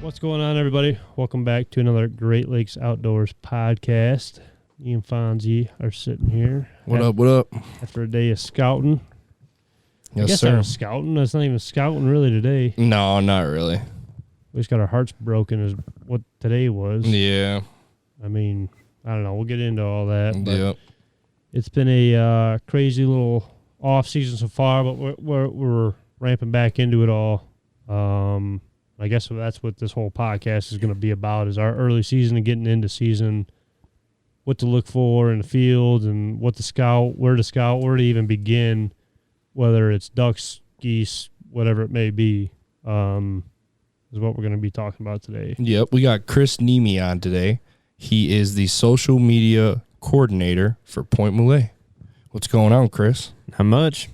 What's going on, everybody? Welcome back to another Great Lakes Outdoors podcast. Me and Fonzie are sitting here. What up? After a day of scouting. Yes, I guess sir. I was scouting. That's not even scouting really today. No, not really. We just got our hearts broken is what today was. Yeah. I mean, I don't know. We'll get into all that. But Yep. it's been a crazy little off season so far, but we're ramping back into it all. I guess that's what this whole podcast is going to be about, is our early season and getting into season, what to look for in the field and what to scout, where to even begin, whether it's ducks, geese, whatever it may be, is what we're going to be talking about today. Yep. We got Chris Nemi on today. He is the social media coordinator for Point Moulet. What's going on, Chris? Not much.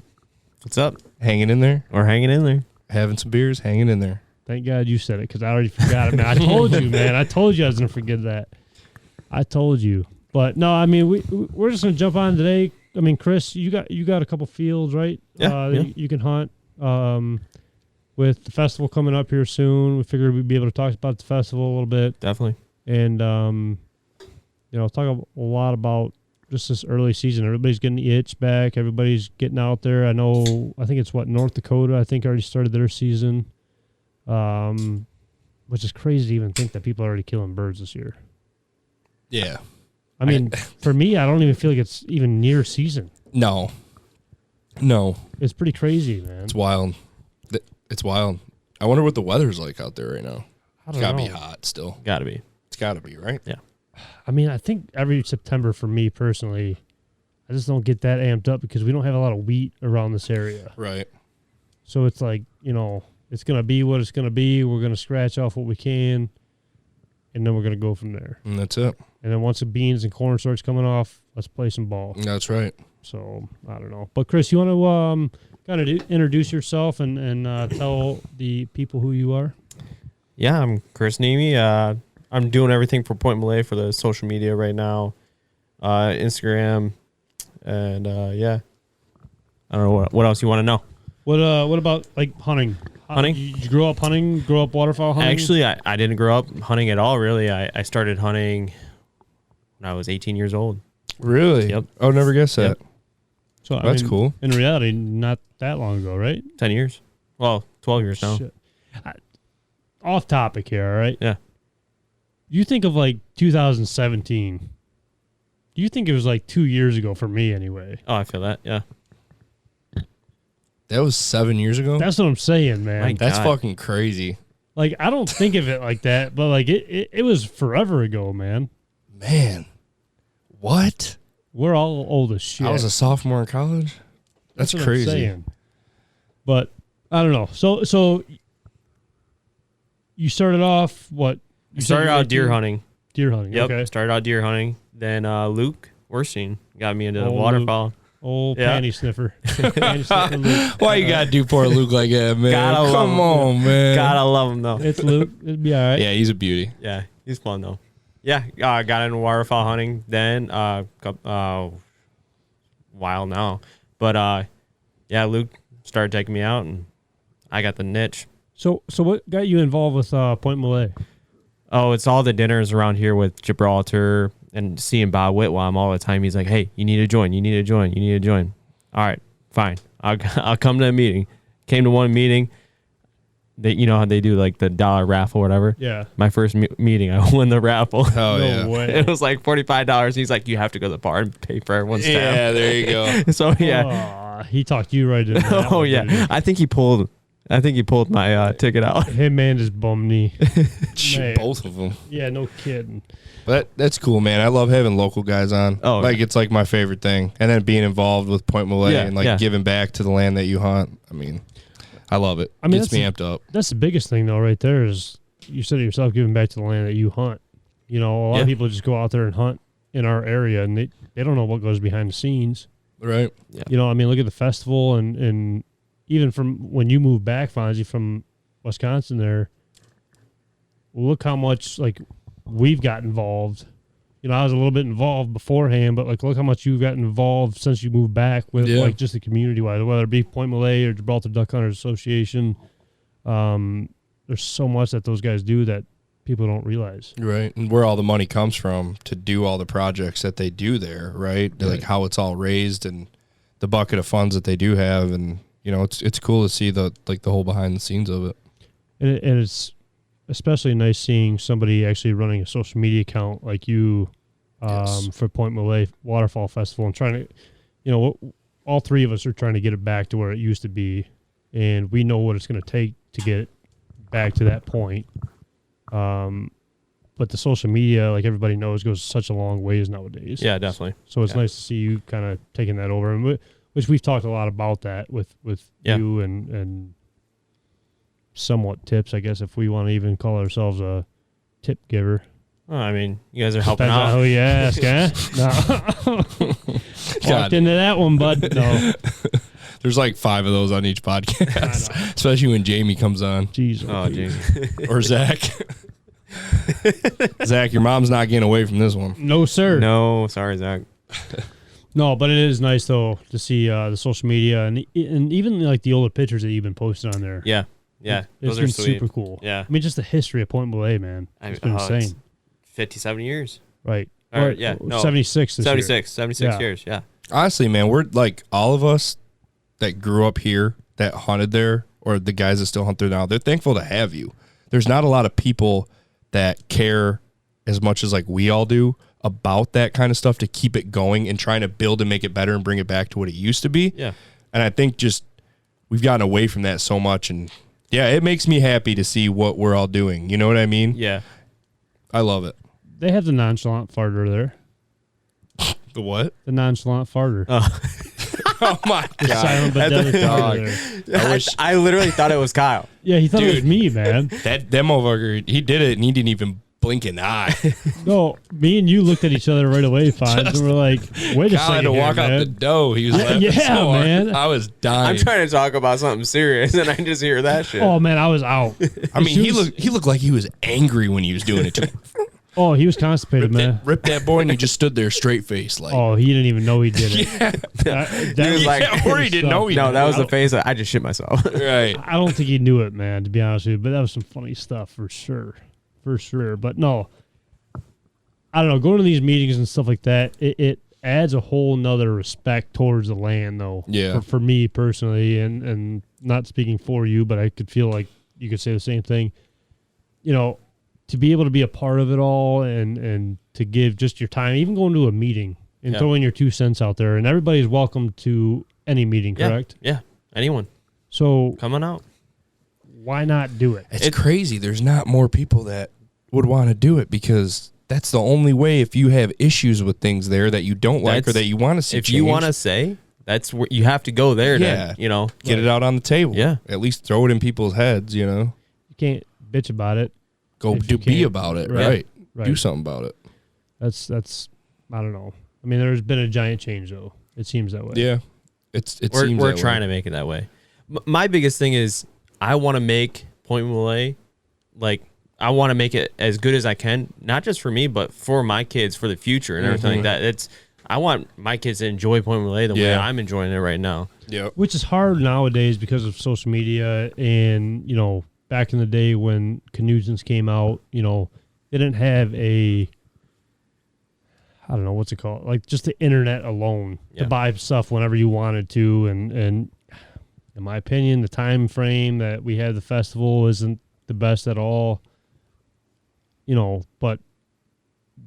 What's up? Hanging in there? We're hanging in there. Having some beers? Hanging in there. Thank God you said it, because I already forgot it, man. I told you, man. I told you I was going to forget that. I told you. But, no, I mean, we're just going to jump on today. I mean, Chris, you got a couple fields, right? Yeah. You can hunt. With the festival coming up here soon, we figured we'd be able to talk about the festival a little bit. Definitely. And, talk a lot about just this early season. Everybody's getting the itch back. Everybody's getting out there. I think it's North Dakota, I think, already started their season. Which is crazy to even think that people are already killing birds this year. Yeah. I mean, for me, I don't even feel like it's even near season. No. It's pretty crazy, man. It's wild. It's wild. I wonder what the weather's like out there right now. It's got to be hot still. Got to be. It's got to be, right? Yeah. I mean, I think every September for me personally, I just don't get that amped up because we don't have a lot of wheat around this area. Right. So it's like, it's going to be what it's going to be. We're going to scratch off what we can, and then we're going to go from there. And that's it. And then once the beans and corn starts coming off, let's play some ball. That's right. So, I don't know. But, Chris, you want to kind of introduce yourself and tell the people who you are? Yeah, I'm Chris Nemi. I'm doing everything for Point Moulet for the social media right now, Instagram, and, yeah. I don't know what else you want to know. What about, like, hunting? Hunting? You grew up hunting? Grow up waterfowl hunting? Actually, I didn't grow up hunting at all, really. I started hunting when I was 18 years old. Really? Yep. I would never guess that. Yep. So That's cool. In reality, not that long ago, right? 10 years. Well, 12 years now. Shit. Off topic here, all right? Yeah. You think of, like, 2017. You think it was, like, 2 years ago for me, anyway. Oh, I feel that, yeah. That was 7 years ago? That's what I'm saying, man. That's God. fucking crazy. Like, I don't think of it like that, but, like, it was forever ago, man. Man. What? We're all old as shit. I was a sophomore in college? That's what crazy. I'm saying. But, I don't know. So you started off, what? You Started out deer hunting. Deer hunting, Yep. okay. Started out deer hunting. Then Luke Werstein got me into the Old waterfowl. Old Yeah. panty sniffer. Panty sniffer Luke. Why you gotta do poor Luke like that, man? Gotta love Come him. on, man. Gotta love him though. It's Luke. It'd be all right. Yeah, he's a beauty. Yeah, he's fun though. Yeah, got into waterfowl hunting then. While now, but yeah, Luke started taking me out, and I got the niche. So what got you involved with Point Moulet? Oh, it's all the dinners around here with Gibraltar and seeing Bob Whitwam all the time. He's like, "Hey, you need to join. You need to join. You need to join." All right, fine. I'll come to a meeting. Came to one meeting. You know how they do like the $1 raffle or whatever? Yeah. My first meeting, I won the raffle. Oh, No yeah. way. It was like $45. He's like, you have to go to the bar and pay for everyone's tab. Yeah, there you go. So yeah. He talked you right into that. Oh one, yeah. didn't I think he pulled my ticket out. he? Him and his bum knee. Man. Both of them. Yeah, no kidding. But that's cool, man. I love having local guys on. Oh, like, it's like my favorite thing. And then being involved with Point Moulet Yeah, and like yeah. giving back to the land that you hunt. I mean, I love it. I mean, Gets me amped up. That's the biggest thing, though, right there is you said it yourself, giving back to the land that you hunt. A lot of people just go out there and hunt in our area, and they don't know what goes behind the scenes. Right. Yeah. I mean, look at the festival, and even from when you moved back, Fonzie, from Wisconsin there, look how much, like, we've got involved. I was a little bit involved beforehand, but, like, look how much you've gotten involved since you moved back with, like, just the community-wise, whether it be Point Moulet or Gibraltar Duck Hunters Association. there's so much that those guys do that people don't realize. Right. And where all the money comes from to do all the projects that they do there, right? Like how it's all raised and the bucket of funds that they do have. And, it's cool to see the whole behind the scenes of it. And it's especially nice seeing somebody actually running a social media account like you for Point Malay Waterfall Festival and trying to, all three of us are trying to get it back to where it used to be. And we know what it's going to take to get it back to that point. But the social media, like everybody knows, goes such a long ways nowadays. Yeah, definitely. So it's nice to see you kind of taking that over, and which we've talked a lot about that with you and somewhat tips, I guess, if we want to even call ourselves a tip giver. Well, I mean, you guys are helping Depends out. on who you ask, huh? No. Walked into that one, bud. No. There's like 5 of those on each podcast, especially when Jamie comes on. Jeez. Oh, Jamie. Or Zach. Zach, your mom's not getting away from this one. No, sir. No, sorry, Zach. No, but it is nice, though, to see the social media and even like the older pictures that you've been posting on there. Yeah. Yeah. It's Those been are sweet. super cool. Yeah. I mean, just the history of Point Malay, man. It's been insane. 57 years. Right. Or, yeah. No, 76 this 76. 76 years. Yeah. Honestly, man, we're like all of us that grew up here that hunted there, or the guys that still hunt there now, they're thankful to have you. There's not a lot of people that care as much as like we all do about that kind of stuff to keep it going and trying to build and make it better and bring it back to what it used to be. Yeah. And I think just we've gotten away from that so much, and yeah, it makes me happy to see what we're all doing. You know what I mean? Yeah. I love it. They have the nonchalant farter there. The what? The nonchalant farter. Oh my The god. silent but deadly dog. farter there. I wish I literally thought it was Kyle. Yeah, he thought it was Dude. me, man. that motherfucker, he did it and he didn't even blink an eye. No, me and you looked at each other right away, Fonz, and we're like, wait a Kyle had second to here, walk out man. the dough. He was laughing yeah, so hard. man. I was dying. I'm trying to talk about something serious, and I just hear that shit. Oh, man, I was out. I mean, he looked like he was angry when he was doing it too. Oh, he was constipated, man. Ripped that boy and he just stood there straight faced like. Oh, he didn't even know he did it. He was like- yeah, or he didn't know he no, did that it. was the face. I just shit myself. Right. I don't think he knew it, man, to be honest with you, but that was some funny stuff for sure. For sure. But no, I don't know. Going to these meetings and stuff like that, it adds a whole nother respect towards the land, though. Yeah. For me personally, and not speaking for you, but I could feel like you could say the same thing. You know, to be able to be a part of it all and to give just your time, even going to a meeting and throwing your 2 cents out there, and everybody's welcome to any meeting, correct? Yeah. Anyone. So Come on out. why not do it? It's crazy. There's not more people that would want to do it because that's the only way. If you have issues with things there that you don't like or that you want to see If you want to say, that's where you have to go there Yeah. to, get it out on the table. Yeah. At least throw it in people's heads, You can't bitch about it. Go If you be can't. about it. Right. Right. Do something about it. That's I don't know. I mean, there's been a giant change, though. It seems that way. Yeah. We're trying to make it that way. My biggest thing is I want to make Point Malay, I want to make it as good as I can, not just for me, but for my kids, for the future and everything like that. I want my kids to enjoy Point Malay the way I'm enjoying it right now. Yeah. Which is hard nowadays because of social media and, back in the day when Canoesians came out, they didn't have I don't know, what's it called? Like just the internet alone to buy stuff whenever you wanted to. And in my opinion, the time frame that we had the festival isn't the best at all. But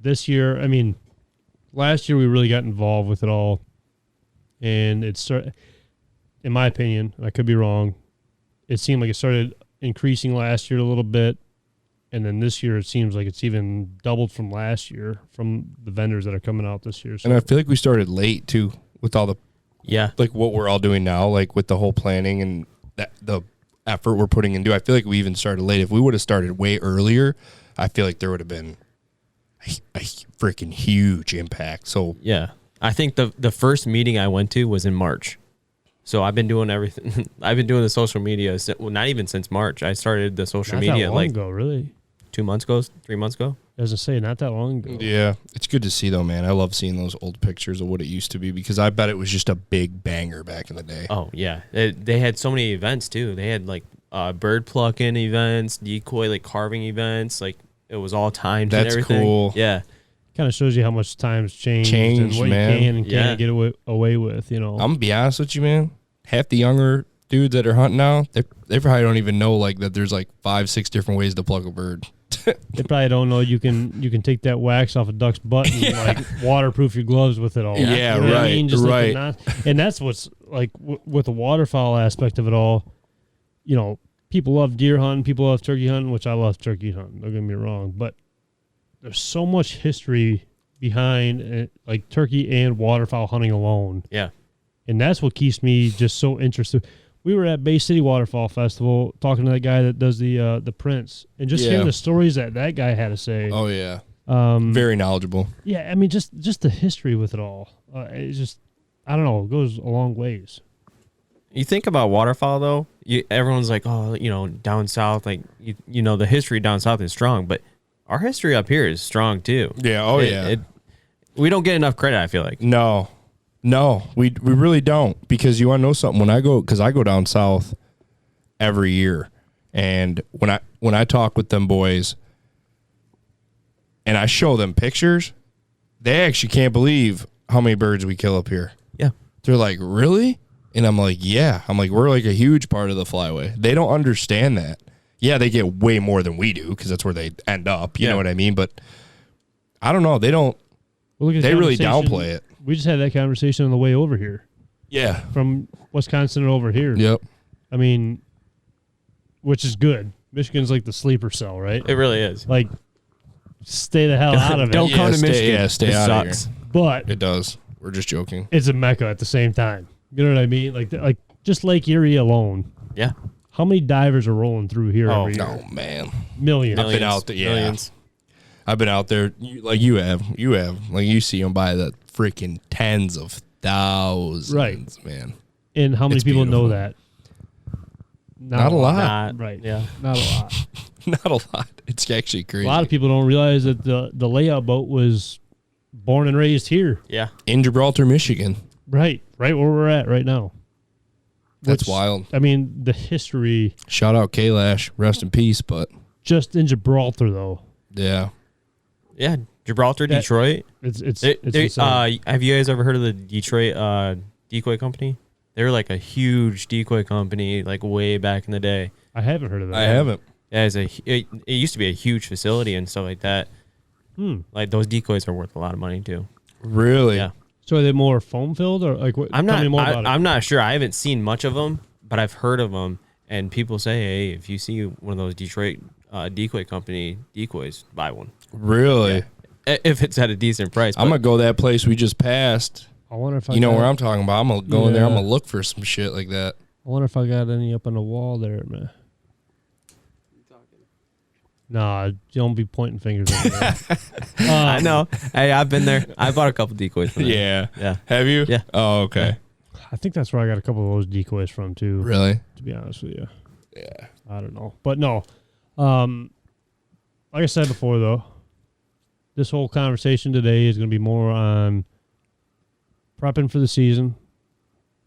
this year, I mean, last year we really got involved with it all. And it started, in my opinion, I could be wrong, it seemed like it started increasing last year a little bit. And then this year, it seems like it's even doubled from last year from the vendors that are coming out this year. So And I feel like we started late too with all the like what we're all doing now, like with the whole planning and the effort we're putting into. I feel like we even started late. If we would have started way earlier, I feel like there would have been a freaking huge impact. So Yeah. I think the first meeting I went to was in March. So I've been doing everything. I've been doing the social media, not even since March. I started the social not media that long ago, really. 2 months ago, 3 months ago. As I say, not that long ago. yeah, it's good to see though, man. I love seeing those old pictures of what it used to be because I bet it was just a big banger back in the day. Oh, yeah. They had so many events, too. They had, bird plucking events, decoy like carving events. Like it was all timed. That's and everything. cool. Yeah, Kind of shows you how much time's changed and what man. you can and Yeah. can't get away with. You know, I'm gonna be honest with you, man. Half the younger dudes that are hunting now, they probably don't even know like that. There's like 5-6 different ways to pluck a bird. they probably don't know you can take that wax off a duck's butt and like waterproof your gloves with it all. Yeah, You know what I right, mean? Just like right. and that's what's like with the waterfowl aspect of it all. You know, people love deer hunting, people love turkey hunting, which I love turkey hunting. Don't get me wrong, but there's so much history behind like turkey and waterfowl hunting alone. yeah. And that's what keeps me just so interested. We were at Bay City Waterfall Festival talking to that guy that does the prints, and just hearing the stories that guy had to say. Oh yeah, Um, very knowledgeable. yeah, I mean, just the history with it all. It's just, I don't know, it goes a long ways. You think about waterfowl though, everyone's like, oh, you know, down south, like you know, the history down south is strong, but our history up here is strong too. Yeah. Oh yeah. We don't get enough credit, I feel like. No, we really don't, because you want to know something. When I go down south every year, and when I talk with them boys and I show them pictures, they actually can't believe how many birds we kill up here. Yeah. They're like, really? And I'm like, yeah. I'm like, we're like a huge part of the flyway. They don't understand that. Yeah, they get way more than we do because that's where they end up. You know what I mean? But I don't know. They don't. Well, look at this They really conversation. downplay it. We just had that conversation on the way over here Yeah. from Wisconsin and over here. Yep. I mean, which is good. Michigan's like the sleeper cell, right? It really is. Like, stay the hell out of it. Don't come to stay- Michigan. yeah, stay It out of sucks. here. But It does. We're just joking. it's a mecca at the same time. You know what I mean? Like just Lake Erie alone. Yeah. How many divers are rolling through here Oh, every year? No, man. Millions. I've been out there. Yeah. Millions. I've been out there. You have. Like, you see them by the freaking tens of thousands. Right. Man. And how many It's people know beautiful. that? Not a lot. Not, Right. Yeah. Not a lot. Not a lot. It's actually crazy. A lot of people don't realize that the layout boat was born and raised here. Yeah. In Gibraltar, Michigan. Right where we're at right now. That's Which, wild. I mean, the history Shout out Kalash. Rest in peace. But just in Gibraltar, though, yeah. Yeah. Gibraltar, That- Detroit. it's They- insane. have you guys ever heard of the Detroit decoy company? They were like a huge decoy company, like way back in the day. I haven't heard of that. I haven't. Yeah, it used to be a huge facility and stuff like that. Like those decoys are worth a lot of money too. Really? Yeah. So are they more foam filled or like what? I'm tell not. me more about it. I'm not sure. I haven't seen much of them, but I've heard of them. And people say, "Hey, if you see one of those Detroit decoy company decoys, buy one. Really? If it's at a decent price." I'm going to go that place we just passed. I wonder if You know where I'm talking about. I'm going to go in there. I'm Yeah. going to look for some shit like that. I wonder if I got any up on the wall there, man. Nah, don't be pointing fingers at me. I know. Hey, I've been there. I bought a couple decoys. From there. Yeah. Yeah. Have you? Yeah. Oh, okay. I think that's where I got a couple of those decoys from too. Really? To be honest with you, Yeah. I don't know, but no. Like I said before, though, this whole conversation today is going to be more on prepping for the season.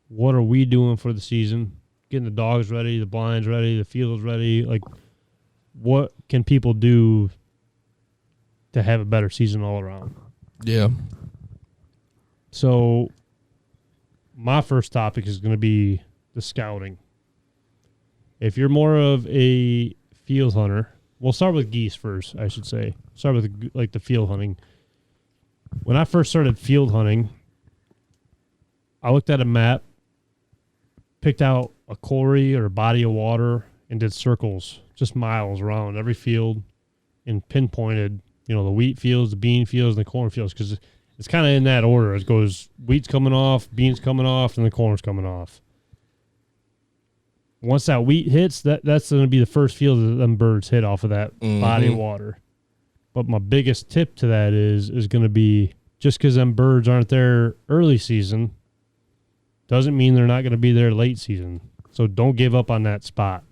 What are we doing for the season? Getting the dogs ready, the blinds ready, the fields ready. Like, what can people do to have a better season all around? Yeah. So, my first topic is going to be the scouting. If you're more of a field hunter, we'll start with geese first, I should say. Start with like the field hunting. When I first started field hunting, I looked at a map, picked out a quarry or a body of water, and did circles, just miles around every field, and pinpointed, the wheat fields, the bean fields, and the corn fields, because it's kind of in that order. It goes wheat's coming off, beans coming off, and the corn's coming off. Once that wheat hits, that's going to be the first field that them birds hit off of that body of water. But my biggest tip to that is going to be, just because them birds aren't there early season doesn't mean they're not going to be there late season. So don't give up on that spot.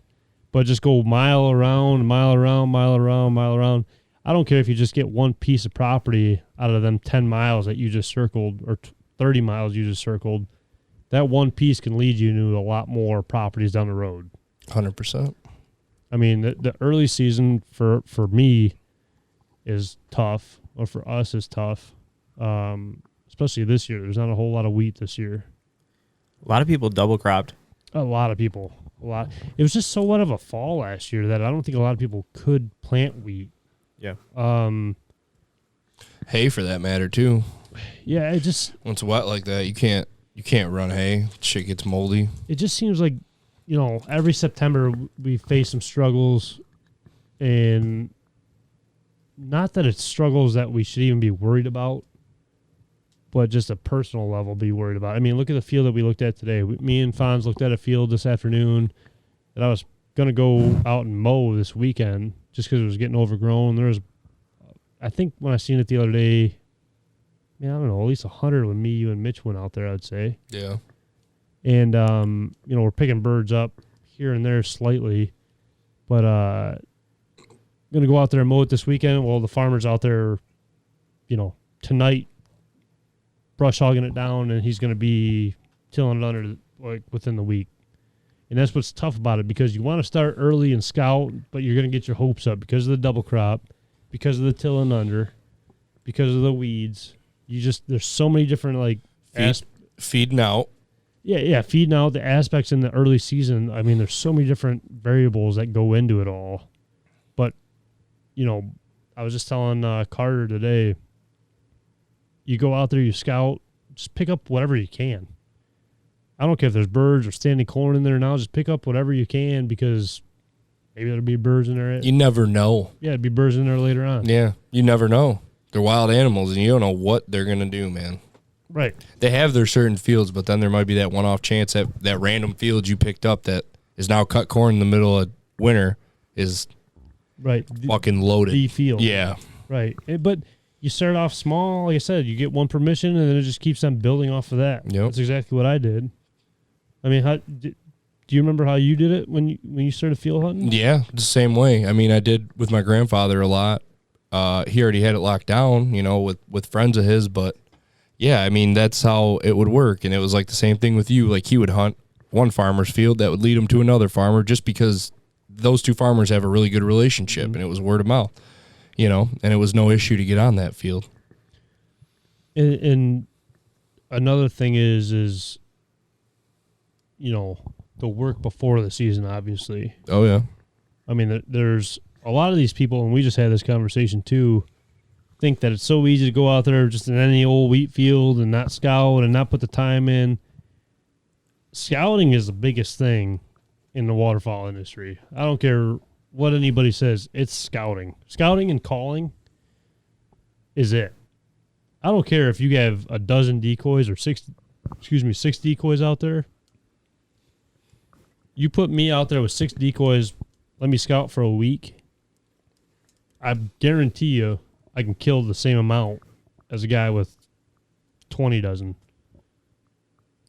But just go mile around, mile around, mile around, mile around. I don't care if you just get one piece of property out of them 10 miles that you just circled, or 30 miles you just circled. That one piece can lead you to a lot more properties down the road. 100%. I mean, the early season for me is tough, or for us is tough, especially this year. There's not a whole lot of wheat this year. A lot of people double cropped. A lot of people. A lot. It was just so what of a fall last year that I don't think a lot of people could plant wheat. Yeah. Hay for that matter too. Yeah, it just When it's wet like that, you can't run hay. Shit gets moldy. it just seems like, every September we face some struggles, and not that it's struggles that we should even be worried about, but just a personal level be worried about. I mean, look at the field that we looked at today. Me and Fonz looked at a field this afternoon that I was going to go out and mow this weekend just because it was getting overgrown. There was, I think when I seen it the other day, I don't know, at least 100 when me, you, and Mitch went out there, I'd say. Yeah. And, we're picking birds up here and there slightly. But going to go out there and mow it this weekend. Well, the farmer's out there, tonight, brush hogging it down, and he's going to be tilling it under within the week. And that's what's tough about it, because you want to start early and scout, but you're going to get your hopes up because of the double crop, because of the tilling under, because of the weeds. There's so many different Feeding out. Yeah, feeding out, the aspects in the early season. I mean, there's so many different variables that go into it all. But, I was just telling Carter today, you go out there, you scout, just pick up whatever you can. I don't care if there's birds or standing corn in there now. Just pick up whatever you can, because maybe there'll be birds in there. You never know. Yeah, there'll be birds in there later on. Yeah, you never know. They're wild animals, and you don't know what they're going to do, man. Right. They have their certain fields, but then there might be that one-off chance that random field you picked up that is now cut corn in the middle of winter is right fucking loaded. The field. Yeah. Right. But you start off small, like I said, you get one permission, and then it just keeps on building off of that. Yep. That's exactly what I did. I mean, do you remember how you did it when you started field hunting? Yeah, the same way. I mean, I did with my grandfather a lot. He already had it locked down, with friends of his, but yeah, I mean, that's how it would work. And it was like the same thing with you. Like, he would hunt one farmer's field that would lead him to another farmer just because those two farmers have a really good relationship, and it was word of mouth, and it was no issue to get on that field. And another thing is the work before the season, obviously. Oh, yeah. I mean, there's a lot of these people, and we just had this conversation too, think that it's so easy to go out there just in any old wheat field and not scout and not put the time in. Scouting is the biggest thing in the waterfowl industry. I don't care what anybody says. It's scouting. Scouting and calling is it. I don't care if you have a dozen decoys or 6 decoys out there. You put me out there with 6 decoys, let me scout for a week, I guarantee you I can kill the same amount as a guy with 20 dozen.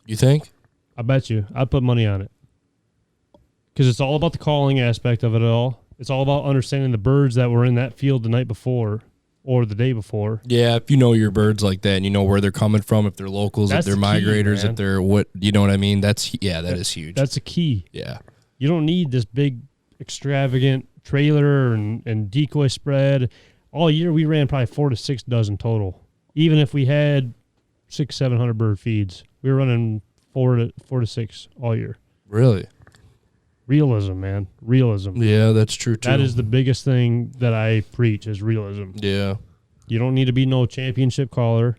You think? I bet you. I'd put money on it. Because it's all about the calling aspect of it all. It's all about understanding the birds that were in that field the night before or the day before. Yeah, if you know your birds like that and you know where they're coming from, if they're locals, That's if they're the key, migrators, man. if they're what, you know what I mean? That is huge. That's a key. Yeah. You don't need this big, extravagant trailer and decoy spread. All year we ran probably 4 to 6 dozen total. Even if we had 600-700 bird feeds, we were running 4 to 6 all year. Really? Realism, man. Realism. Yeah, that's true too. That is the biggest thing that I preach is realism. Yeah. You don't need to be no championship caller.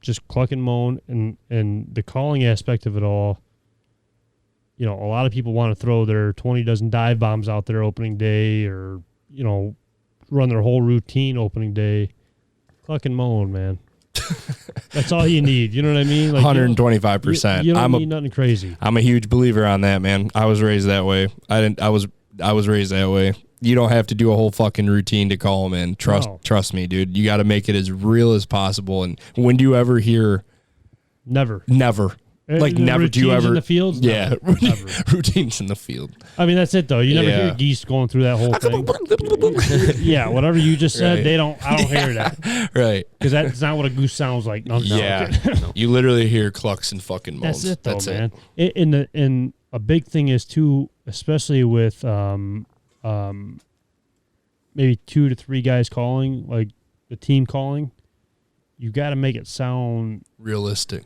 Just cluck and moan, and the calling aspect of it all. A lot of people want to throw their 20 dozen dive bombs out there opening day, or run their whole routine opening day. Cluck and moan, man. That's all you need. You know what I mean? Like 125%. You don't need nothing crazy. I'm a huge believer on that, man. I was raised that way. I was raised that way. You don't have to do a whole fucking routine to call them in. Trust me, dude. You got to make it as real as possible. And when do you ever hear? Never. Like never do you ever in the fields? Yeah, Never. routines in the field. I mean, that's it though. You never hear geese going through that whole thing. Yeah, whatever you just said, Right. I don't hear that. Right. Because that's not what a goose sounds like. No, Yeah. You literally hear clucks and fucking moans. That's it though, man. And a big thing is too, especially with maybe 2 to 3 guys calling, like the team calling. You got to make it sound realistic.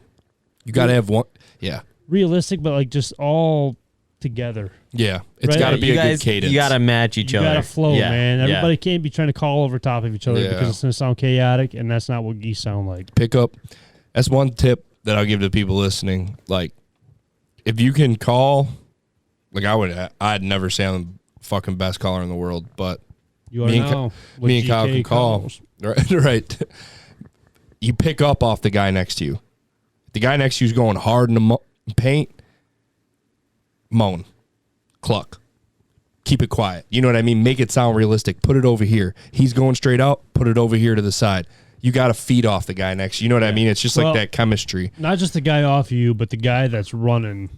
You got to have one. Yeah. Realistic, but like just all together. Yeah. It's Right? got to be You a guys, good cadence. you got to match each You other. got to flow, Yeah, man. yeah. Everybody can't be trying to call over top of each other Yeah. because it's going to sound chaotic, and that's not what geese sound like. Pick up. That's one tip that I'll give to people listening. Like, if you can call, like I'd never say I'm the fucking best caller in the world, but You are me and, now with me and Kyle GK can call. calls. Right, right. You pick up off the guy next to you. The guy next to you is going hard in the paint. Moan. Cluck. Keep it quiet. You know what I mean? Make it sound realistic. Put it over here. He's going straight out. Put it over here to the side. You got to feed off the guy next. You know what I mean? It's just Well, like that chemistry. Not just the guy off you, but the guy that's running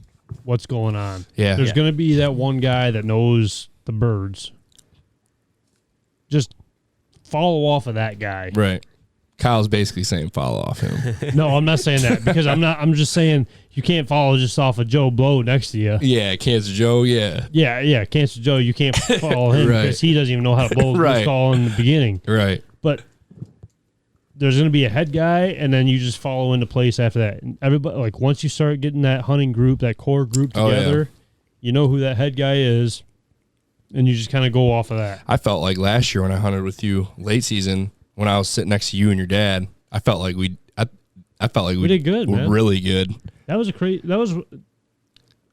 what's going on. Yeah. There's Yeah. going to be that one guy that knows the birds. Just follow off of that guy. Right. Kyle's basically saying follow off him. No, I'm not saying that because I'm just saying you can't follow just off of Joe Blow next to you. Yeah, Kansas Joe, yeah. Yeah, Cancer Joe, you can't follow him Right. because he doesn't even know how to blow a Right. goose call in the beginning. Right. But there's going to be a head guy, and then you just follow into place after that. And everybody, like once you start getting that hunting group, that core group Oh, yeah. together, you know who that head guy is, and you just kind of go off of that. I felt like last year when I hunted with you late season, when I was sitting next to you and your dad, I felt like we did good, were man. really good. That was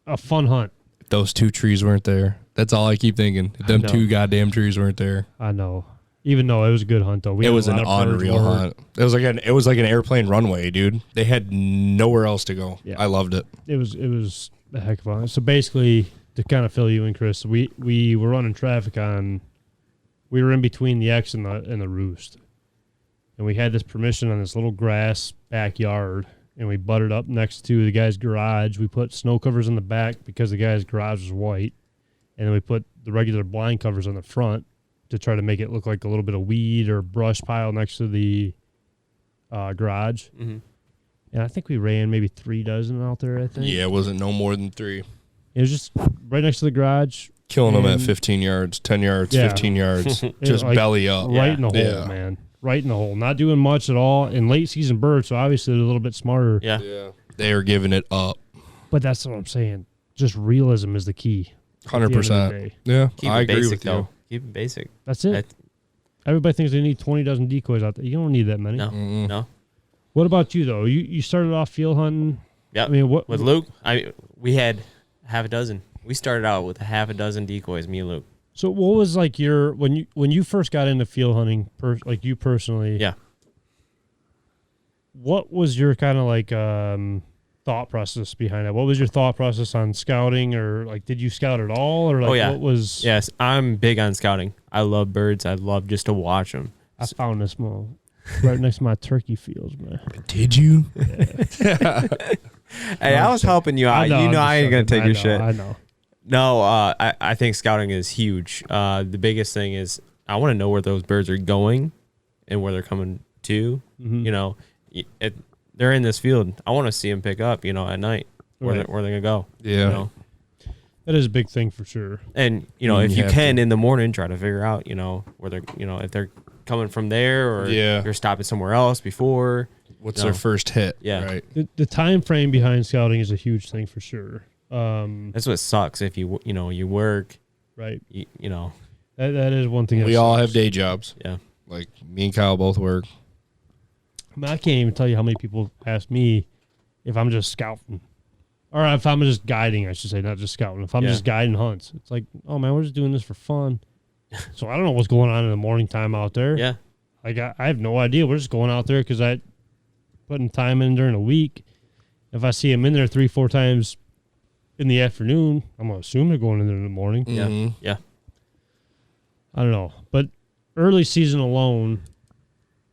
a fun hunt. If those 2 trees weren't there, that's all I keep thinking. If them know. 2 goddamn trees weren't there. I know. Even though it was a good hunt, though. It was an unreal hunt. It was like an airplane runway, dude. They had nowhere else to go. Yeah. I loved it. It was a heck of a hunt. So basically, to kind of fill you in, Chris, we were running traffic on. We were in between the X and the roost, and we had this permission on this little grass backyard, and we butted up next to the guy's garage. We put snow covers in the back because the guy's garage was white, and then we put the regular blind covers on the front to try to make it look like a little bit of weed or brush pile next to the garage. Mhm. And I think we ran maybe 3 dozen out there, I think. Yeah, it wasn't no more than 3. It was just right next to the garage. Killing them at And- 15 yards, 10 yards, Yeah. 15 yards. It, Just like, belly up. Right in the hole, Yeah. man. Right in the hole. Not doing much at all. And late season birds, so obviously they're a little bit smarter. Yeah. Yeah. They are giving it up. But that's what I'm saying. Just realism is the key. at the end of the 100%. day. Yeah, Keep I it agree basic, with though. you. Keep it basic. That's it. That- Everybody thinks they need 20 dozen decoys out there. You don't need that many. No, Mm-mm. no. What about you, though? You started off field hunting. Yep. I mean, what? With Luke, we had half a dozen. We started out with half a dozen decoys, me and Luke. So what was like your when you first got into field hunting, like you personally? Yeah. What was your kind of like thought process behind that? What was your thought process on scouting, or like did you scout at all, or like Oh, yeah. what was? Yes, I'm big on scouting. I love birds. I love just to watch them. I found this small right next to my turkey fields, man. Did you? Hey, I was helping you out. I'm I ain't just gonna take your joking. shit. I know. No, I think scouting is huge. The biggest thing is I want to know where those birds are going and where they're coming to. Mhm. You know, they're in this field. I want to see them pick up. At night where Right. they're gonna go. Yeah. You know? That is a big thing for sure. And if You you have can in the morning, try to figure out where they're if they're coming from there or Yeah. they're stopping somewhere else before. What's No. their first hit? Yeah. Right. The time frame behind scouting is a huge thing for sure. That's what sucks if you work. Right. That That is one thing. That We all sucks. have day jobs. yeah. Like me and Kyle both work. I mean, I can't even tell you how many people ask me if I'm just scouting, or if I'm just guiding. I should say, not just scouting. If I'm Yeah. just guiding hunts, it's like, oh man, we're just doing this for fun. So I don't know what's going on in the morning time out there. Yeah. Like I have no idea. We're just going out there because I putting time in during the week. If I see them in there 3-4 times in the afternoon, I'm gonna assume they're going in there in the morning. Yeah. Mhm. Yeah. I don't know, but early season alone,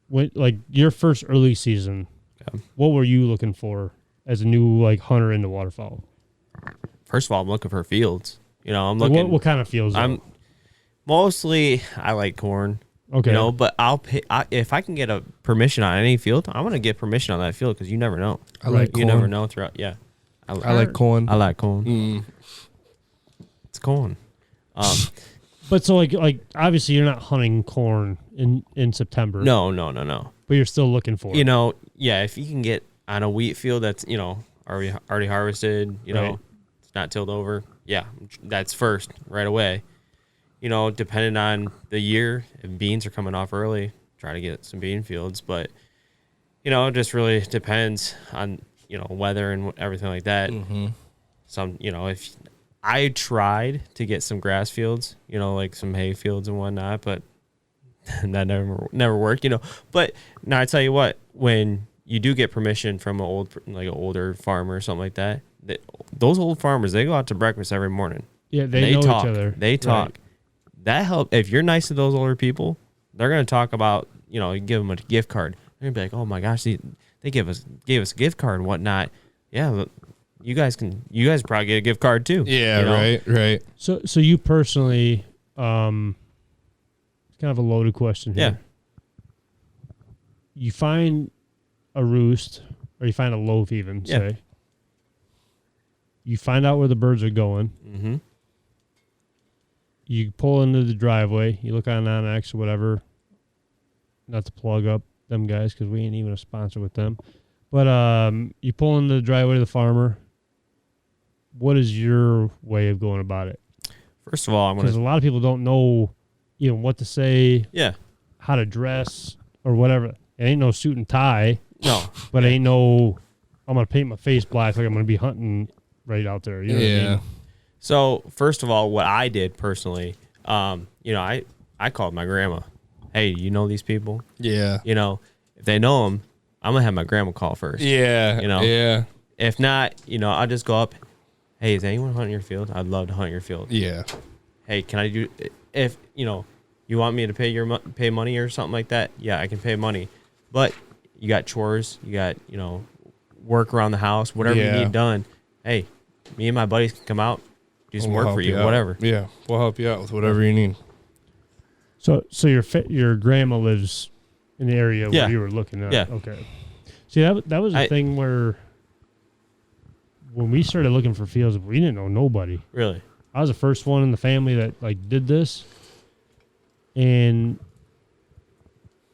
like your first early season, Yeah. what were you looking for as a new hunter into waterfowl? First of all, I'm looking for fields. I'm Like, looking. what kind of fields? I'm mostly I like corn. okay. But I'll pay if I can get a permission on any field. I want to get permission on that field because you never know. I like You corn. never know throughout. Yeah. I like corn. I like corn. It's corn. But so like obviously you're not hunting corn in September. No. But you're still looking for You it. know, yeah, if you can get on a wheat field that's, already harvested, Right. it's not tilled over. Yeah, that's first right away. Depending on the year, if beans are coming off early, try to get some bean fields. But, it just really depends on, weather and everything like that. Mm-hmm. If I tried to get some grass fields, like some hay fields and whatnot, but that never worked, But now I tell you what, when you do get permission from an older farmer or something like that, those old farmers, they go out to breakfast every morning. Yeah, they know talk. each other. They talk. Right. That help. If you're nice to those older people, they're going to talk about, you give them a gift card. They're going to be like, oh my gosh, they gave us a gift card and whatnot. Yeah, look, you guys probably get a gift card too. Yeah, right. So you personally, it's kind of a loaded question here. Yeah. You find a roost, or you find a loaf even, Yeah. say. You find out where the birds are going. Mm-hmm. You pull into the driveway. You look on Onyx or whatever. Not to plug up them guys because we ain't even a sponsor with them. But you pull into the driveway of the farmer. What is your way of going about it? First of all, I'm Because a going lot of people don't know, what to say, yeah. how to dress, or whatever. It ain't no suit and tie, No. but ain't no, I'm going to paint my face black like I'm going to be hunting right out there. You know what I mean? So first of all, what I did personally, I called my grandma. Hey, you know these people? Yeah. If they know them, I'm gonna have my grandma call first. Yeah. Yeah. If not, I'll just go up. Hey, is anyone hunting your field? I'd love to hunt your field. Yeah. Hey, can I do? If you want me to pay money or something like that, yeah, I can pay money. But you got chores, you got work around the house, whatever you need done. Hey, me and my buddies can come out, do some work for you, whatever. Yeah, we'll help you out with whatever you need. So your grandma lives in the area where you were looking at. Yeah. Okay. See, that was a thing where when we started looking for fields, we didn't know nobody. Really? I was the first one in the family that did this, and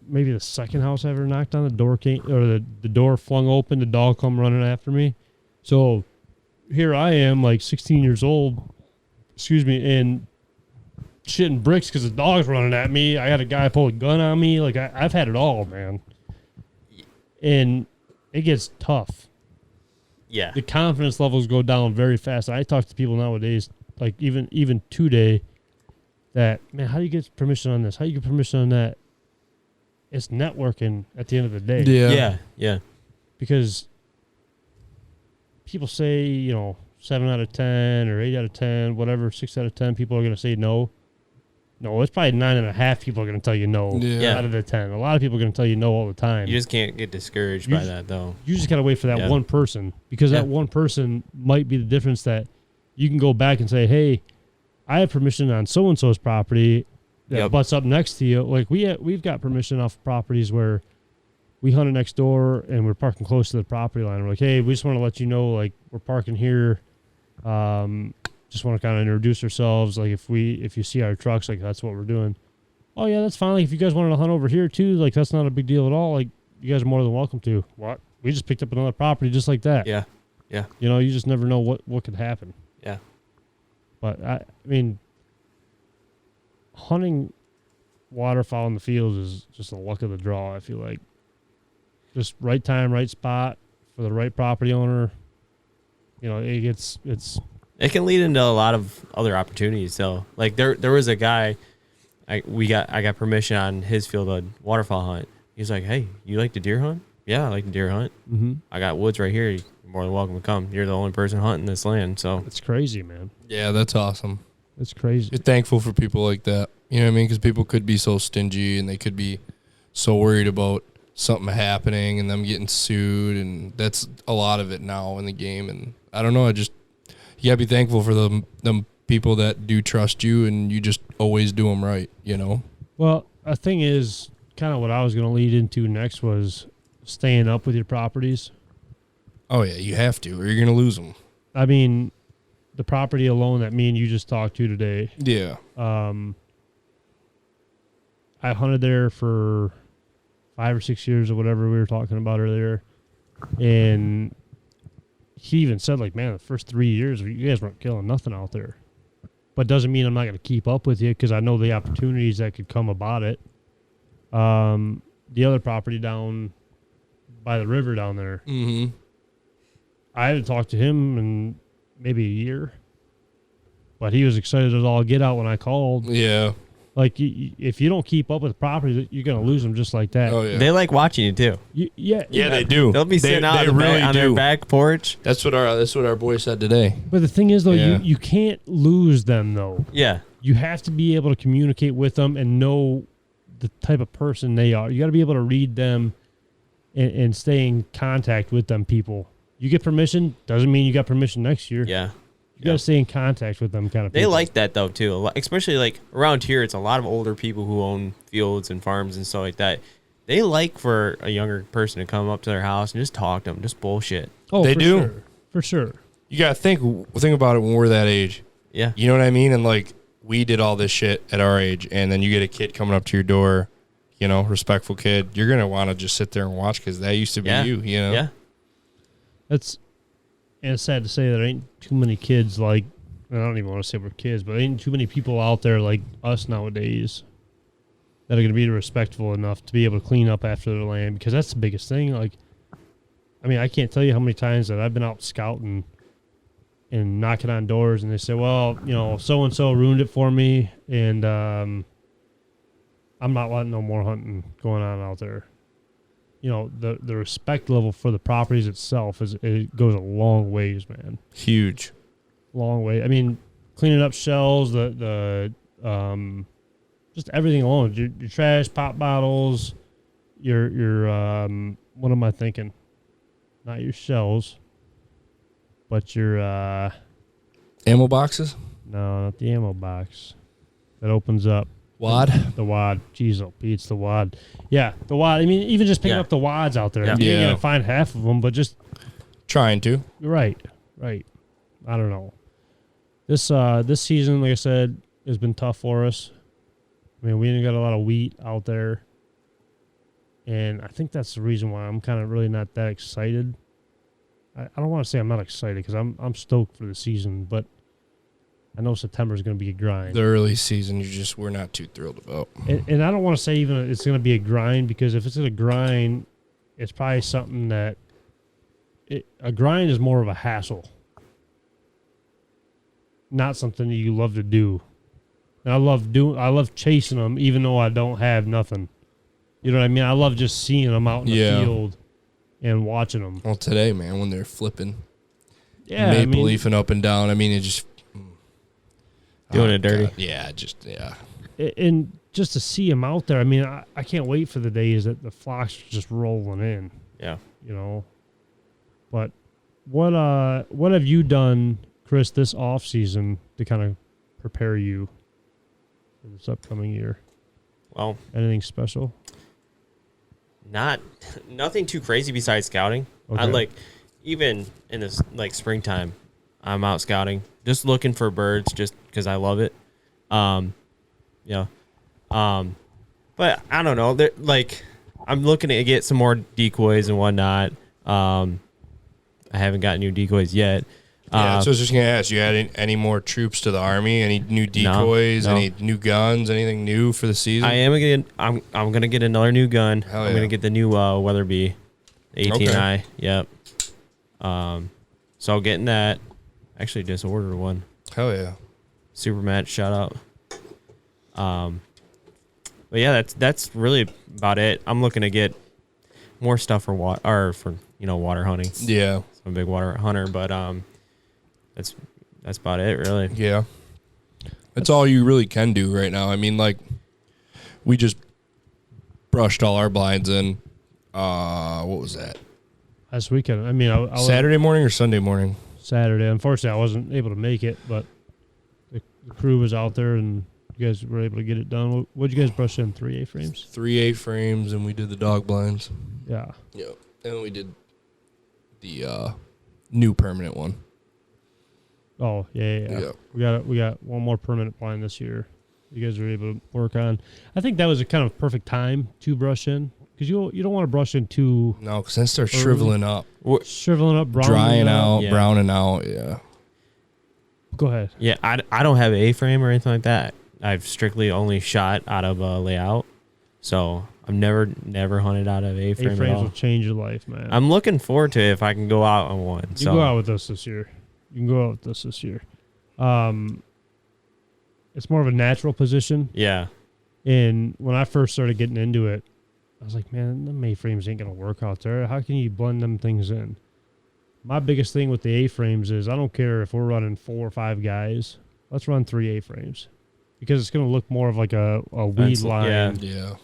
maybe the second house I ever knocked on the door the door flung open, the dog come running after me. So here I am, 16 years old, and shitting bricks because the dog's running at me. I had a guy pull a gun on me. I've had it all, man. And it gets tough. Yeah. The confidence levels go down very fast. I talk to people nowadays, even today, that, man, how do you get permission on this? How do you get permission on that? It's networking at the end of the day. Yeah. Because people say, 7 out of 10 or 8 out of 10, whatever, 6 out of 10 people are going to say no. No, it's probably 9.5 people are going to tell you no out of the 10. A lot of people are going to tell you no all the time. You just can't get discouraged by that, though. You just got to wait for that one person, because that one person might be the difference that you can go back and say, hey, I have permission on so-and-so's property that butts up next to you. We've got permission off properties where we hunted next door and we're parking close to the property line. We're like, hey, we just want to let you know, we're parking here. Just want to kind of introduce ourselves. If you see our trucks, that's what we're doing. Oh yeah, that's fine. If you guys wanted to hunt over here too, that's not a big deal at all. You guys are more than welcome to. What? We just picked up another property just like that. Yeah. You just never know what could happen. Yeah. But I mean, hunting waterfowl in the fields is just the luck of the draw. I feel like just right time, right spot for the right property owner. It can lead into a lot of other opportunities. So, there was a guy, I got permission on his field to waterfowl hunt. He's like, hey, you like to deer hunt? Yeah, I like to deer hunt. Mm-hmm. I got woods right here. You're more than welcome to come. You're the only person hunting this land. So it's crazy, man. Yeah, that's awesome. It's crazy. You're thankful for people like that. You know what I mean? Because people could be so stingy and they could be so worried about something happening and them getting sued. And that's a lot of it now in the game. And I don't know. You gotta be thankful for them people that do trust you, and you just always do them right, Well, a thing is, kind of what I was going to lead into next was staying up with your properties. Oh yeah, you have to, or you're gonna lose them. I mean, the property alone that me and you just talked to today. Yeah. I hunted there for 5 or 6 years or whatever we were talking about earlier, and he even said, like, man, the first 3 years you guys weren't killing nothing out there. But doesn't mean I'm not going to keep up with you because I know the opportunities that could come about it. The other property down by the river down there, I hadn't talked to him in maybe a year, but he was excited as all get out when I called. Yeah. Like, if you don't keep up with the property, you're going to lose them just like that. Oh yeah. They like watching you too. Yeah, they do. They'll be sitting out on their back porch. That's what our boy said today. But the thing is, though, you can't lose them, though. Yeah. You have to be able to communicate with them and know the type of person they are. You got to be able to read them and stay in contact with them people. You get permission, doesn't mean you got permission next year. Yeah. You got to stay in contact with them kind of people. They like that, though, too. Especially, like, around here, it's a lot of older people who own fields and farms and stuff like that. They like for a younger person to come up to their house and just talk to them, just bullshit. Oh, they do. Sure. For sure. You got to think about it when we're that age. Yeah. You know what I mean? And, like, we did all this shit at our age, and then you get a kid coming up to your door, you know, respectful kid. You're going to want to just sit there and watch because that used to be you know? Yeah. And it's sad to say there ain't too many kids like, I don't even want to say we're kids, but ain't too many people out there like us nowadays that are going to be respectful enough to be able to clean up after their land, because that's the biggest thing. Like, I mean, I can't tell you how many times that I've been out scouting and knocking on doors and they say, well, you know, so-and-so ruined it for me, and I'm not letting no more hunting going on out there. You know, the respect level for the properties itself it goes a long ways, man. Huge. Long way. I mean, cleaning up shells, the just everything alone. Your trash, pop bottles, your what am I thinking? Not your shells, but your ammo boxes? No, not the ammo box. That opens up. Wad? The wad. Jeez, oh, it's the wad. Yeah, the wad. I mean, even just picking up the wads out there. Yeah. I mean, you're going to find half of them, but just... Trying to. Right. I don't know. This season, like I said, has been tough for us. I mean, we ain't got a lot of wheat out there. And I think that's the reason why I'm kind of really not that excited. I don't want to say I'm not excited because I'm stoked for the season, but I know September is going to be a grind. The early season, we're not too thrilled about. And I don't want to say even it's going to be a grind, because if it's a grind, it's probably something that a grind is more of a hassle, not something that you love to do. And I love chasing them, even though I don't have nothing. You know what I mean? I love just seeing them out in the field and watching them. Well, today, man, when they're flipping, maple leafing up and down, I mean, it just. Doing it dirty. God. Yeah, And just to see them out there, I mean, I can't wait for the days that the flocks are just rolling in. Yeah. You know. But what have you done, Chris, this off season to kind of prepare you for this upcoming year? Well, anything special? Nothing too crazy besides scouting. Okay. I like, even in this like springtime, I'm out scouting, just looking for birds, just because I love it. But I don't know. Like, I'm looking to get some more decoys and whatnot. I haven't got new decoys yet. So I was just gonna ask, you add any more troops to the army? Any new decoys? No. Any new guns? Anything new for the season? I'm gonna get another new gun. I'm gonna get the new Weatherby 18i. Yep. So getting that. Actually, just ordered one. Hell yeah. Super Matt, shout out. But yeah, that's really about it. I'm looking to get more stuff for water hunting. Yeah. I'm a big water hunter, but that's about it, really. Yeah. That's all you really can do right now. I mean, like, we just brushed all our blinds in. What was that? Last weekend. I mean, I Saturday morning or Sunday morning? Saturday. Unfortunately, I wasn't able to make it, but the crew was out there and you guys were able to get it done. What'd you guys brush in? 3 A-frames? 3 A-frames, and we did the dog blinds. Yeah. Yeah. And we did the new permanent one. Oh, yeah. Yeah. We got one more permanent blind this year. You guys are able to work on. I think that was a kind of perfect time to brush in because you don't want to brush in too No, because then it starts early. shriveling up. Shriveling up, Drying out, Yeah. browning out. Yeah. Go ahead. Yeah, I don't have an A-frame or anything like that. I've strictly only shot out of a layout. So I've never hunted out of A-frame at A-frames all. will change your life, man. I'm looking forward to it if I can go out on one. You go out with us this year. You can go out with us this year. It's more of a natural position. Yeah. And when I first started getting into it, I was like, man, the A-frames ain't going to work out there. How can you blend them things in? My biggest thing with the A-frames is I don't care if we're running 4 or 5 guys. Let's run 3 A-frames because it's going to look more of like a weed line Yeah.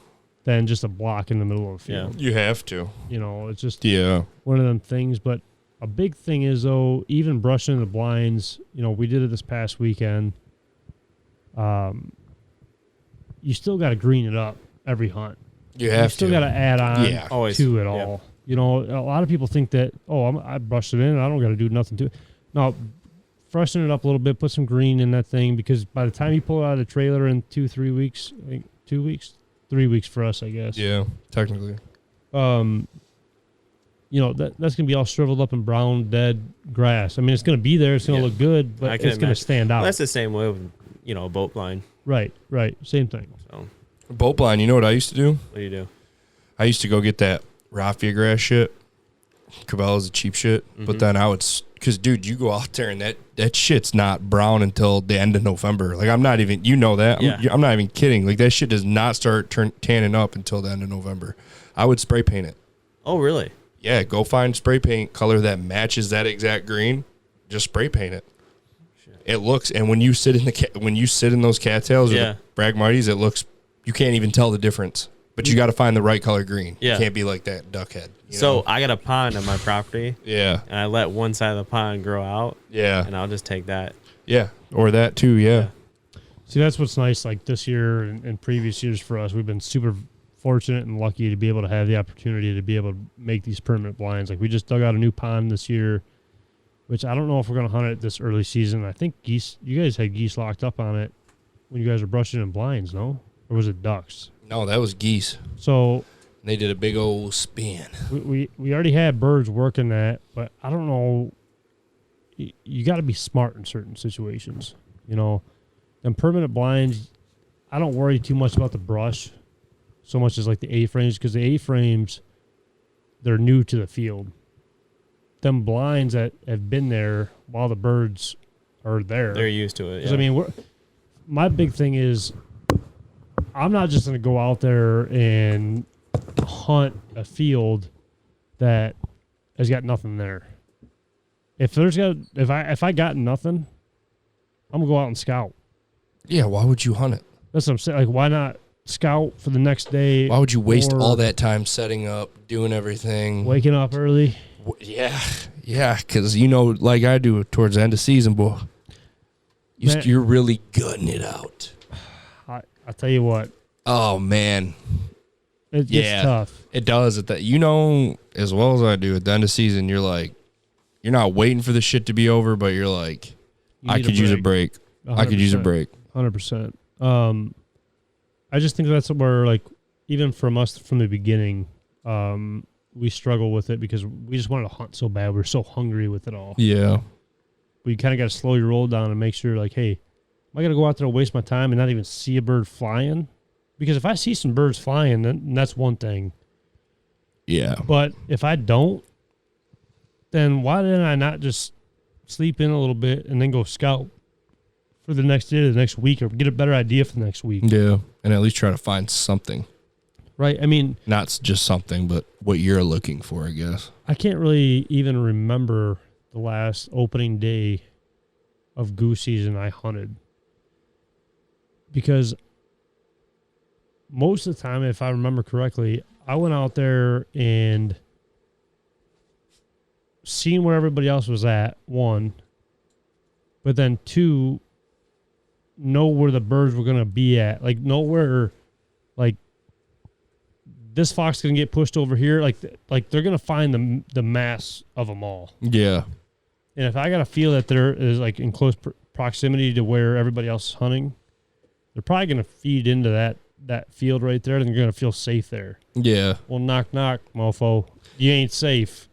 than just a block in the middle of the field. You have to. You know, it's just Yeah. one of them things. But a big thing is, though, even brushing the blinds, you know, we did it this past weekend. You still got to green it up every hunt. You have still to. got to add on Always. to it Yeah. all. You know, a lot of people think that, I brushed it in and I don't got to do nothing to it. No, freshen it up a little bit, put some green in that thing because by the time you pull it out of the trailer in 2-3 weeks, I think 2 weeks, 3 weeks for us, I guess. Yeah, technically. You know, that's going to be all shriveled up and brown, dead grass. I mean, it's going to be there. It's going to look good, but it's going to stand out. Well, that's the same way with, a boat blind. Right. Same thing. So Boat blind, you know what I used to do? what do you do? I used to go get that raffia grass shit. Cabella's the cheap shit. But then I would, because, dude, you go out there and that shit's not brown until the end of November. Like, I'm not even, you know that. Yeah. I'm not even kidding. Like, that shit does not start tanning up until the end of November. I would spray paint it. Oh, really? Yeah, go find spray paint color that matches that exact green. Just spray paint it. It looks, and when you sit in those cattails or the Bragmites, it looks, you can't even tell the difference. But you got to find the right color green. Yeah. You can't be like that duck head. So I got a pond on my property. Yeah. And I let one side of the pond grow out. Yeah. And I'll just take that. Yeah. Or that too. Yeah. See, that's what's nice. Like this year and previous years for us, we've been super fortunate and lucky to be able to have the opportunity to be able to make these permanent blinds. Like we just dug out a new pond this year, which I don't know if we're going to hunt it this early season. I think you guys had geese locked up on it when you guys were brushing in blinds, no? Or was it ducks? No, that was geese. So they did a big old spin. We already had birds working that, but I don't know. You got to be smart in certain situations, you know. And permanent blinds, I don't worry too much about the brush so much as like the A-frames, because the A-frames, they're new to the field. Them blinds that have been there while the birds are there. They're used to it. 'Cause, I mean, my big thing is I'm not just going to go out there and hunt a field that has got nothing there. If I got nothing, I'm gonna go out and scout. Yeah, why would you hunt it? That's what I'm saying. Like, why not scout for the next day? Why would you waste or all that time setting up, doing everything? waking up early? Yeah, because like I do towards the end of season, boy, you're really gutting it out. I'll tell you what. Oh man, It gets tough. It does. As well as I do at the end of season, you're like, you're not waiting for the shit to be over, but you're like, I could use a break. 100%. I could use a break. 100%. I just think that's where, like, even from us from the beginning, we struggle with it because we just wanted to hunt so bad. We're so hungry with it all. Yeah. But you kind of got to slow your roll down and make sure, like, hey, am I going to go out there and waste my time and not even see a bird flying? Because if I see some birds flying, then that's one thing. Yeah. But if I don't, then why didn't I not just sleep in a little bit and then go scout for the next day or the next week or get a better idea for the next week? Yeah. And at least try to find something. Right. I mean, not just something, but what you're looking for, I guess. I can't really even remember the last opening day of goose season I hunted. Because most of the time, if I remember correctly, I went out there and seen where everybody else was at, one, but then two, know where the birds were going to be at. Like, know where, like, this fox going to get pushed over here. Like they're going to find the mass of them all. Yeah. And if I got to feel that there is like in close proximity to where everybody else is hunting, they're probably going to feed into that field right there, and they're going to feel safe there. Yeah. Well, knock, knock, mofo. You ain't safe.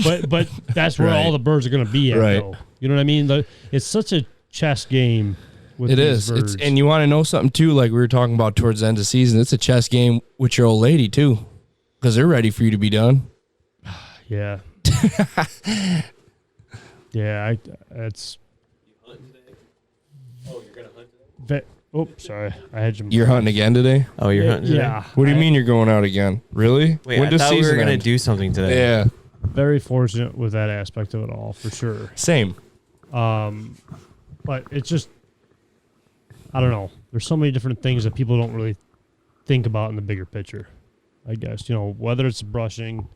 But that's where all the birds are going to be at, though. You know what I mean? It's such a chess game with these birds. And you want to know something, too, like we were talking about towards the end of the season, it's a chess game with your old lady, too, because they're ready for you to be done. Yeah. Yeah, that's... Oh, you're going to hunt today? Sorry. I had you. You're hunting again today? Oh, you're hunting today? Yeah. What do you mean you're going out again? Really? Wait, when I does thought we season were going to end? do something today. Yeah. Very fortunate with that aspect of it all, for sure. Same. But it's just, I don't know. There's so many different things that people don't really think about in the bigger picture, I guess. You know, whether it's brushing,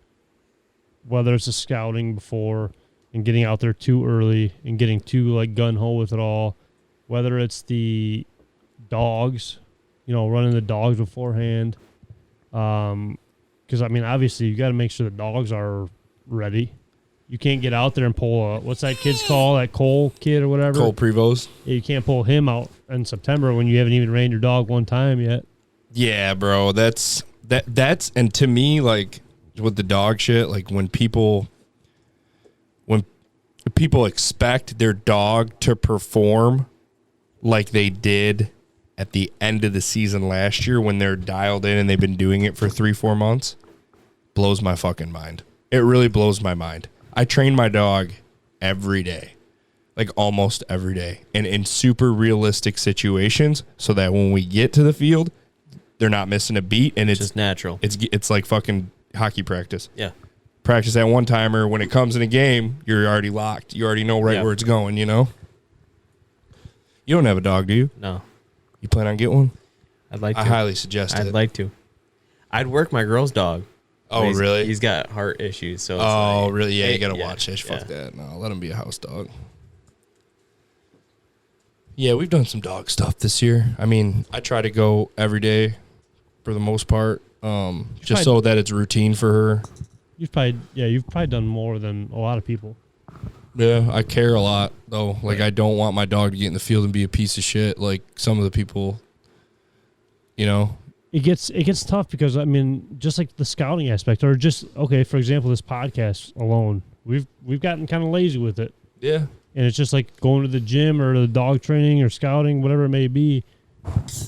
whether it's the scouting before and getting out there too early and getting too, like, gun-ho with it all, whether it's the dogs, you know, running the dogs beforehand. Because, I mean, obviously, you got to make sure the dogs are ready. You can't get out there and pull what's that kid's call, that Cole kid or whatever? Cole Prevost. You can't pull him out in September when you haven't even reined your dog one time yet. Yeah, bro. That's and to me, like, with the dog shit, like when people expect their dog to perform like they did at the end of the season last year when they're dialed in and they've been doing it for 3-4 months, blows my fucking mind. It really blows my mind. I train my dog every day, like almost every day, and in super realistic situations so that when we get to the field, they're not missing a beat, and it's just natural. It's like fucking hockey practice. Yeah. Practice that one timer. When it comes in a game, you're already locked. You already know where it's going, you know? You don't have a dog, do you? No. You plan on getting one? I'd like to. I highly suggest it. I'd like to. I'd work my girl's dog. Oh, really? He's got heart issues. So. It's like, really? Yeah, you got to yeah, watch that. Fuck yeah. that. No, let him be a house dog. Yeah, we've done some dog stuff this year. I mean, I try to go every day for the most part, just so that it's routine for her. You've probably done more than a lot of people. Yeah, I care a lot, though. Like, I don't want my dog to get in the field and be a piece of shit like some of the people, you know? It gets tough because, I mean, just like the scouting aspect, or just, okay, for example, this podcast alone, we've gotten kind of lazy with it. Yeah. And it's just like going to the gym or the dog training or scouting, whatever it may be.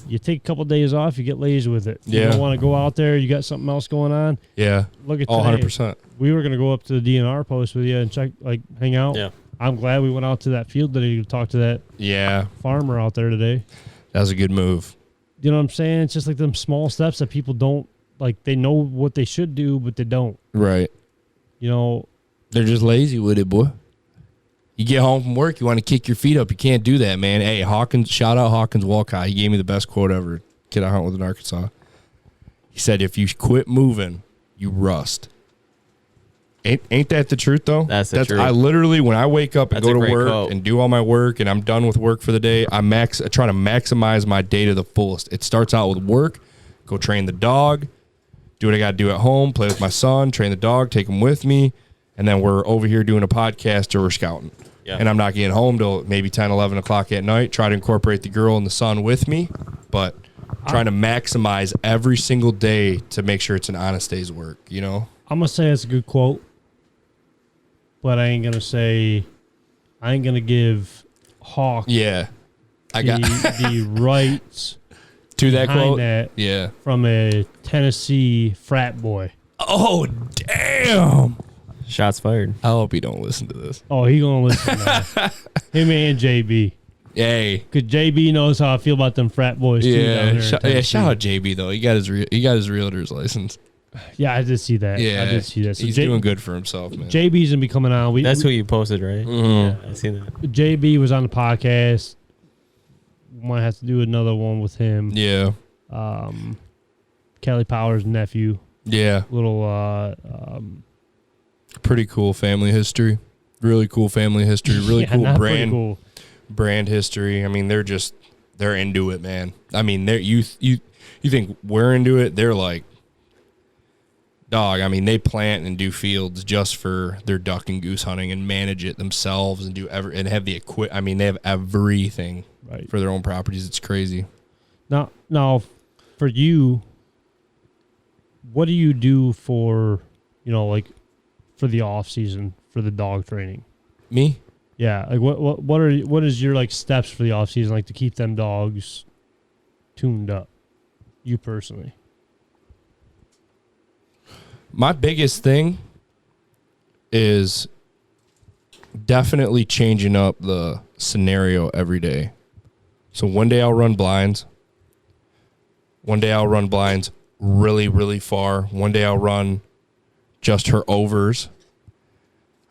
You take a couple of days off, you get lazy with it. Yeah. You don't want to go out there, you got something else going on. Yeah. Look at today. 100%. We were going to go up to the DNR post with you and check, like, hang out. Yeah. I'm glad we went out to that field today to talk to that farmer out there today. That was a good move. You know what I'm saying? It's just like them small steps that people don't, like, they know what they should do, but they don't. Right. You know. They're just lazy with it, boy. You get home from work, you want to kick your feet up. You can't do that, man. Hey, Hawkins, shout out Hawkins Walcott. He gave me the best quote ever. Kid I hunt with in Arkansas. He said, if you quit moving, you rust. Ain't that the truth, though? That's the truth. I literally, when I wake up and That's go to work quote. and do all my work and I'm done with work for the day, I try to maximize my day to the fullest. It starts out with work, go train the dog, do what I got to do at home, play with my son, train the dog, take him with me, and then we're over here doing a podcast or we're scouting. Yeah. And I'm not getting home till maybe 10, 11 o'clock at night. Try to incorporate the girl and the son with me, but trying to maximize every single day to make sure it's an honest day's work, you know? I'm going to say it's a good quote, but I ain't going to give Hawk I got the rights to that quote. That from a Tennessee frat boy. Oh, damn. Shots fired. I hope he don't listen to this. Oh, he going to listen now. Him and JB. Hey. Because JB knows how I feel about them frat boys, too. Down there Shout out JB, though. He got his realtor's license. Yeah, I did see that. Yeah, I did see that. So he's doing good for himself, man. JB's going to be coming on. That's who you posted, right? Mm-hmm. Yeah, I seen that. JB was on the podcast. Might have to do another one with him. Yeah. Kelly Powers' nephew. Yeah. Little pretty cool family history. Really cool family history. Really cool brand history. I mean, they're into it, man. I mean, you think we're into it? They're like Dog, I mean, they plant and do fields just for their duck and goose hunting and manage it themselves and and have the I mean, they have everything for their own properties. It's crazy. Now, for you, what do you do for, like for the off season for the dog training? Me? Yeah, like what is your like steps for the off season, like to keep them dogs tuned up? You personally. My biggest thing is definitely changing up the scenario every day. So one day I'll run blinds. One day I'll run blinds really, really far. One day I'll run just her overs.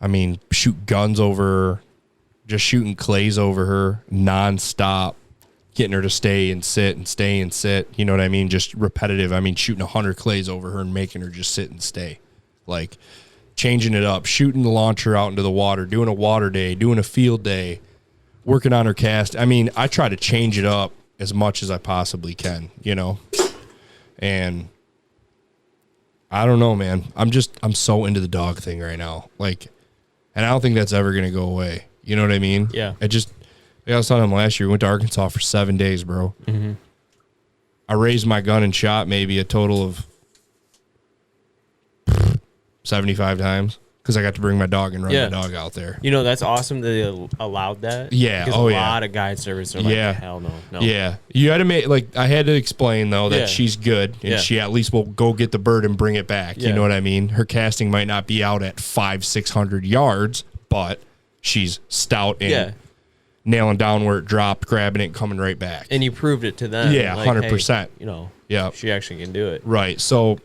I mean, shoot guns over her, just shooting clays over her nonstop, getting her to stay and sit and stay and sit. You know what I mean? Just repetitive. I mean, shooting 100 clays over her and making her just sit and stay. Like changing it up, shooting the launcher out into the water, doing a water day, doing a field day, working on her cast. I mean, I try to change it up as much as I possibly can, and I don't know, man. I'm so into the dog thing right now. Like, and I don't think that's ever going to go away. You know what I mean? Yeah. I was telling him last year, we went to Arkansas for 7 days, bro. Mm-hmm. I raised my gun and shot maybe a total of 75 times because I got to bring my dog and run my dog out there. That's awesome that they allowed that. Yeah. Because a lot of guide service are like, hell no. Yeah. You had to make, I had to explain, though, that she's good and she at least will go get the bird and bring it back. You know what I mean? Her casting might not be out at 500-600 yards, but she's stout and nailing down where it dropped, grabbing it, coming right back. And you proved it to them. Yeah, like, 100%. Hey, she actually can do it. Right. So,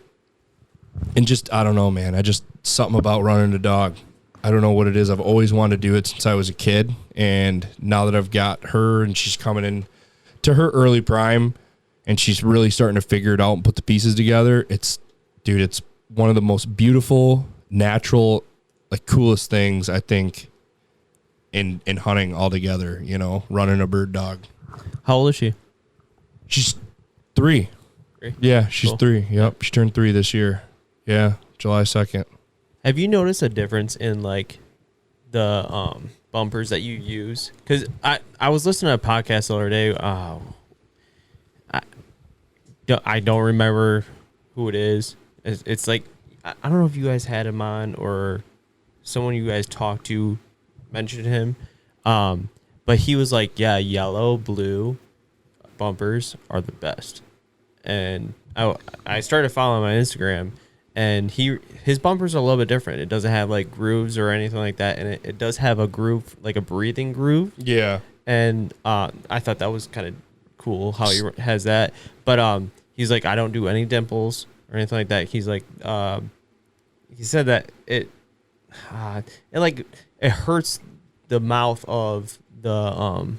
and just, I don't know, man. Something about running a dog. I don't know what it is. I've always wanted to do it since I was a kid. And now that I've got her and she's coming in to her early prime and she's really starting to figure it out and put the pieces together, it's one of the most beautiful, natural, like coolest things I think in hunting altogether, running a bird dog. How old is she? She's 3. 3? Yeah, she's 3. Yep, she turned 3 this year. Yeah, July 2nd. Have you noticed a difference in like the bumpers that you use? Because I was listening to a podcast the other day. I don't remember who it is. It's like, I don't know if you guys had him on or someone you guys talked to mentioned him. But he was like, yeah, yellow, blue bumpers are the best. And I started following him on Instagram, and his bumpers are a little bit different. It doesn't have like grooves or anything like that, and it does have a groove, like a breathing groove. Yeah. And I thought that was kind of cool how he has that. But he's like, I don't do any dimples or anything like that. He's like, he said that it hurts the mouth of the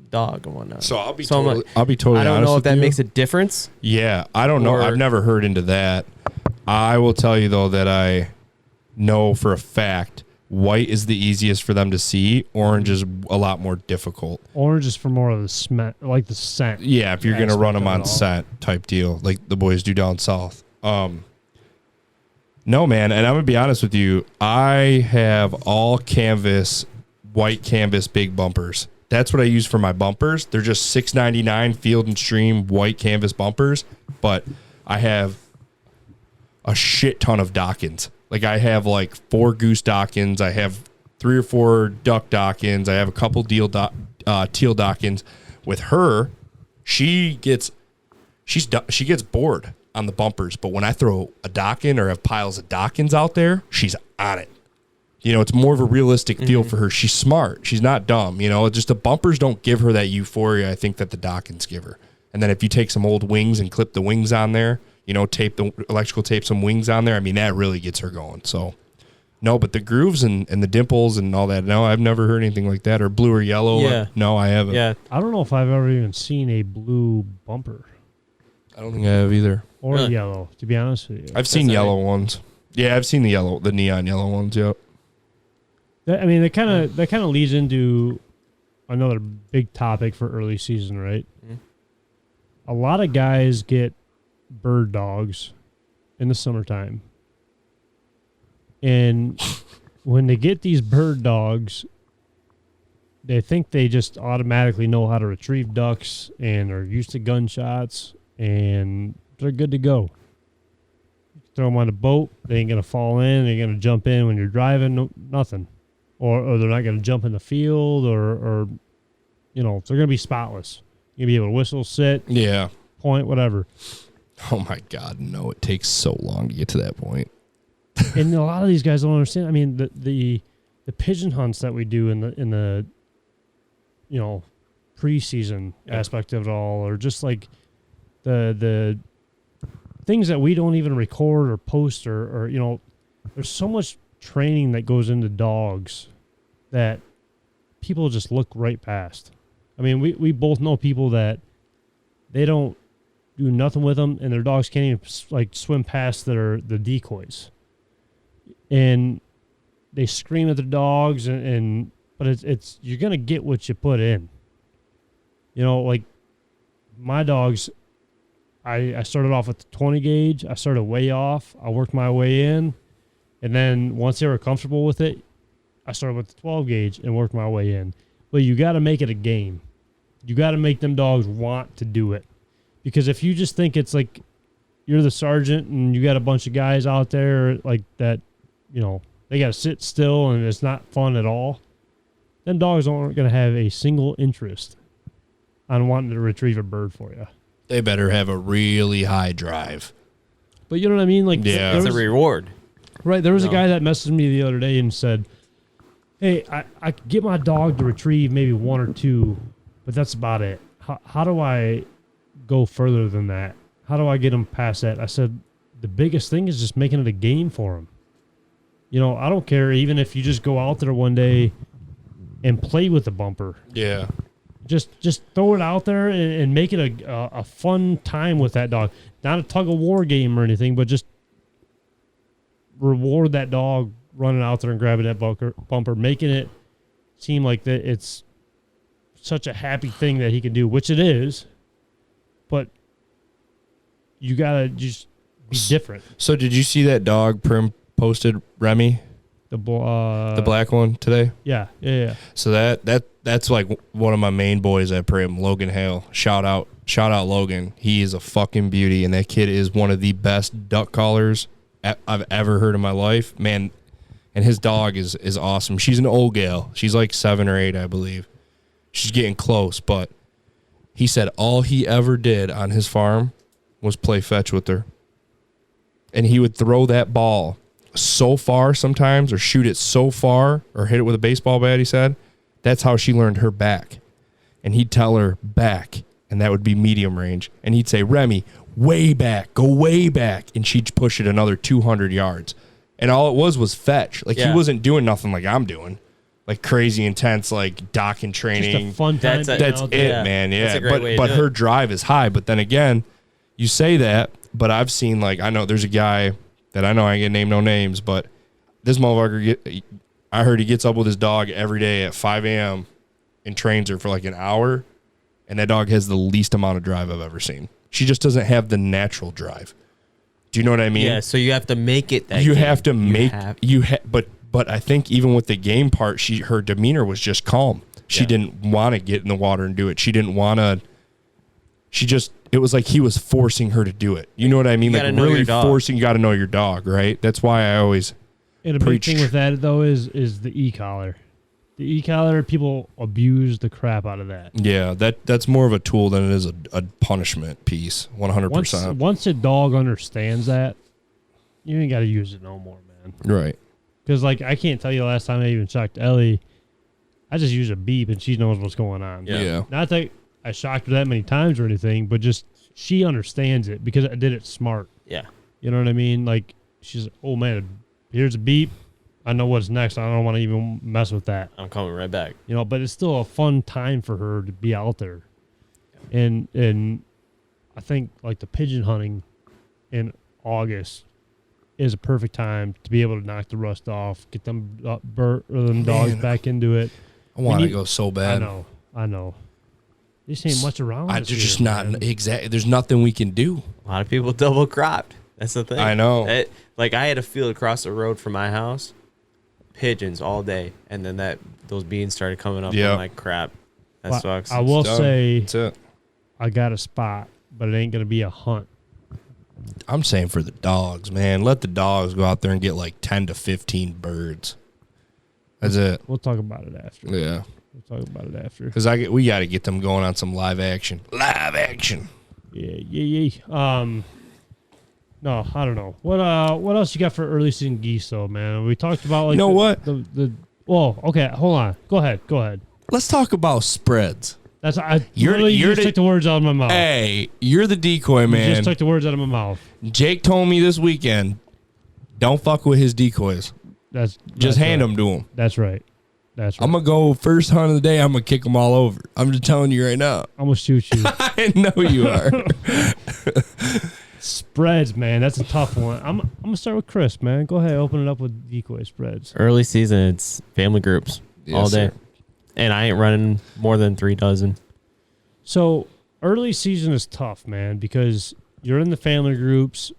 dog and whatnot. So I'll be totally honest. I don't know if that with you. makes a difference. Yeah, I don't know. I've never heard into that. I will tell you though that I know for a fact white is the easiest for them to see. Orange is a lot more difficult. Orange is for more of the like the scent. Yeah, if you're gonna run them on scent type deal, like the boys do down south. No, man, and I'm gonna be honest with you. I have all canvas, white canvas big bumpers. That's what I use for my bumpers. They're just $6.99 Field and Stream white canvas bumpers, but I have a shit ton of Dockins. Like I have like 4 goose Dockins. I have 3 or 4 duck Dockins. I have a couple teal Dockins. With her, she gets bored on the bumpers, but when I throw a Dockin or have piles of Dockins out there, she's on it. It's more of a realistic feel for her. She's smart. She's not dumb. Just the bumpers don't give her that euphoria I think that the Dockins give her. And then if you take some old wings and clip the wings on there, electrical tape some wings on there, I mean, that really gets her going. So, no, but the grooves and the dimples and all that, no, I've never heard anything like that. Or blue or yellow. Yeah. No, I haven't. Yeah. I don't know if I've ever even seen a blue bumper. I don't think I have either. Or Really? yellow, to be honest with you. I've seen yellow ones. Yeah, I've seen the neon yellow ones, yep. I mean, that kind of leads into another big topic for early season, right? Mm-hmm. A lot of guys get bird dogs in the summertime And when they get these bird dogs, they think they just automatically know how to retrieve ducks and are used to gunshots, and they're good to go. Throw them on a boat, they ain't going to fall in, they ain't going to jump in when you're driving, nothing. Or they're not going to jump in the field, or they're going to be spotless. You're going to be able to whistle, sit, point, whatever. Oh, my God, no. It takes so long to get to that point. And a lot of these guys don't understand. I mean, the pigeon hunts that we do in the preseason aspect of it all, or just like the things that we don't even record or post or there's so much training that goes into dogs that people just look right past. I mean, we both know people that they don't do nothing with them, and their dogs can't even swim past the decoys, and they scream at their dogs, but it's you're gonna get what you put in. Like my dogs, I started off with the 20 gauge. I started way off. I worked my way in, and then once they were comfortable with it, I started with the 12 gauge and worked my way in. But you got to make it a game. You got to make them dogs want to do it. Because if you just think it's like you're the sergeant and you got a bunch of guys out there like that, they got to sit still and it's not fun at all, then dogs aren't going to have a single interest on wanting to retrieve a bird for you. They better have a really high drive. But you know what I mean? Like, yeah, it's a reward. Right. There was a guy that messaged me the other day and said, hey, I could get my dog to retrieve maybe one or two, but that's about it. How do I go further than that? How do I get him past that? I said, the biggest thing is just making it a game for him. I don't care even if you just go out there one day and play with the bumper. Yeah. Just throw it out there and make it a fun time with that dog. Not a tug-of-war game or anything, but just reward that dog running out there and grabbing that bumper, making it seem like that it's such a happy thing that he can do, which it is, but you got to just be different. So did you see that dog Prim posted, Remy? The black one today? Yeah. So that's like one of my main boys at Prim, Logan Hale. Shout out Logan. He is a fucking beauty, and that kid is one of the best duck callers I've ever heard in my life. Man, and his dog is awesome. She's an old gal. She's like 7 or 8, I believe. She's getting close, but he said all he ever did on his farm was play fetch with her. And he would throw that ball so far sometimes, or shoot it so far, or hit it with a baseball bat, he said. That's how she learned her back. And he'd tell her back, and that would be medium range. And he'd say, Remy, way back, go way back. And she'd push it another 200 yards. And all it was fetch. Like, he wasn't doing nothing like I'm doing. Like crazy intense, like docking training. Just a fun time. That's it, man. Yeah. That's a great way to but do her it. drive is high. But then again, you say that, but I've seen, like, I know there's a guy that I know I ain't gonna name no names, but this motherfucker I heard he gets up with his dog every day at 5 a.m. and trains her for like an hour, and that dog has the least amount of drive I've ever seen. She just doesn't have the natural drive. Do you know what I mean? Yeah, so you have to make it that you game. have to make but I think even with the game part, her demeanor was just calm. She didn't want to get in the water and do it. She didn't want to. It was like he was forcing her to do it. You know what I mean? You like know really your dog. forcing. You got to know your dog, right? That's why I always. And a big thing with that, though, is the e-collar. The e-collar, people abuse the crap out of that. Yeah, that's more of a tool than it is a punishment piece. 100%. Once a dog understands that, you ain't got to use it no more, man. Right. Because, like, I can't tell you the last time I even shocked Ellie. I just use a beep, and she knows what's going on. Yeah. Not that I shocked her that many times or anything, but just she understands it because I did it smart. Yeah. You know what I mean? Like, she's like, oh, man, here's a beep. I know what's next. I don't want to even mess with that. I'm coming right back. But it's still a fun time for her to be out there. And I think, like, the pigeon hunting in August is a perfect time to be able to knock the rust off, get them dogs back into it. I want to go so bad. I know. This ain't much around. There's just not exactly. There's nothing we can do. A lot of people double cropped. That's the thing. I know. Like I had a field across the road from my house, pigeons all day, and then those beans started coming up. Yep. I'm like, crap, that sucks. I will say, That's it. I got a spot, but it ain't gonna be a hunt. I'm saying for the dogs, man. Let the dogs go out there and get like 10 to 15 birds. That's it. We'll talk about it after. Yeah. We'll talk about it after. Because we got to get them going on some live action. Live action. Yeah. No, I don't know. What else you got for early season geese though, man? We talked about like You know what? Okay, hold on. Go ahead. Let's talk about spreads. You just took the words out of my mouth. Hey, you're the decoy man. You just took the words out of my mouth. Jake told me this weekend, don't fuck with his decoys. Just hand them to him. That's right. I'm going to go first hunt of the day. I'm going to kick them all over. I'm just telling you right now. I'm going to shoot you. I know you are. Spreads, man. That's a tough one. I'm going to start with Chris, man. Go ahead. Open it up with decoy spreads. Early season, it's family groups all day. Sir. And I ain't running more than 3 dozen. So early season is tough, man, because you're in the family groups.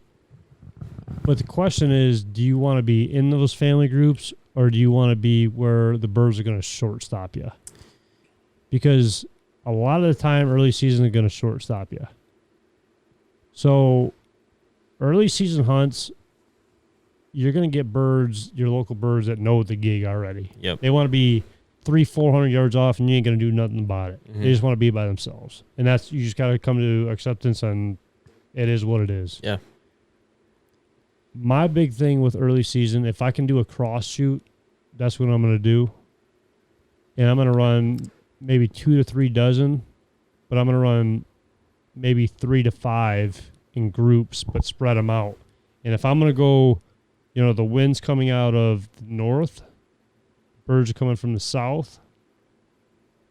But the question is, do you want to be in those family groups or do you want to be where the birds are going to shortstop you? Because a lot of the time, early season is going to shortstop you. So early season hunts, you're going to get birds, your local birds that know the gig already. Yep. They want to be 300-400 yards off and you ain't going to do nothing about it. Mm-hmm. They just want to be by themselves. And you just got to come to acceptance and it is what it is. Yeah. My big thing with early season, if I can do a cross shoot, that's what I'm going to do. And I'm going to run maybe 2 to 3 dozen, but I'm going to run maybe 3 to 5 in groups, but spread them out. And if I'm going to go, the wind's coming out of the north, birds are coming from the south,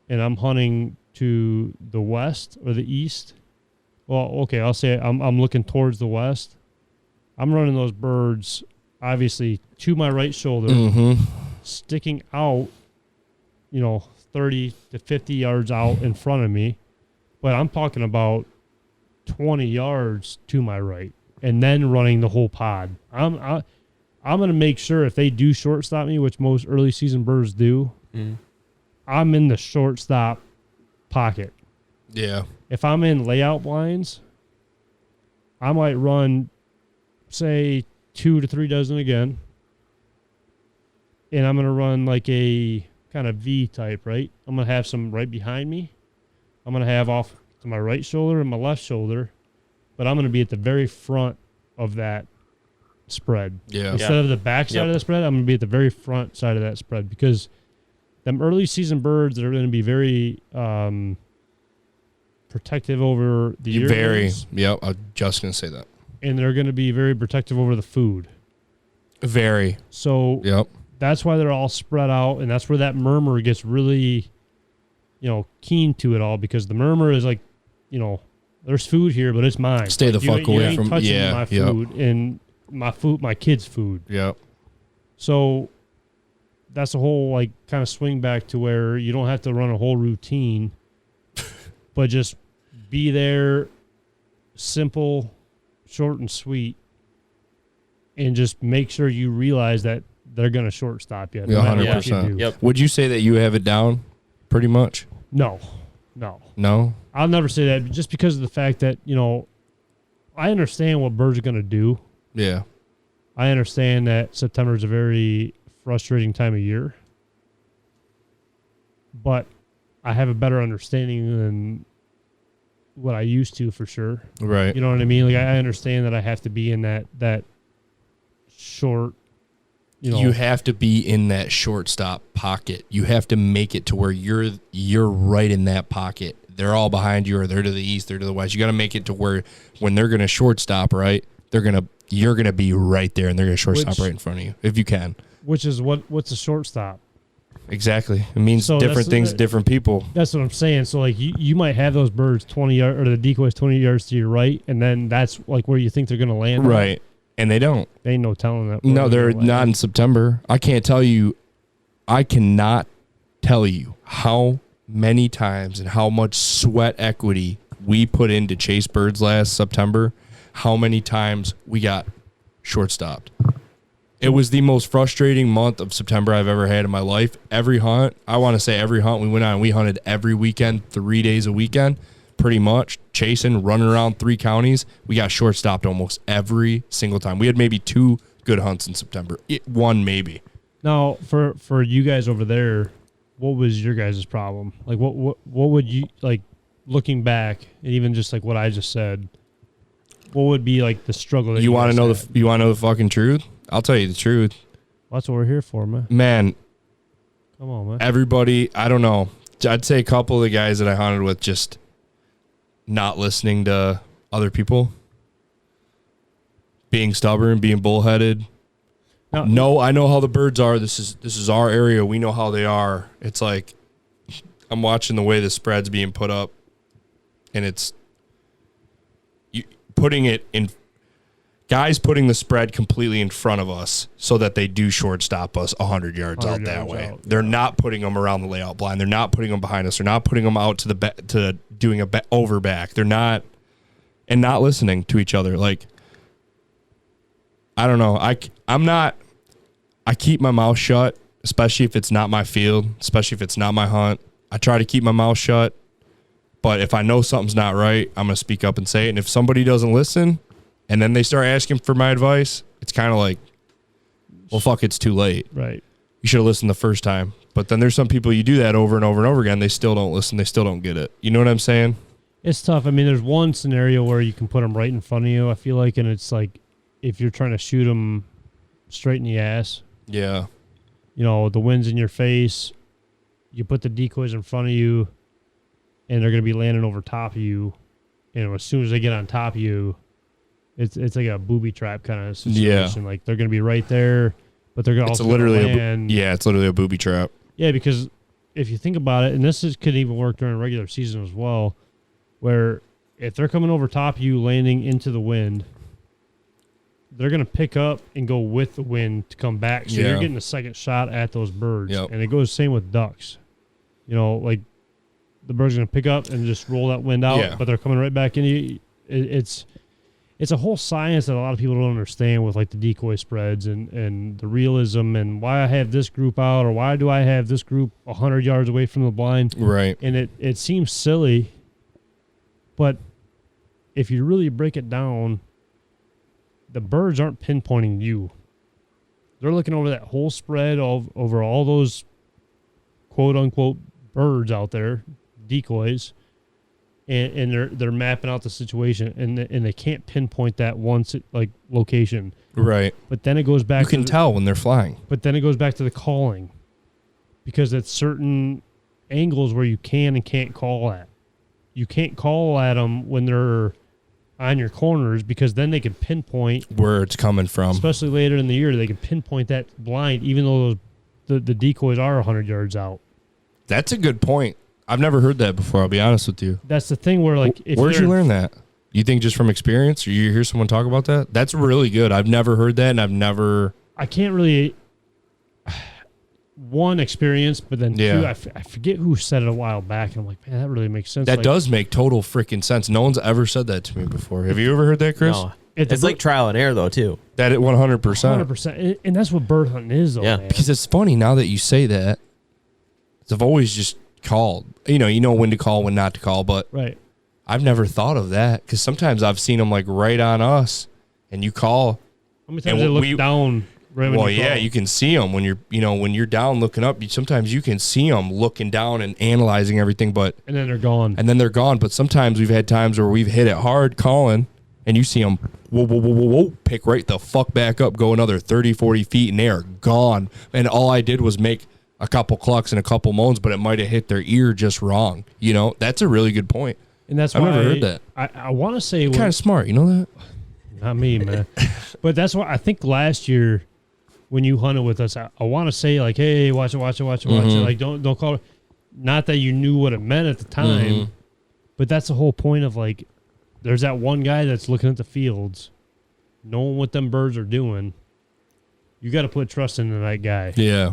and I'm hunting to the west or the east. Well, okay, I'll say I'm looking towards the west. I'm running those birds, obviously, to my right shoulder, sticking out, 30 to 50 yards out in front of me. But I'm talking about 20 yards to my right, and then running the whole pod. I'm going to make sure if they do shortstop me, which most early season birds do, I'm in the shortstop pocket. Yeah. If I'm in layout blinds, I might run, say, 2 to 3 dozen again. And I'm going to run like a kind of V type, right? I'm going to have some right behind me. I'm going to have off to my right shoulder and my left shoulder. But I'm going to be at the very front of that spread. Yeah. Instead of the back side of the spread, I'm going to be at the very front side of that spread because them early season birds are going to be very protective over the yearlings. Yep, I was just going to say that. And they're going to be very protective over the food. Very. So that's why they're all spread out, and that's where that murmur gets really, keen to it all because the murmur is like, there's food here, but it's mine. Stay the fuck away from touching my food and my kids' food. Yep. So that's a whole kind of swing back to where you don't have to run a whole routine, but just be there, simple, short and sweet, and just make sure you realize that they're going to shortstop you. No 100%. Yep. Would you say that you have it down pretty much? No. I'll never say that just because of the fact that, I understand what birds are going to do. Yeah. I understand that September is a very frustrating time of year, but I have a better understanding than what I used to for sure. Right. You know what I mean? I understand that I have to be in that short, You have to be in that shortstop pocket. You have to make it to where you're right in that pocket. They're all behind you, or they're to the east, they're to the west. You got to make it to where when they're going to shortstop, right? You're going to be right there, and they're going to shortstop right in front of you if you can. Which is what's a shortstop? Exactly. It means different things to different people. That's what I'm saying. So you might have those birds 20 yards, or the decoys 20 yards to your right, and then that's where you think they're going to land. Right. And they don't. They ain't no telling that. No, they're not in September. I cannot tell you how many times and how much sweat equity we put into chase birds last September, how many times we got short-stopped. It was the most frustrating month of September I've ever had in my life. Every hunt, I want to say every hunt we went on, we hunted every weekend, 3 days a weekend, pretty much, chasing, running around 3 counties. We got short-stopped almost every single time. We had maybe 2 good hunts in September. One maybe. Now, for you guys over there, what was your guys' problem? Like, what would you, like, looking back, and even just like what I just said, what would be like the struggle that You want to know had? you want to know the fucking truth? I'll tell you the truth. Well, that's what we're here for, man. Man, Come on, man. everybody, I don't know. I'd say a couple of the guys that I hunted with just not listening to other people, being stubborn, being bullheaded. No, I know how the birds are. This is our area. We know how they are. It's like I'm watching the way the spread's being put up, and it's putting it in. Guys putting the spread completely in front of us so that they do shortstop us 100 yards out that way. They're not putting them around the layout blind. They're not putting them behind us. They're not putting them out to to doing a over back. They're not, and not listening to each other. Like, I don't know. I keep my mouth shut, especially if it's not my field, especially if it's not my hunt. I try to keep my mouth shut, but if I know something's not right, I'm going to speak up and say it. And if somebody doesn't listen, and then they start asking for my advice, it's kind of like, well, fuck, it's too late. Right. You should have listened the first time. But then there's some people, you do that over and over and over again, they still don't listen. They still don't get it. You know what I'm saying? It's tough. I mean, there's one scenario where you can put them right in front of you, I feel like, and it's like if you're trying to shoot them straight in the ass. Yeah. You know, the wind's in your face. You put the decoys in front of you, and they're going to be landing over top of you. And as soon as they get on top of you, it's like a booby trap kind of situation. Yeah. Like they're going to be right there, but they're going to also land. It's literally a booby trap. Yeah, because if you think about it, and could even work during regular season as well, where if they're coming over top of you, landing into the wind, they're going to pick up and go with the wind to come back. So you're getting a second shot at those birds. Yep. And it goes the same with ducks. You know, like the bird's going to pick up and just roll that wind out, but they're coming right back into you. It's a whole science that a lot of people don't understand with like the decoy spreads and the realism and why I have this group out or why do I have this group 100 yards away from the blind. Right. And it seems silly, but if you really break it down, the birds aren't pinpointing you. They're looking over that whole spread over all those quote unquote birds out there, decoys, and they're mapping out the situation, and they can't pinpoint that one location. Right. But then it goes back. You can tell when they're flying. But then it goes back to the calling, because it's certain angles where you can and can't call at. You can't call at them when they're on your corners, because then they can pinpoint where it's coming from. Especially later in the year, they can pinpoint that blind, even though the decoys are 100 yards out. That's a good point. I've never heard that before, I'll be honest with you. That's the thing where, like, where'd you learn that? You think just from experience, or you hear someone talk about that? That's really good. I've never heard that, and I can't really... One, experience, but then two, I forget who said it a while back, and I'm like, man, that really makes sense. That does make total freaking sense. No one's ever said that to me before. Have you ever heard that, Chris? No. It's like trial and error, though, too. That it 100%. 100%. And that's what bird hunting is, though, man. Because it's funny, now that you say that, I've always just called. You know when to call, when not to call, but right. I've never thought of that, because sometimes I've seen them like right on us, and you call. How many times they look down? Right, well, you can see them when you're down looking up. Sometimes you can see them looking down and analyzing everything, and then they're gone. But sometimes we've had times where we've hit it hard calling, and you see them whoa, pick right the fuck back up, go another 30, 40 feet, and they are gone. And all I did was make a couple clucks and a couple moans, but it might have hit their ear just wrong. You know, that's a really good point. And that's I've why never heard that. I want to say kind of smart. You know that? Not me, man. But that's why I think last year, when you hunted with us, I want to say, like, hey, watch it. Like, don't call it. Not that you knew what it meant at the time, but that's the whole point of, like, there's that one guy that's looking at the fields, knowing what them birds are doing. You got to put trust into that guy. Yeah.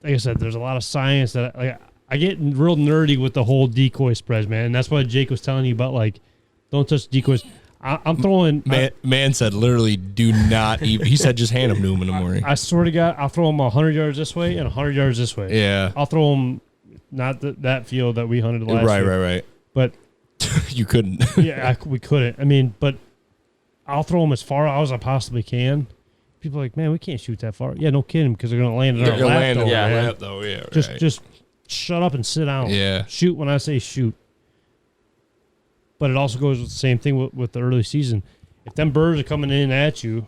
Like I said, there's a lot of science that I get real nerdy with the whole decoy spreads, man. And that's what Jake was telling you about, like, Don't touch the decoys. I'm throwing. Man said literally do not even. He said just hand them to him in the morning. I swear to God, I'll throw them 100 yards this way and 100 yards this way. Yeah. I'll throw them, not that field that we hunted last year. Right. But you couldn't. yeah, we couldn't. I mean, but I'll throw them as far out as I possibly can. People are like, man, we can't shoot that far. Yeah, no kidding, because they're going to land in our lap. Lap, though. Yeah, just shut up and sit down. Yeah. Shoot when I say shoot. But it also goes with the same thing with the early season. If them birds are coming in at you,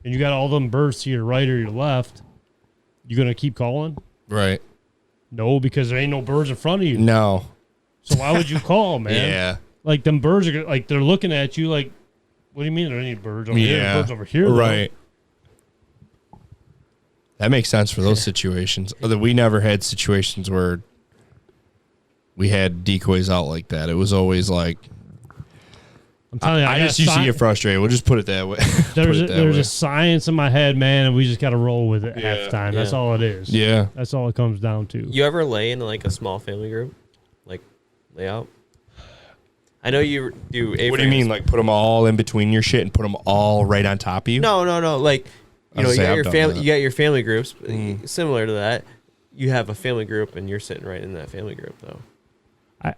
and you got all them birds to your right or your left, you going to keep calling? Right. No, because there ain't no birds in front of you. No. So why would you call, man? Yeah. Like, them birds are, like, they're looking at you like, what do you mean there are any birds over here? Birds over here. Right. That makes sense for those situations. Although we never had situations where we had decoys out like that. It was always like, I'm telling you, I just used to get frustrated. We'll just put it that way. There's a science in my head, man, and we just got to roll with it half the time. That's all it is. Yeah. That's all it comes down to. You ever lay in like a small family group? Like lay out? I know you do A-frames. What do you mean? Like put them all in between your shit and put them all right on top of you? No. Like, you know, you got your family. You got your family groups. Similar to that, you have a family group, and you're sitting right in that family group, though.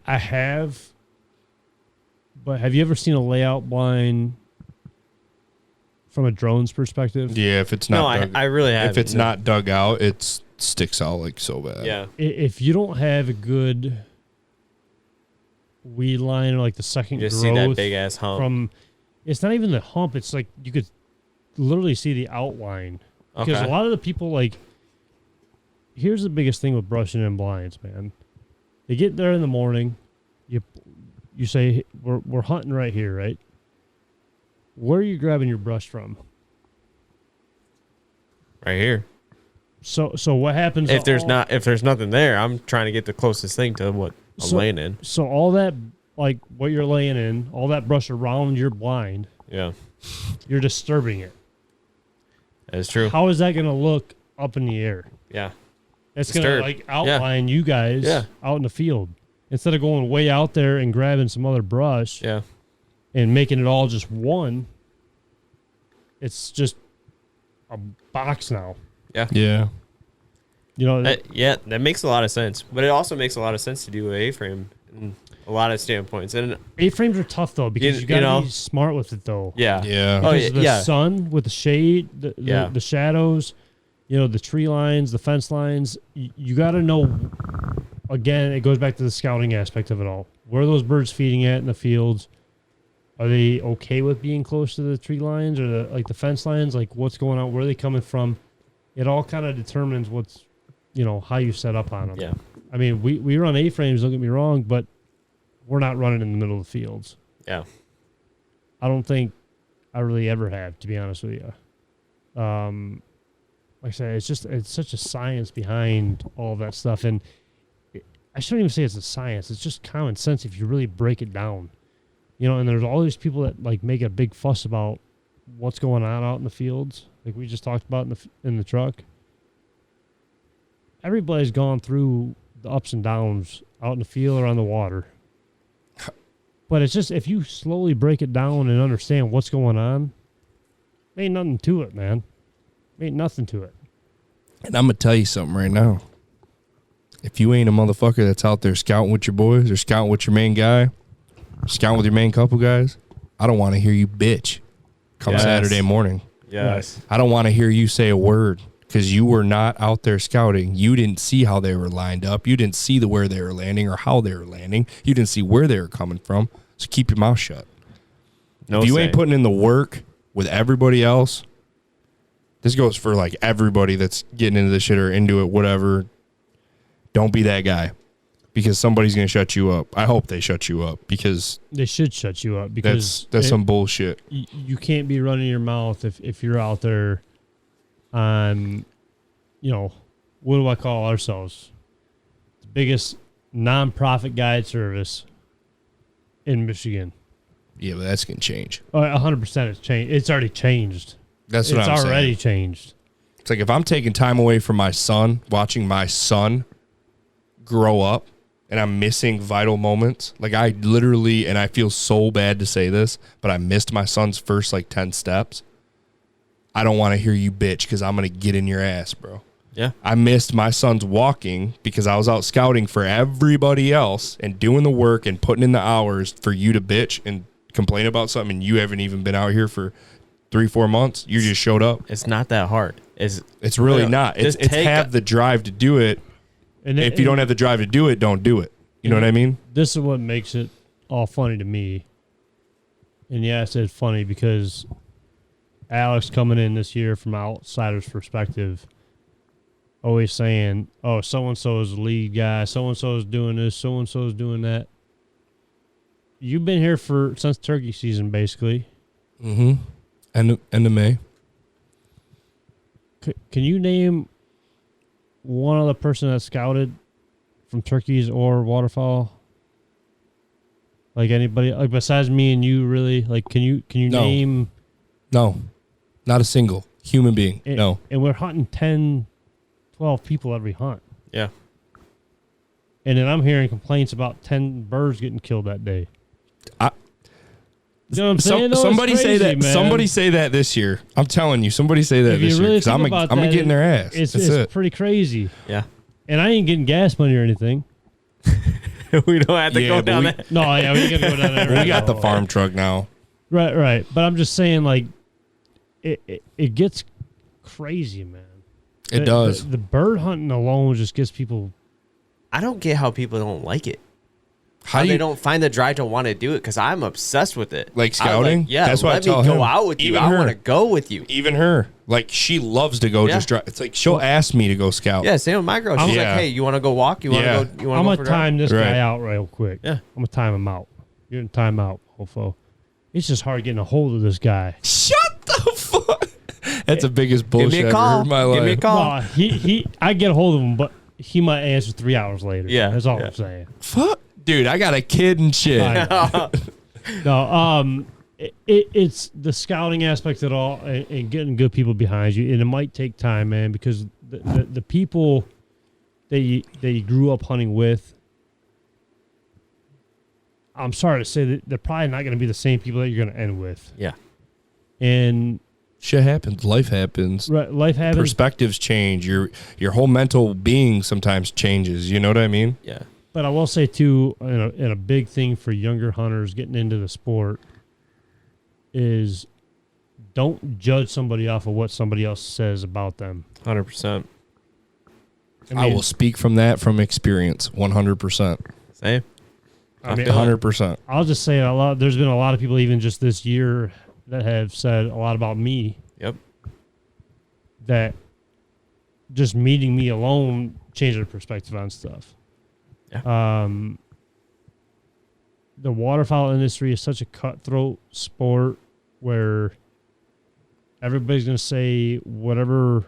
I have, but have you ever seen a layout blind from a drone's perspective? Yeah, if it's not. No, I really have. If it's not dug out, it sticks out like so bad. Yeah. If you don't have a good weed line or like the second you just growth see that big ass hump. It's not even the hump. It's like you could literally see the outline. Because a lot of the people, like, here's the biggest thing with brushing in blinds, man. You get there in the morning, you say, we're hunting right here, right? Where are you grabbing your brush from? Right here. So what happens if there's nothing there? I'm trying to get the closest thing to what I'm laying in. So all that, like what you're laying in, all that brush around your blind, you're disturbing it. That's true. How is that going to look up in the air? Yeah. It's going to like outline you guys out in the field. Instead of going way out there and grabbing some other brush and making it all just one, it's just a box now. Yeah. Yeah. You know, that makes a lot of sense. But it also makes a lot of sense to do an A-frame in a lot of standpoints. And A-frames are tough, though, because you got to be smart with it, though. Yeah. Yeah. Because the sun with the shade, the shadows, you know, the tree lines, the fence lines, you got to know, again, it goes back to the scouting aspect of it all. Where are those birds feeding at in the fields? Are they okay with being close to the tree lines or the fence lines? Like, what's going on? Where are they coming from? It all kind of determines what's, you know, how you set up on them. Yeah. I mean, we run A-frames, don't get me wrong, but we're not running in the middle of the fields. Yeah. I don't think I really ever have, to be honest with you. Like I said, it's such a science behind all of that stuff. And I shouldn't even say it's a science. It's just common sense if you really break it down. You know, and there's all these people that like make a big fuss about what's going on out in the fields, like we just talked about in the truck. Everybody's gone through the ups and downs out in the field or on the water. But it's just, if you slowly break it down and understand what's going on, ain't nothing to it, man. Ain't nothing to it. And I'm going to tell you something right now. If you ain't a motherfucker that's out there scouting with your boys or scouting with your main guy, scouting with your main couple guys, I don't want to hear you bitch come Saturday morning. Yes. I don't want to hear you say a word because you were not out there scouting. You didn't see how they were lined up. You didn't see where they were landing or how they were landing. You didn't see where they were coming from. So keep your mouth shut. If you ain't putting in the work with everybody else, this goes for like everybody that's getting into this shit or into it, whatever. Don't be that guy because somebody's going to shut you up. I hope they shut you up because they should shut you up because that's some bullshit. You can't be running your mouth if you're out there on, you know, what do I call ourselves? The biggest nonprofit guide service in Michigan. Yeah, but that's going to change. 100% it's changed. It's already changed. That's what I'm saying. It's already changed. It's like if I'm taking time away from my son, watching my son grow up and I'm missing vital moments. Like I literally, and I feel so bad to say this, but I missed my son's first like 10 steps. I don't want to hear you bitch because I'm going to get in your ass, bro. Yeah. I missed my son's walking because I was out scouting for everybody else and doing the work and putting in the hours for you to bitch and complain about something, and you haven't even been out here for 3-4 months. You just showed up. It's not that hard. It's really not. It's have the drive to do it. And if you don't have the drive to do it, don't do it. You know what I mean? This is what makes it all funny to me. And yeah, I said funny because Alex coming in this year from outsider's perspective, always saying, oh, so-and-so is the lead guy, so-and-so is doing this, so-and-so is doing that. You've been here since turkey season, basically. Mm-hmm. End of May. Can you name one other person that scouted from turkeys or waterfowl? Like anybody, like besides me and you, really? Like, can you name? No, not a single human being. No. And we're hunting 10, 12 people every hunt. Yeah. And then I'm hearing complaints about 10 birds getting killed that day. You know what I'm saying? Somebody crazy, say that. Man. Somebody say that this year. I'm telling you, somebody say that if this you really year. Because think I'm gonna get in their ass. It's pretty crazy. Yeah. And I ain't getting gas money or anything. We don't have to go down that. No, yeah, we gotta go down there. We got the farm truck now. Right. But I'm just saying, like, it gets crazy, man. It does. The bird hunting alone just gets people. I don't get how people don't like it. How they don't find the drive to want to do it, because I'm obsessed with it. Like scouting? Yeah, that's what I tell let me him. go out with you. Even I her. want to go with you. Even her. Like, she loves to go just drive. It's like she'll ask me to go scout. Yeah, same with my girl. She's like, hey, you want to go walk? You want to go? You want I'm to gonna go for time this Right. guy out real quick. Yeah. I'm gonna time him out. You're in time out, Hofo. It's just hard getting a hold of this guy. Shut the fuck. That's the biggest Give bullshit me a I've ever call. heard in my life. Give me a call. No, I get a hold of him, but he might answer 3 hours later. Yeah, That's all yeah. I'm saying. Fuck. Dude, I got a kid and shit. No, it's the scouting aspect of it all and getting good people behind you. And it might take time, man, because the people that you grew up hunting with, I'm sorry to say that they're probably not going to be the same people that you're going to end with. Yeah. And Shit happens. Life happens. life happens. Perspectives change. Your whole mental being sometimes changes. You know what I mean? Yeah. But I will say, too, and a big thing for younger hunters getting into the sport is don't judge somebody off of what somebody else says about them. 100%. I will speak from experience. 100%. Same. I mean, 100%. I'll just say there's been a lot of people even just this year that have said a lot about me. Yep. That just meeting me alone changed their perspective on stuff. Yeah. The waterfowl industry is such a cutthroat sport where everybody's going to say whatever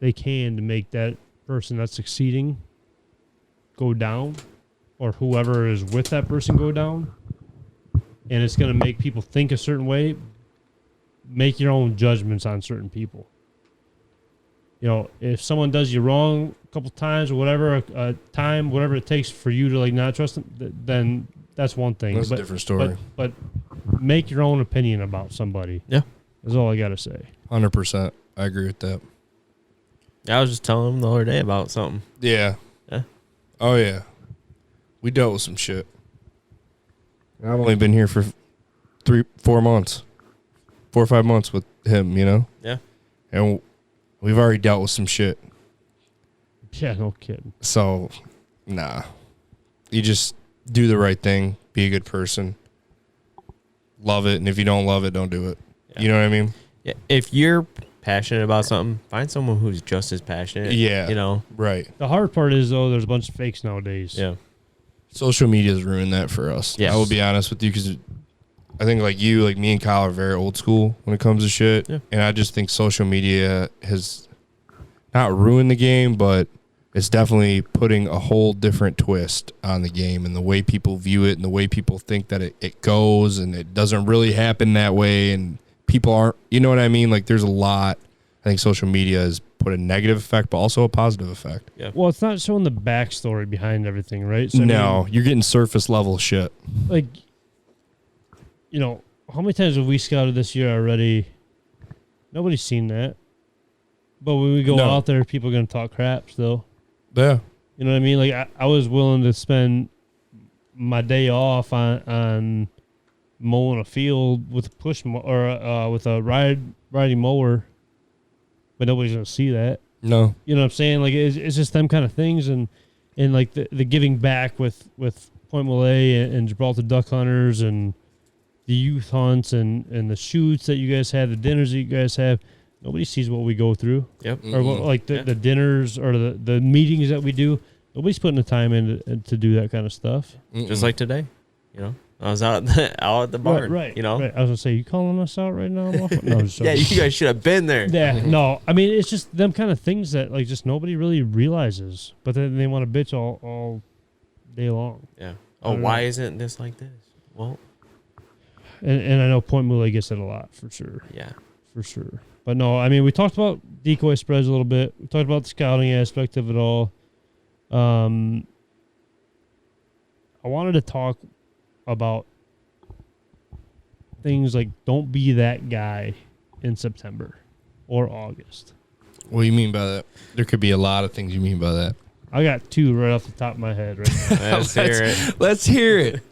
they can to make that person that's succeeding go down, or whoever is with that person go down. And it's going to make people think a certain way. Make your own judgments on certain people. You know, if someone does you wrong a couple times or whatever, whatever it takes for you to like not trust them, then that's one thing. That's a different story. But make your own opinion about somebody. Yeah. That's all I got to say. 100%. I agree with that. I was just telling him the other day about something. Yeah. Yeah. Oh, yeah. We dealt with some shit. I've only been here for 4 months. 4 or 5 months with him, you know? Yeah. And we've already dealt with some shit. Yeah, no kidding. So, nah. You just do the right thing. Be a good person. Love it. And if you don't love it, don't do it. Yeah. You know what I mean? Yeah. If you're passionate about something, find someone who's just as passionate. Yeah. You know? Right. The hard part is, though, there's a bunch of fakes nowadays. Yeah. Social media's ruined that for us. Yes. I will be honest with you, because I think like you, like me and Kyle are very old school when it comes to shit. Yeah. And I just think social media has not ruined the game, but it's definitely putting a whole different twist on the game and the way people view it and the way people think that it goes, and it doesn't really happen that way. And people aren't, you know what I mean? Like there's a lot I think social media has put a negative effect, but also a positive effect. Yeah. Well, it's not showing the backstory behind everything, right? So, No, you're getting surface level shit. like, how many times have we scouted this year already? Nobody's seen that. But when we go No. out there, people are going to talk crap still. Yeah. You know what I mean? Like, I was willing to spend my day off on mowing a field with a with a riding mower, but nobody's going to see that. No. You know what I'm saying? Like, it's just them kind of things, and like the giving back with Point Malay and Gibraltar Duck Hunters and the youth hunts and the shoots that you guys have, the dinners that you guys have. Nobody sees what we go through. Yep. Or what, the dinners or the meetings that we do. Nobody's putting the time in to do that kind of stuff. Just like today, I was out at the barn. Right. You know. Right. I was gonna say, you calling us out right now? No, I'm just Yeah, joking. you guys should have been there. Yeah, no. I mean, it's just them kind of things that like just nobody really realizes, but then they want to bitch all day long. Yeah. I Oh, don't why know. isn't this like this? Well, And I know Point Muley gets it a lot for sure. yeah. For sure. But no, I mean, we talked about decoy spreads a little bit. We talked about the scouting aspect of it all. I wanted to talk about things like don't be that guy in September or August. What do you mean by that? There could be a lot of things you mean by that. I got two right off the top of my head right now. Let's hear it. Let's hear it.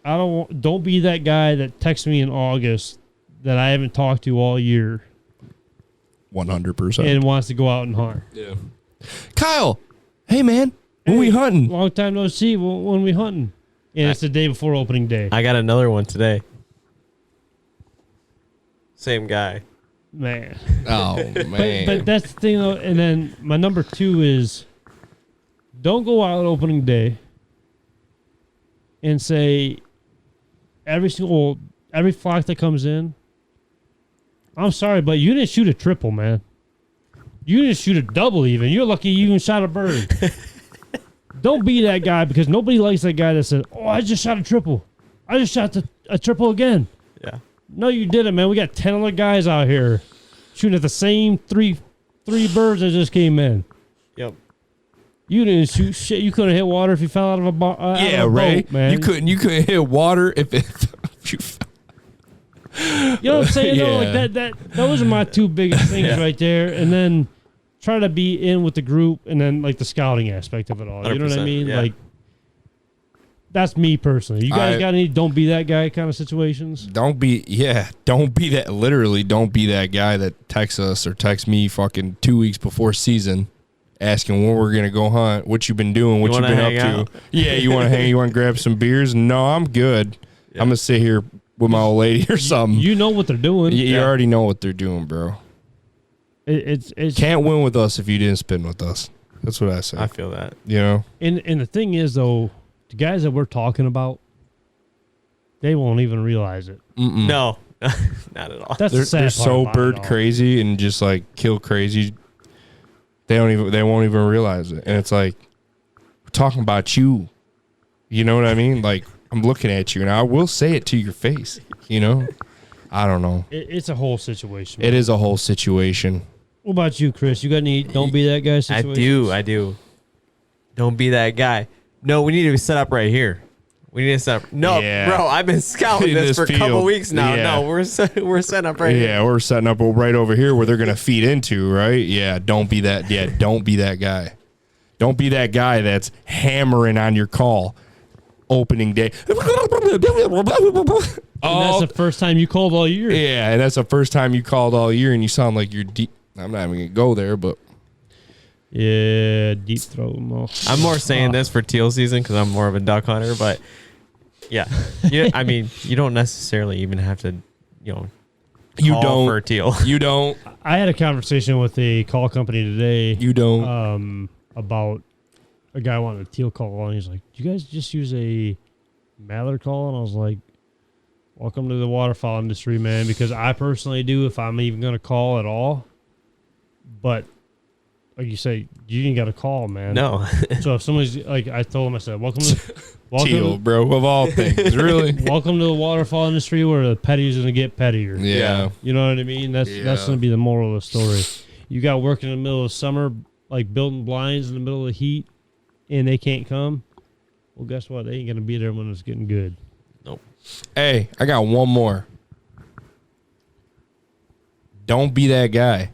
Don't be that guy that texts me in August that I haven't talked to all year 100%. and wants to go out and hunt. Yeah. Kyle, hey man, when Hey, we hunting? Long time no see. When we hunting? And it's the day before opening day. I got another one today. Same guy. Man. Oh man. But that's the thing though. And then my number 2 is don't go out opening day and say every flock that comes in, I'm sorry, but you didn't shoot a triple, man. You didn't shoot a double even. You're lucky you even shot a bird. Don't be that guy because nobody likes that guy that says, oh, I just shot a triple. I just shot a triple again. Yeah. No, you didn't, man. We got 10 other guys out here shooting at the same three birds that just came in. Yep. You didn't shoot shit. You couldn't hit water if you fell out of a boat, man. You couldn't hit water if you You know what I'm saying? Yeah. though? Like those are my two biggest things right there. And then try to be in with the group, and then like the scouting aspect of it all. You know what I 100%, mean? yeah. Like that's me personally. You guys got any don't be that guy kind of situations? don't be that. Literally, don't be that guy that texts us or texts me fucking 2 weeks before season, asking when we're gonna go hunt, what you've been doing, what You you've wanna been hang up to. Yeah, you want to hang? You want to grab some beers? No, I'm good. Yeah. I'm gonna sit here with my old lady or something. You know what they're doing. You already know what they're doing, bro. It's Can't win with us if you didn't spin with us. That's what I say. I feel that. You know? and the thing is though, the guys that we're talking about, they won't even realize it. No, not at all. That's They're the sad part so about bird it all. crazy and just like kill crazy. They won't even realize it. And it's like, we're talking about you. You know what I mean? Like, I'm looking at you and I will say it to your face. You know? I don't know. It's a whole situation. It is a whole situation. What about you, Chris? You got any don't be that guy situations? I do. Don't be that guy. No, we need to be set up right here. We need to set up. No, Yeah. bro, I've been scouting In this for a couple field. weeks now. Yeah. No, we're setting up right here. Yeah, we're setting up right over here where they're going to feed into, right? Yeah, don't be that. Yeah, don't be that guy. Don't be that guy that's hammering on your call opening day. And that's the first time you called all year. Yeah, and that's the first time you called all year, and you sound like you're deep. I'm not even gonna go there, but Yeah, deep throat. I'm more saying this for teal season because I'm more of a duck hunter, but yeah, I mean, you don't necessarily even have to, you call don't. for a teal. You don't. I had a conversation with a call company today. You don't. About a guy wanting a teal call, and he's like, "Do you guys just use a mallard call?" And I was like, "Welcome to the waterfowl industry, man." Because I personally do, if I'm even going to call at all. But like you say, you ain't got a call, man. No. So if somebody's like, I told him, I said, Teal, bro, of all things, really. welcome to the waterfall industry where the petty's gonna get pettier. Yeah. You know what I mean? That's gonna be the moral of the story. You got work in the middle of summer, like building blinds in the middle of the heat, and they can't come. Well, guess what? They ain't gonna be there when it's getting good. Nope. Hey, I got one more. Don't be that guy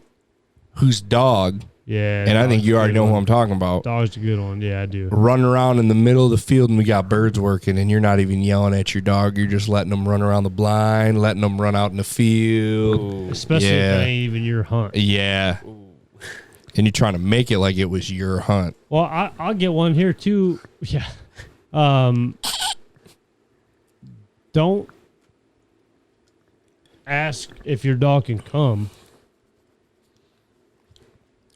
whose dog, Yeah. and I think you already know who I'm talking about, Dog's a good one. Yeah, I do. running around in the middle of the field and we got birds working and you're not even yelling at your dog. You're just letting them run around the blind, letting them run out in the field. Ooh. Especially if Yeah. it ain't even your hunt. Yeah. And you're trying to make it like it was your hunt. Well, I'll get one here too. Yeah. Don't ask if your dog can come.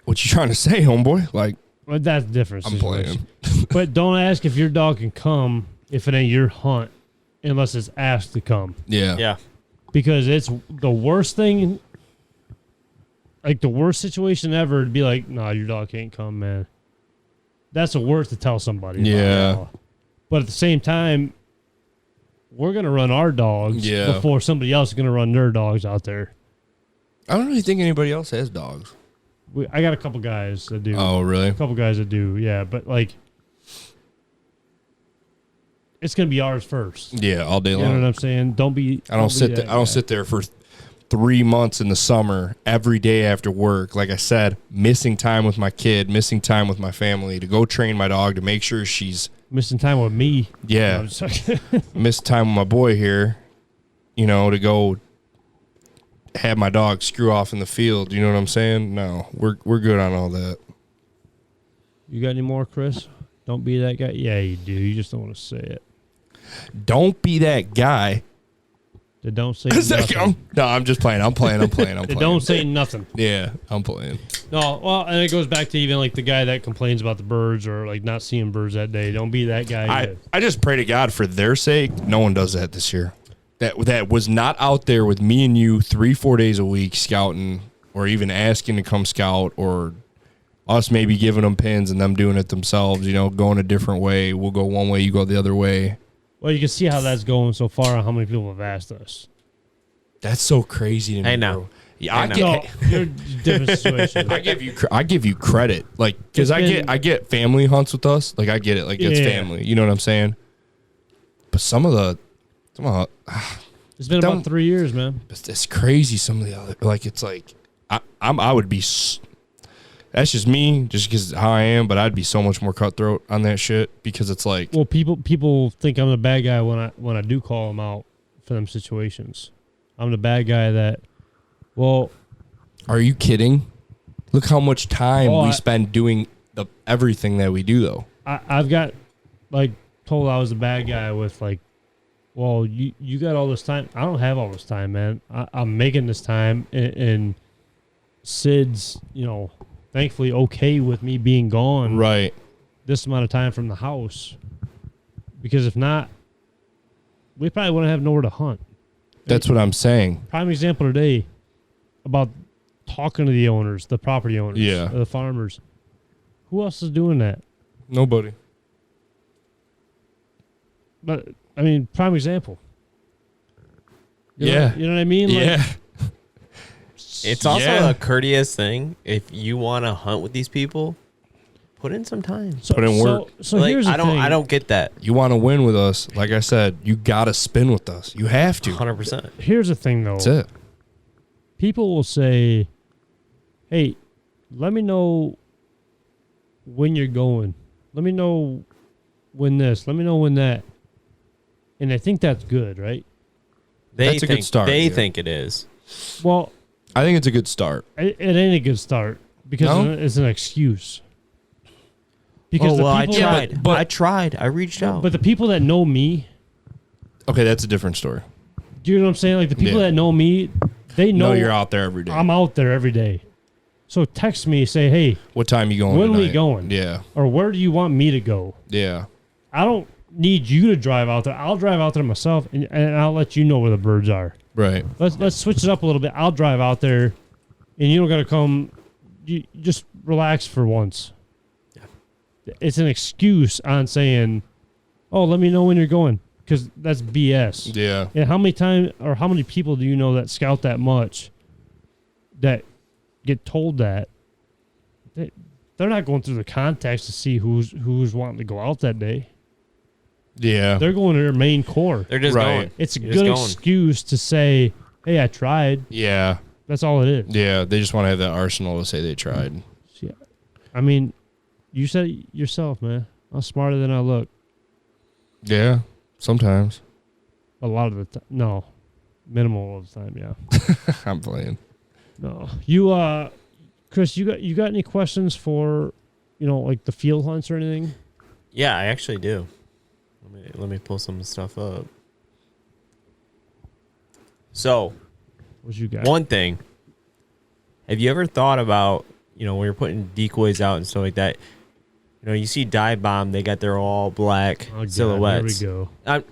What you trying to say, homeboy? Like, But that's a different I'm situation. playing. But don't ask if your dog can come if it ain't your hunt unless it's asked to come. Yeah. Yeah. Because it's the worst thing, like the worst situation ever to be like, nah, your dog can't come, man. That's the worst to tell somebody. about Yeah. that. But at the same time, we're going to run our dogs Yeah. before somebody else is going to run their dogs out there. I don't really think anybody else has dogs. I got a couple guys that do. Oh, really? A couple guys that do, yeah. But like, it's going to be ours first. Yeah, all day You know long. what I'm saying? Don't be. I don't sit be there. that I don't guy. sit there for 3 months in the summer every day after work. Like I said, missing time with my kid, missing time with my family to go train my dog to make sure she's Missing time with me. yeah. No, I'm just- Miss time with my boy here, you know, to go have my dog screw off in the field. You know what I'm saying? No, we're good on all that. You got any more, Chris? Don't be that guy. Yeah, you do. You just don't want to say it. Don't be that guy. They don't say nothing. No, I'm just playing. I'm playing. They don't say nothing. Yeah, I'm playing. No, well, and it goes back to even like the guy that complains about the birds or like not seeing birds that day. Don't be that guy. I just pray to God for their sake. No one does that this year. That was not out there with me and you 3-4 days a week scouting or even asking to come scout or us maybe giving them pins and them doing it themselves, you know, going a different way. We'll go one way, you go the other way. Well, you can see how that's going so far and how many people have asked us. That's so crazy to me. Hey, now. Bro. Yeah, No, you're different situation. I give you credit, like, because I get family hunts with us, like I get it, like it's Yeah. family, you know what I'm saying? But some of the It's been about 3 years, man. it's crazy. Some of the other, like, it's like I would be. That's just me, just because how I am. But I'd be so much more cutthroat on that shit because it's like, Well, people think I'm the bad guy when I do call them out for them situations. I'm the bad guy that. Well, are you kidding? Look how much time Oh, we I- spend doing everything that we do, though. I've got like told I was a bad guy with like, well, you got all this time. I don't have all this time, man. I'm making this time, and Sid's, thankfully okay with me being gone Right. this amount of time from the house, because if not, we probably wouldn't have nowhere to hunt. That's what I'm saying. Prime example today about talking to the owners, the property owners, Yeah. the farmers. Who else is doing that? Nobody. But I mean, prime example. Yeah. You know what I mean? Like, Yeah. It's also Yeah. a courteous thing. If you want to hunt with these people, put in some time. So, Put in work. So Like, here's the thing. I don't get that. You want to win with us, like I said, you got to spin with us. You have to. 100%. Here's the thing, though. That's it. People will say, "Hey, let me know when you're going. Let me know when this. Let me know when that." And I think that's good, right? That's a good start, They yeah. think it is. Well, I think it's a good start. it ain't a good start because No? it's an excuse. Because the I people tried. but- I tried. I reached out. but the people that know me, Okay, that's a different story. do you know what I'm saying? Like the people Yeah. that know me, they know No, you're out there every day. I'm out there every day. So text me, say, "Hey, What time you going when we tonight? going? Yeah. or where do you want me to go?" Yeah. I don't need you to drive out there. I'll drive out there myself, and I'll let you know where the birds are. Right. Let's switch it up a little bit. I'll drive out there, and you don't got to come. You just relax for once. Yeah. It's an excuse on saying, "Oh, let me know when you're going," because that's BS. Yeah. And how many people do you know that scout that much that get told that they're not going through the contacts to see who's wanting to go out that day. Yeah. They're going to their main core. They're just going. It's a You're good just going. excuse to say, "Hey, I tried." Yeah. That's all it is. Yeah. They just want to have that arsenal to say they tried. Yeah. I mean, you said it yourself, man. I'm smarter than I look. Yeah. Sometimes. A lot of the time. No. Minimal of the time, yeah. I'm playing. No. You, Chris, you got any questions for, like the field hunts or anything? Yeah, I actually do. Let me pull some stuff up. So, What you got? one thing. Have you ever thought about, when you're putting decoys out and stuff like that, you see Dive Bomb, they got their all black Oh, God, silhouettes. Here we go.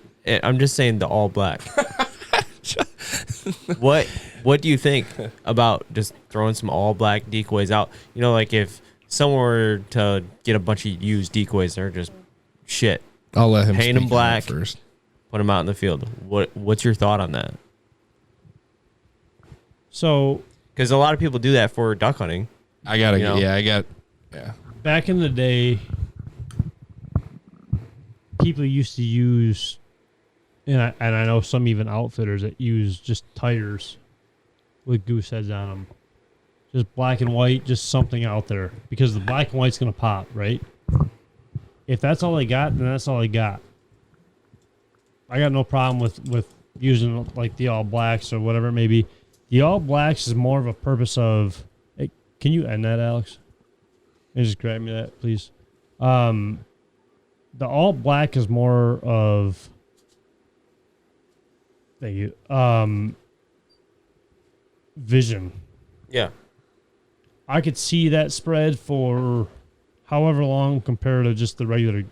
I'm just saying the all black. What do you think about just throwing some all black decoys out? Like if someone were to get a bunch of used decoys, they're just shit. I'll let him paint them speak on black that first. Put them out in the field. What's your thought on that? So, Because a lot of people do that for duck hunting. Yeah. back in the day, people used to use, and I know some even outfitters that use just tires with goose heads on them. Just black and white, just something out there. Because the black and white's going to pop, right? If that's all they got, then that's all they got. I got no problem with using like the all blacks or whatever it may be. The all blacks is more of a purpose of, hey, can you end that, Alex? Can you just grab me that, please? The all black is more of, thank you, vision. Yeah. I could see that spread for however long compared to just the regular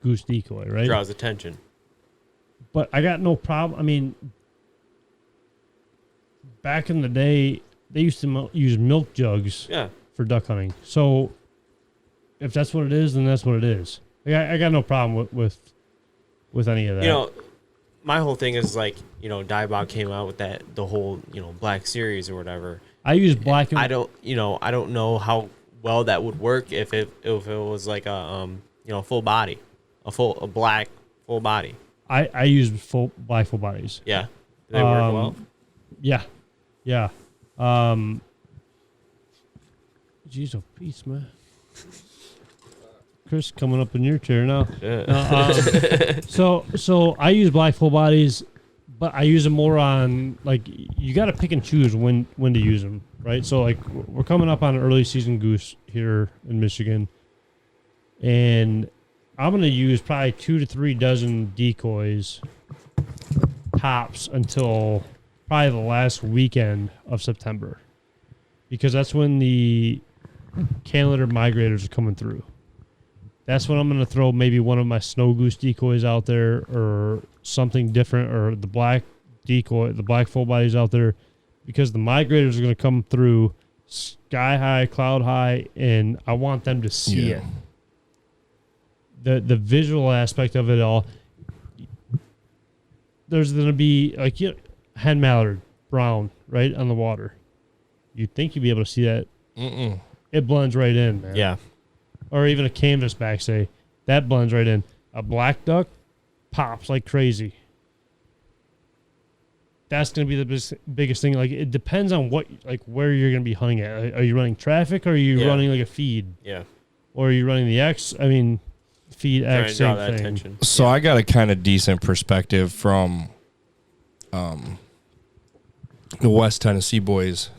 goose decoy, right? Draws attention. But I got no problem. I mean, back in the day, they used to use milk jugs for duck hunting. So if that's what it is, then that's what it is. I got no problem with any of that. My whole thing is like, Dive Bomb came out with the whole, black series or whatever. I use black and I don't know how well that would work if it was like a full body, a black full body. I use black full bodies. Yeah. Do they work well? Yeah. Yeah. Jeez, oh, peace, man. Chris, coming up in your chair now. Yeah. So I use black full bodies, but I use them more on, like, you got to pick and choose when to use them, right? So, like, we're coming up on an early season goose here in Michigan, and I'm going to use probably 2 to 3 dozen decoys tops until probably the last weekend of September, because that's when the calendar migrators are coming through. That's when I'm going to throw maybe one of my snow goose decoys out there or something different, or the black decoy, the black full bodies out there, because the migrators are going to come through sky high, cloud high, and I want them to see it. The visual aspect of it all. There's going to be like hen mallard, brown, right on the water. You'd think you'd be able to see that. Mm-mm. It blends right in, man. Yeah. Or even a canvasback, say, that blends right in. A black duck pops like crazy. That's going to be the biggest thing. Like, it depends on where you're going to be hunting at. Are you running traffic, or are you running like a feed? Yeah. Or are you running the X? I mean, feed X, same thing. Attention. So I got a kind of decent perspective from the West Tennessee boys,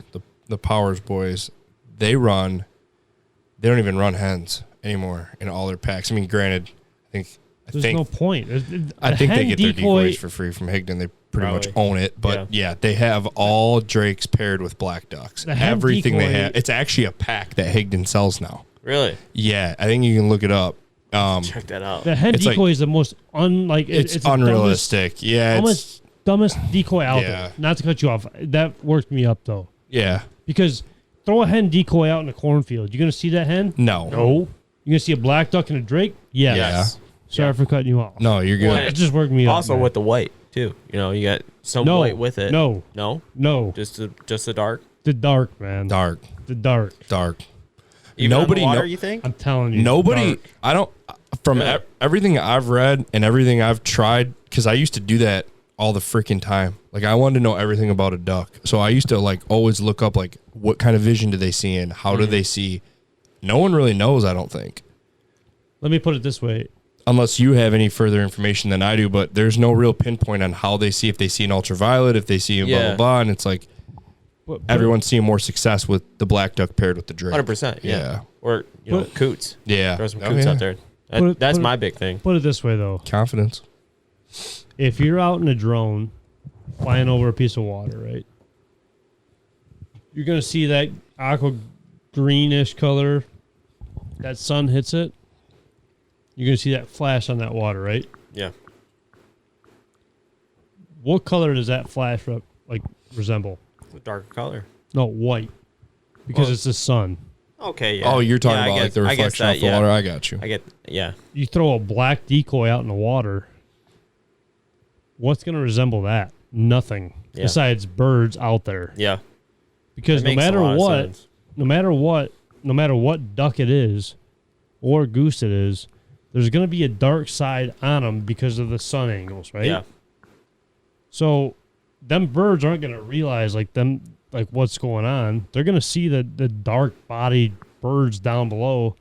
the Powers boys. They don't even run hens anymore in all their packs. I mean, granted, I think no point. I think they get their decoys for free from Higdon. They pretty much own it. But yeah, they have all drakes paired with black ducks. Everything they have. It's actually a pack that Higdon sells now. Really? Yeah, I think you can look it up. Check that out. The hen decoy is the most it's unrealistic. Dumbest, dumbest decoy out there. Not to cut you off. That worked me up though. Yeah. Because throw a hen decoy out in the cornfield. You gonna see that hen? No. No. You gonna see a black duck and a drake? Yes. Yes. Sorry for cutting you off. No, you're good. Well, It just worked me up. Also man. with the white too. You know, you got some No, white with it. no. No, just the dark. The dark, man. Dark. The dark. Even Nobody on the water, know- you think? I'm telling you. Nobody, dark. I don't, from Really? everything I've read and everything I've tried, because I used to do that all the freaking time. Like, I wanted to know everything about a duck. So I used to, like, always look up, like, what kind of vision do they see and how do they see? No one really knows, I don't think. Let me put it this way. Unless you have any further information than I do, but there's no real pinpoint on how they see, if they see an ultraviolet, if they see a blah, blah, blah. And it's like, But everyone's seeing more success with the black duck paired with the drake. 100%. Yeah. Or coots. Yeah. Throw some Oh, coots yeah. out there. That's Put it- my big thing. Put it this way, though. Confidence. If you're out in a drone flying over a piece of water, right? You're going to see that aqua greenish color. That sun hits it. You're going to see that flash on that water, right? Yeah. What color does that flash resemble? The darker color. No, white. Because Well- it's the sun. Okay. Yeah. Oh, you're talking Yeah, I about guess- like the I guess reflection off that, the yeah. water. I got you. I get. Yeah. You throw a black decoy out in the water. What's going to resemble that? Nothing. Yeah. Besides birds out there. Yeah. Because That makes a lot of sense. no matter what duck it is or goose it is, there's going to be a dark side on them because of the sun angles, right? Yeah. So them birds aren't going to realize like what's going on. They're going to see the dark bodied birds down below.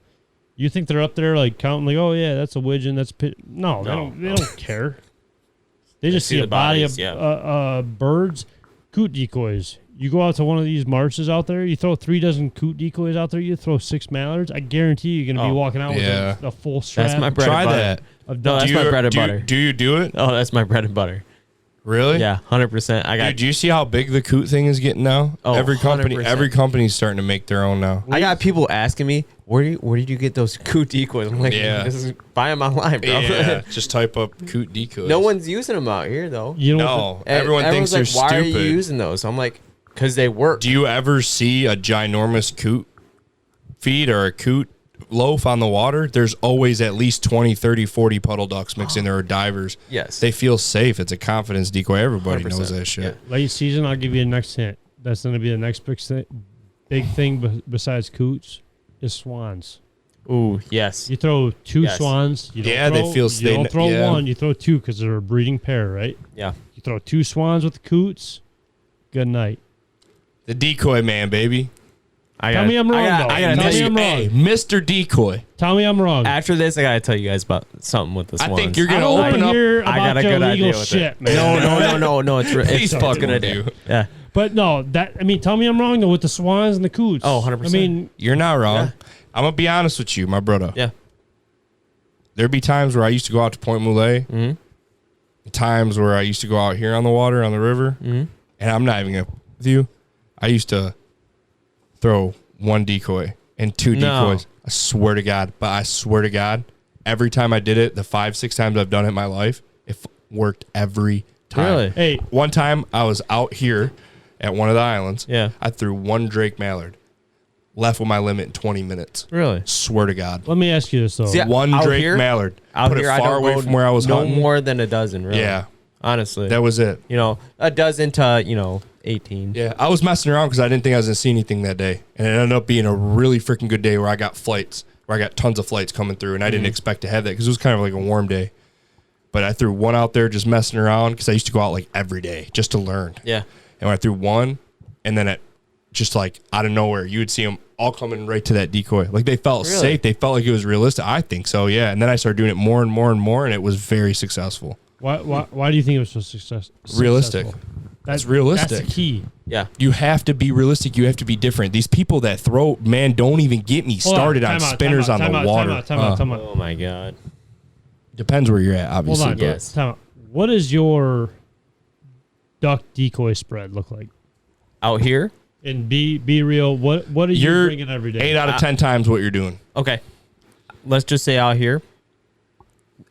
You think they're up there like counting like, oh yeah, that's a widgeon, that's no, they don't care. They just see a the body bodies, of birds, coot decoys. You go out to one of these marshes out there, you throw 3 dozen coot decoys out there, you throw 6 mallards. I guarantee you're going to be Oh, walking out yeah. with a full strap. That's my bread Try and butter. that. Of No, ducks. that's my bread and do you- butter. Do you do it? Oh, that's my bread and butter. Really? Yeah, 100%. I got. Dude, do you see how big the coot thing is getting now? Oh, every 100%. company's starting to make their own now. I got people asking me, where did you get those coot decoys? I'm like, Yeah. this is buy them online, bro. Yeah, just type up coot decoys. No one's using them out here though. You know No, what everyone thinks they're Everyone's like, why stupid. are you using those? I'm like, because they work. Do you ever see a ginormous coot feed or a coot loaf on the water? There's always at least 20, 30, 40 puddle ducks mixed in there or divers. Yes. They feel safe. It's a confidence decoy. Everybody 100%. knows that shit. late season, I'll give you a next hint. That's going to be the next big thing besides coots is swans. Ooh, yes. You throw 2 Yes. swans. You don't Yeah, they throw, feel- You don't they- throw yeah. one. You throw 2 because they're a breeding pair, right? Yeah. You throw 2 swans with the coots. Good night. The decoy man, baby. Tell me I'm wrong, though. I gotta Tell tell me you, I'm wrong. Hey, Mr. Decoy. Tell me I'm wrong. after this, I gotta tell you guys about something with the I swans. think you're I gonna don't open want up. to hear I got about a your good illegal idea with shit, it. man. No. It's Please a fucking good idea. do. Yeah. But no, tell me I'm wrong though with the swans and the coots. Oh, 100%. I mean, You're not wrong. Yeah. I'm gonna be honest with you, my brother. Yeah. There'd be times where I used to go out to Point Moulet. Times where I used to go out here on the water, on the river. And I'm not even gonna with you. I used to throw 1 decoy and 2 No. decoys. I swear to God. But I swear to God, every time I did it, the 5-6 times I've done it in my life, it worked every time. Really? hey, One time I was out here at one of the islands. Yeah. I threw 1 Drake mallard. Left with my limit in 20 minutes. Really? Swear to God. let me ask you this though. See, 1 out Drake here- mallard. Out Put here, it I far don't away go from where I was no hunting. more than a dozen. Really. Yeah. Honestly. That was it. a dozen to 18. Yeah, I was messing around because I didn't think I was going to see anything that day. And it ended up being a really freaking good day where I got flights, where I got tons of flights coming through. And I didn't expect to have that because it was kind of like a warm day. But I threw 1 out there just messing around because I used to go out like every day just to learn. Yeah. And when I threw 1, and then it just like out of nowhere, you would see them all coming right to that decoy. Like they felt Really? safe. They felt like it was realistic. I think so, yeah. And then I started doing it more and more and more, and it was very successful. Why do you think it was so Realistic. successful? That's realistic. That's the key. Yeah. You have to be realistic. You have to be different. These people that throw, man, don't even get me Hold started on time out, spinners time out, on the time out, water. Time out, time out. Oh my God. Depends where you're at, Hold obviously. on. but Yes. Time out. What does your duck decoy spread look like? Out here? And be real. What are you You're bringing every day? 8 out of 10 times what you're doing. Okay. Let's just say out here.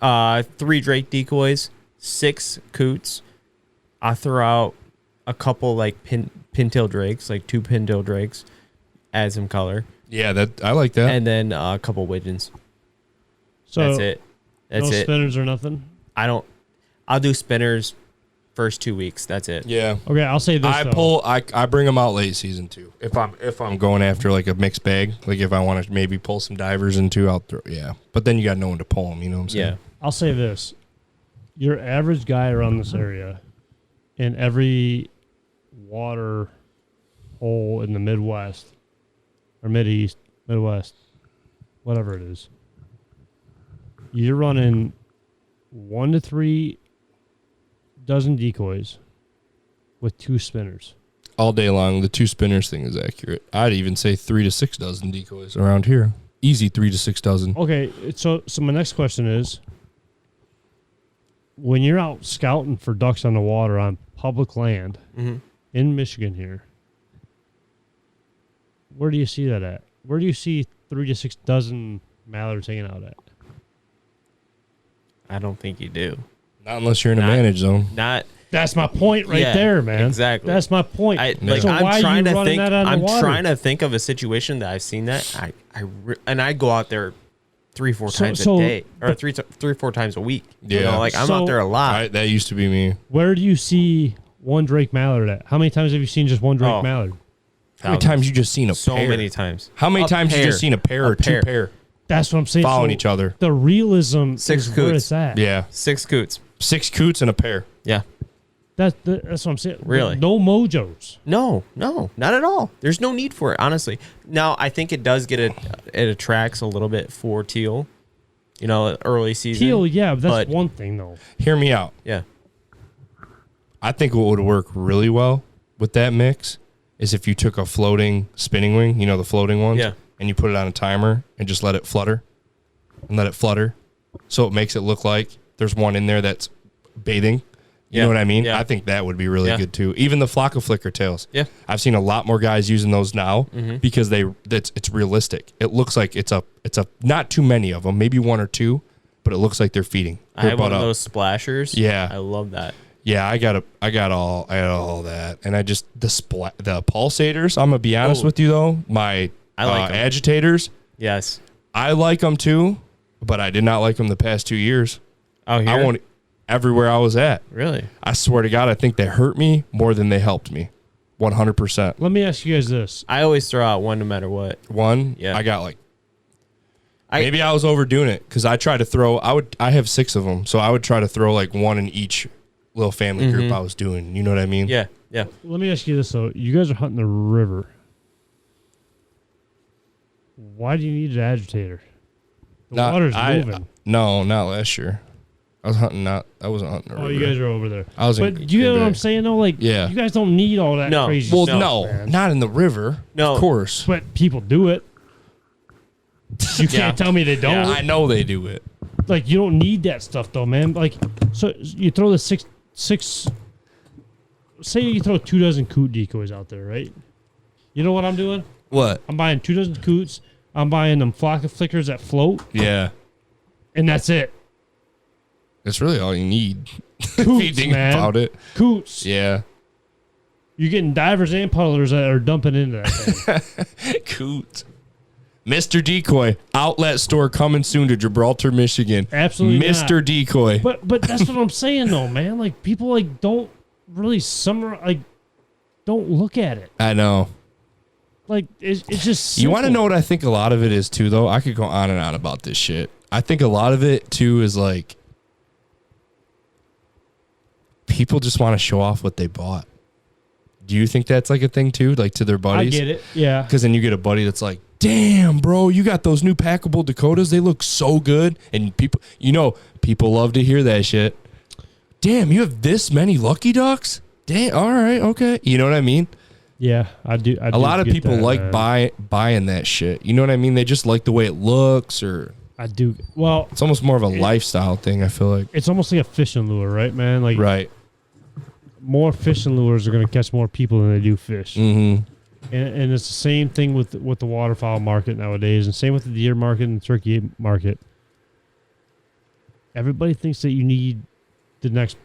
3 Drake decoys, 6 coots. I throw out a couple like pintail drakes, like 2 pintail drakes. add some color, Yeah, that I like that. and then a couple widgeons. So That's it. That's no it. spinners or nothing. I'll do spinners first 2 weeks. That's it. yeah. Okay, I'll say this. I bring them out late season too. If I'm going after like a mixed bag, like if I want to maybe pull some divers into, I'll throw, yeah. But then you got no one to pull them, you know what I'm saying? Yeah. I'll say this. Your average guy around this area in every water hole in the Midwest or Mideast, Midwest, whatever it is, you're running 1 to 3 dozen decoys with 2 spinners. All day long, the 2 spinners thing is accurate. I'd even say 3 to 6 dozen decoys around here. Easy 3 to 6 dozen. Okay, so my next question is, when you're out scouting for ducks on the water on public land in Michigan here, where do you see that at? Where do you see 3 to 6 dozen mallards hanging out at? I don't think you do. Not unless you're in a managed zone. Not. That's my point right Yeah, there, man. exactly. That's my point. Like so I'm why trying are you to running think. that on I'm the water? trying to think of a situation that I've seen that and I go out there 3-4 times a day or 3-4 times a week. Yeah. You know, like I'm out there a lot. That used to be me. Where do you see one Drake mallard at? How many times have you seen just one Drake mallard? How many times you just seen a So pair? many times. How many times you just seen a pair or 2 pair That's what I'm saying. following each other? The realism 6 is where coots. it's at. Yeah. 6 coots. 6 coots and a pair. Yeah. That's what I'm saying. Really? No mojos. No, not at all. There's no need for it, honestly. Now, I think it does it attracts a little bit for teal, you know, early season. Teal, yeah, but that's but- one thing, though. Hear me out. Yeah. I think what would work really well with that mix is if you took a floating spinning wing, you know, the floating ones, Yeah. and you put it on a timer and just let it flutter and let it flutter. So it makes it look like there's one in there that's bathing. You know what I mean? Yeah. I think that would be really Yeah. good too. Even the flock of flicker tails. Yeah. I've seen a lot more guys using those now because it's realistic. It looks like it's a not too many of them, maybe 1 or 2, but it looks like they're feeding. I have one of those splashers. Yeah. I love that. Yeah, I got all that, and I just the pulsators. I'm gonna be honest with you though, my I like 'em. agitators. Yes. I like them too, but I did not like them the past 2 years. Oh, here? I want everywhere I was at. Really? I swear to God, I think they hurt me more than they helped me. 100%. Let me ask you guys this. I always throw out one no matter what. One, Yeah. I got like. Maybe I was overdoing it because I tried to throw. I have 6 of them, so I would try to throw like one in each little family group I was doing. You know what I mean? Yeah. Yeah. Let me ask you this, though. You guys are hunting the river. Why do you need an agitator? The water's moving. No, not last year. I was hunting. I wasn't hunting. Oh, you guys are over there. I was. But do you know what I'm saying, though? Like, Yeah. you guys don't need all that No. crazy Well, stuff. no, man. not in the river. No. Of course. But people do it. You can't tell me they don't. I know they do it. Like, you don't need that stuff, though, man. Like, so you throw the six. Say you throw 2 dozen coot decoys out there, right? You know what I'm doing? What? I'm buying 2 dozen coots. I'm buying them flock of flickers that float, Yeah. and that's it. That's really all you need. If you Coots, think man. about it. Coots. Yeah. You're getting divers and puddlers that are dumping into that thing. Coot. Mr. Decoy, outlet store coming soon to Gibraltar, Michigan. Absolutely Mr. not. Decoy. But that's what I'm saying, though, man. Like, people, like, don't really don't look at it. I know. Like, it's just You want to simple. know what I think a lot of it is too, though? I could go on and on about this shit. I think a lot of it too is like people just want to show off what they bought. Do you think that's like a thing too, like to their I buddies? get it. Yeah. Because then you get a buddy that's like, "Damn, bro, you got those new packable Dakotas. They look so good." And people love to hear that shit. Damn, you have this many Lucky Ducks? Damn, all right, okay. You know what I mean? Yeah, I do. A lot of people like buying that shit. You know what I mean? They just like the way it looks, or I do. Well, it's almost more of a lifestyle thing, I feel like. it's almost like a fishing lure, right, man? Like, Right. more fishing lures are going to catch more people than they do fish. Mm-hmm. And it's the same thing with the waterfowl market nowadays, and same with the deer market and the turkey market. Everybody thinks that you need the next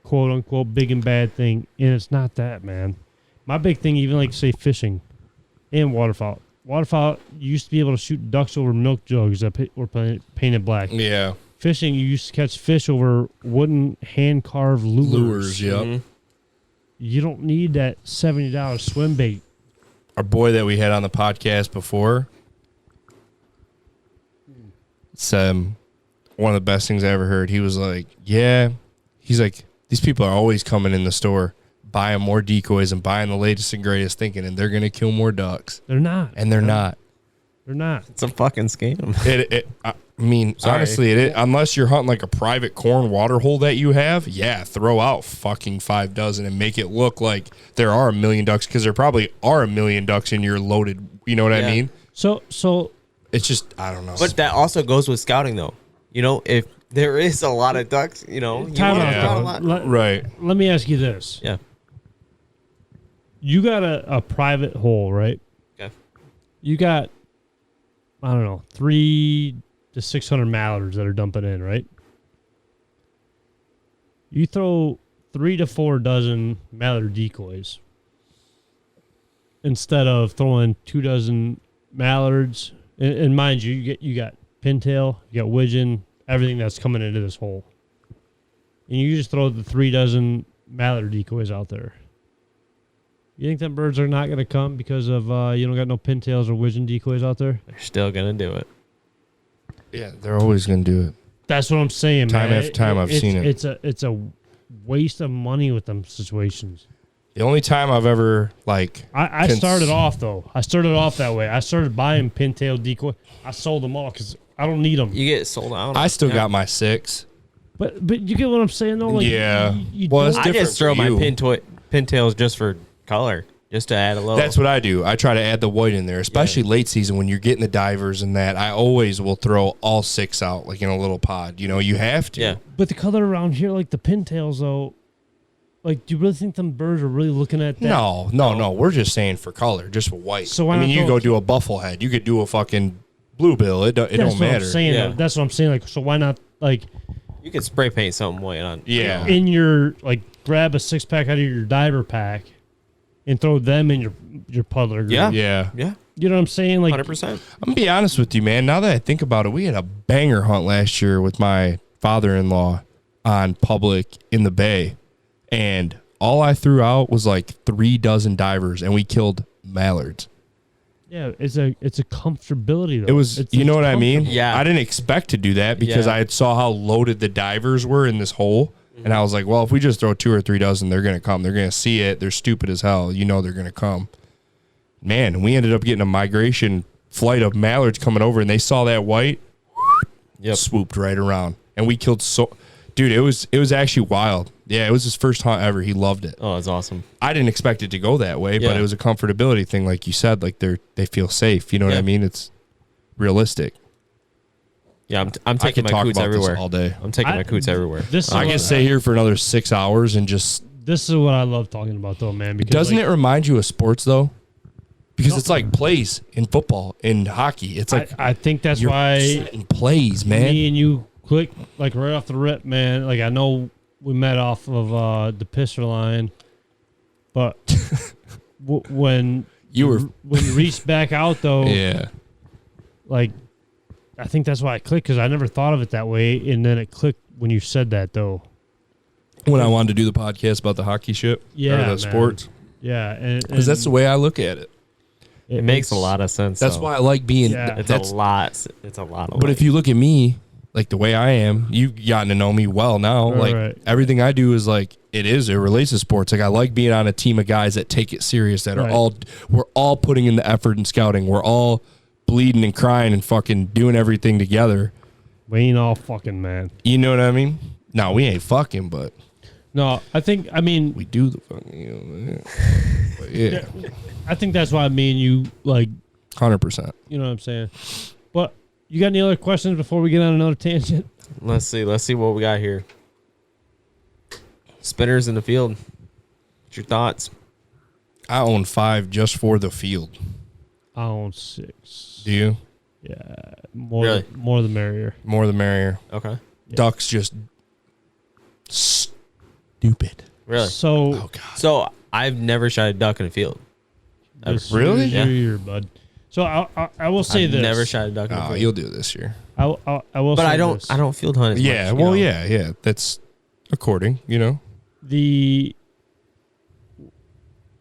quote unquote big and bad thing, and it's not that, man. My big thing, even like say fishing, and waterfowl. Waterfowl, you used to be able to shoot ducks over milk jugs that were painted black. Yeah. Fishing, you used to catch fish over wooden hand-carved lures. Yep. Mm-hmm. You don't need that $70 swim bait. Our boy that we had on the podcast before said one of the best things I ever heard. He was like, yeah. He's like, these people are always coming in the store, buying more decoys and buying the latest and greatest, thinking, and they're going to kill more ducks. They're not. And they're not. They're not. It's a fucking scam. I mean, Sorry. honestly, unless you're hunting like a private corn water hole that you have, yeah, throw out fucking 5 dozen and make it look like there are 1 million ducks, because there probably are 1 million ducks in your loaded. You know what I mean? So It's just, I don't know. But that also goes with scouting, though. You know, if there is a lot of ducks, you know, you time want to out, scout a though. lot. right. Let me ask you this. Yeah. You got a private hole, right? Okay. You got, I don't know, 300 to 600 mallards that are dumping in, right? You throw 3 to 4 dozen mallard decoys instead of throwing 2 dozen mallards. And mind you, you got pintail, you got widgeon, everything that's coming into this hole. And you just throw the 3 dozen mallard decoys out there. You think them birds are not going to come because of you don't got no pintails or widgeon decoys out there? They're still going to do it. Yeah, they're always going to do it. That's what I'm saying, Time man. after time, I've seen it. It's a waste of money with them situations. The only time I've ever, like... I started off, though. I started off that way. I started buying pintail decoy. I sold them all because I don't need them. You get sold out. I still got my 6. But you get what I'm saying, though? Like, Yeah. You Well, don't- it's I different just throw for my you. pintails just for color, just to add a little. That's what I do. I try to add the white in there, especially late season when you're getting the divers and that. I always will throw all 6 out, like in a little pod. You know, you have to. Yeah. But the color around here, like the pintails, though, like, do you really think them birds are really looking at that? No. We're just saying for color, just for white. So why I mean, not you throw- go do a bufflehead. You could do a fucking bluebill. It That's don't what matter. I'm saying. Yeah. That's what I'm saying. Like, so why not, like, You could spray paint something white on. Yeah. in your, like, grab a 6-pack out of your diver pack and throw them in your puddler group. Yeah. Yeah. Yeah. You know what I'm saying? Like, 100%. I'm going to be honest with you, man. Now that I think about it, we had a banger hunt last year with my father-in-law on public in the bay. And all I threw out was like 3 dozen divers, and we killed mallards. yeah, it's a comfortability, though. It was, It's you know what I mean? comfortable. Yeah. I didn't expect to do that because Yeah. I had saw how loaded the divers were in this hole. And I was like, well, if we just throw 2 or 3 dozen, they're going to come. They're going to see it. They're stupid as hell. You know they're going to come. Man, we ended up getting a migration flight of mallards coming over, and they saw that white, Yep. swooped right around. And we killed dude, it was actually wild. Yeah, it was his first hunt ever. He loved it. Oh, it's awesome. I didn't expect it to go that way, but Yeah. it was a comfortability thing, like you said. Like they feel safe. You know what I Yeah. mean? It's realistic. Yeah, I'm I taking could my talk coots about everywhere. this all day. I'm taking my coots everywhere. This is I what- can stay here for another 6 hours and just. This is what I love talking about, though, man. Because Doesn't like, it remind you of sports though? Because it's like plays in football, in hockey. It's like I think that's you're why setting plays, man. me and you click like right off the rip, man. Like I know we met off of the pisser line, but when you reached back out though, Yeah. like I think that's why I clicked because I never thought of it that way, and then it clicked when you said that though. When I wanted to do the podcast about the hockey shit, Yeah, or the man. sports, Yeah, and because that's the way I look at it. It makes a lot of sense. That's though. why I like being. Yeah. It's That's a lot. It's a lot of. But if you look at me, like the way I am, you've gotten to know me well now. Like Right. everything I do is like it relates to sports. Like I like being on a team of guys that take it serious. That are Right. we're all putting in the effort in scouting. We're all bleeding and crying and fucking doing everything together. we ain't all fucking, man. You know what I mean? No, we ain't fucking, but No, I mean, we do the fucking. You know, but yeah, I think that's why me and you like. 100%. You know what I'm saying? But you got any other questions before we get on another tangent? let's see what we got here. Spinners in the field. What's your thoughts? I own 5 just for the field. I own 6. Do you? Yeah, more Really? more the merrier. More the merrier. Okay. Ducks just stupid. Really? So Oh god. So I've never shot a duck in a field. Really? Your year, bud. So I will say I've this. never shot a duck in the Oh, field. you'll do it this year. I will. But say I don't. this. I don't field hunt as Yeah. much. you Well, know? yeah. That's according.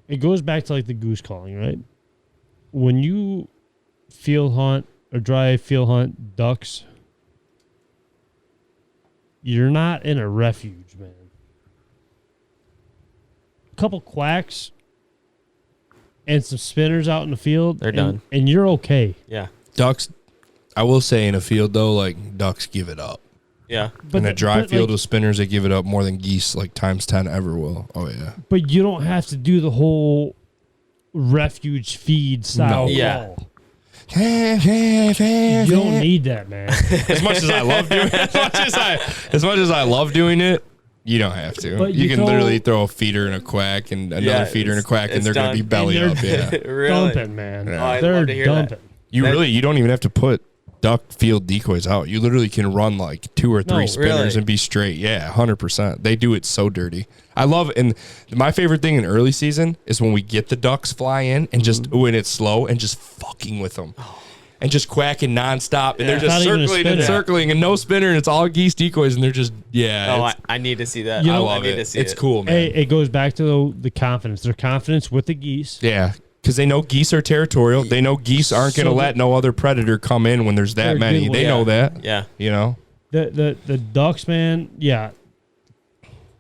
It goes back to like the goose calling, right? When you field hunt or dry field hunt ducks, you're not in a refuge, man. A couple quacks and some spinners out in the field, They're done. and you're okay. Yeah. Ducks. I will say in a field though, like ducks give it up. Yeah. In a dry field like, with spinners, they give it up more than geese, like times 10 ever will. Oh yeah. but you don't have to do the whole refuge feed style. No. Yeah. call. You don't need that, man. As much as I love doing it, as much as I love doing it, you don't have to. But You you can throw- literally throw a feeder and a quack and another feeder and a quack, and it's they're going to done. be belly And up. they're- Yeah. Really? Dumping, man. Yeah. Oh, I'd They're love to hear that. dumping. You don't even have to put duck field decoys out. You literally can run like 2 or 3 No, spinners really? and be straight. Yeah, 100%. They do it so dirty. I love, and my favorite thing in early season is when we get the ducks fly in and just when it's slow and just fucking with them. And just quacking nonstop, and they're just Not even a circling and spinner. circling, and no spinner, and it's all geese decoys, and they're just Oh, it's- I need to see that. You I know- love need to it. see It's it. cool, man. Hey, it goes back to the confidence. Their confidence with the geese. Yeah, because they know geese are territorial. They know geese aren't going to So let no other predator come in when there's that They're many. good They with- know that. Yeah. You know. The ducks, man. Yeah,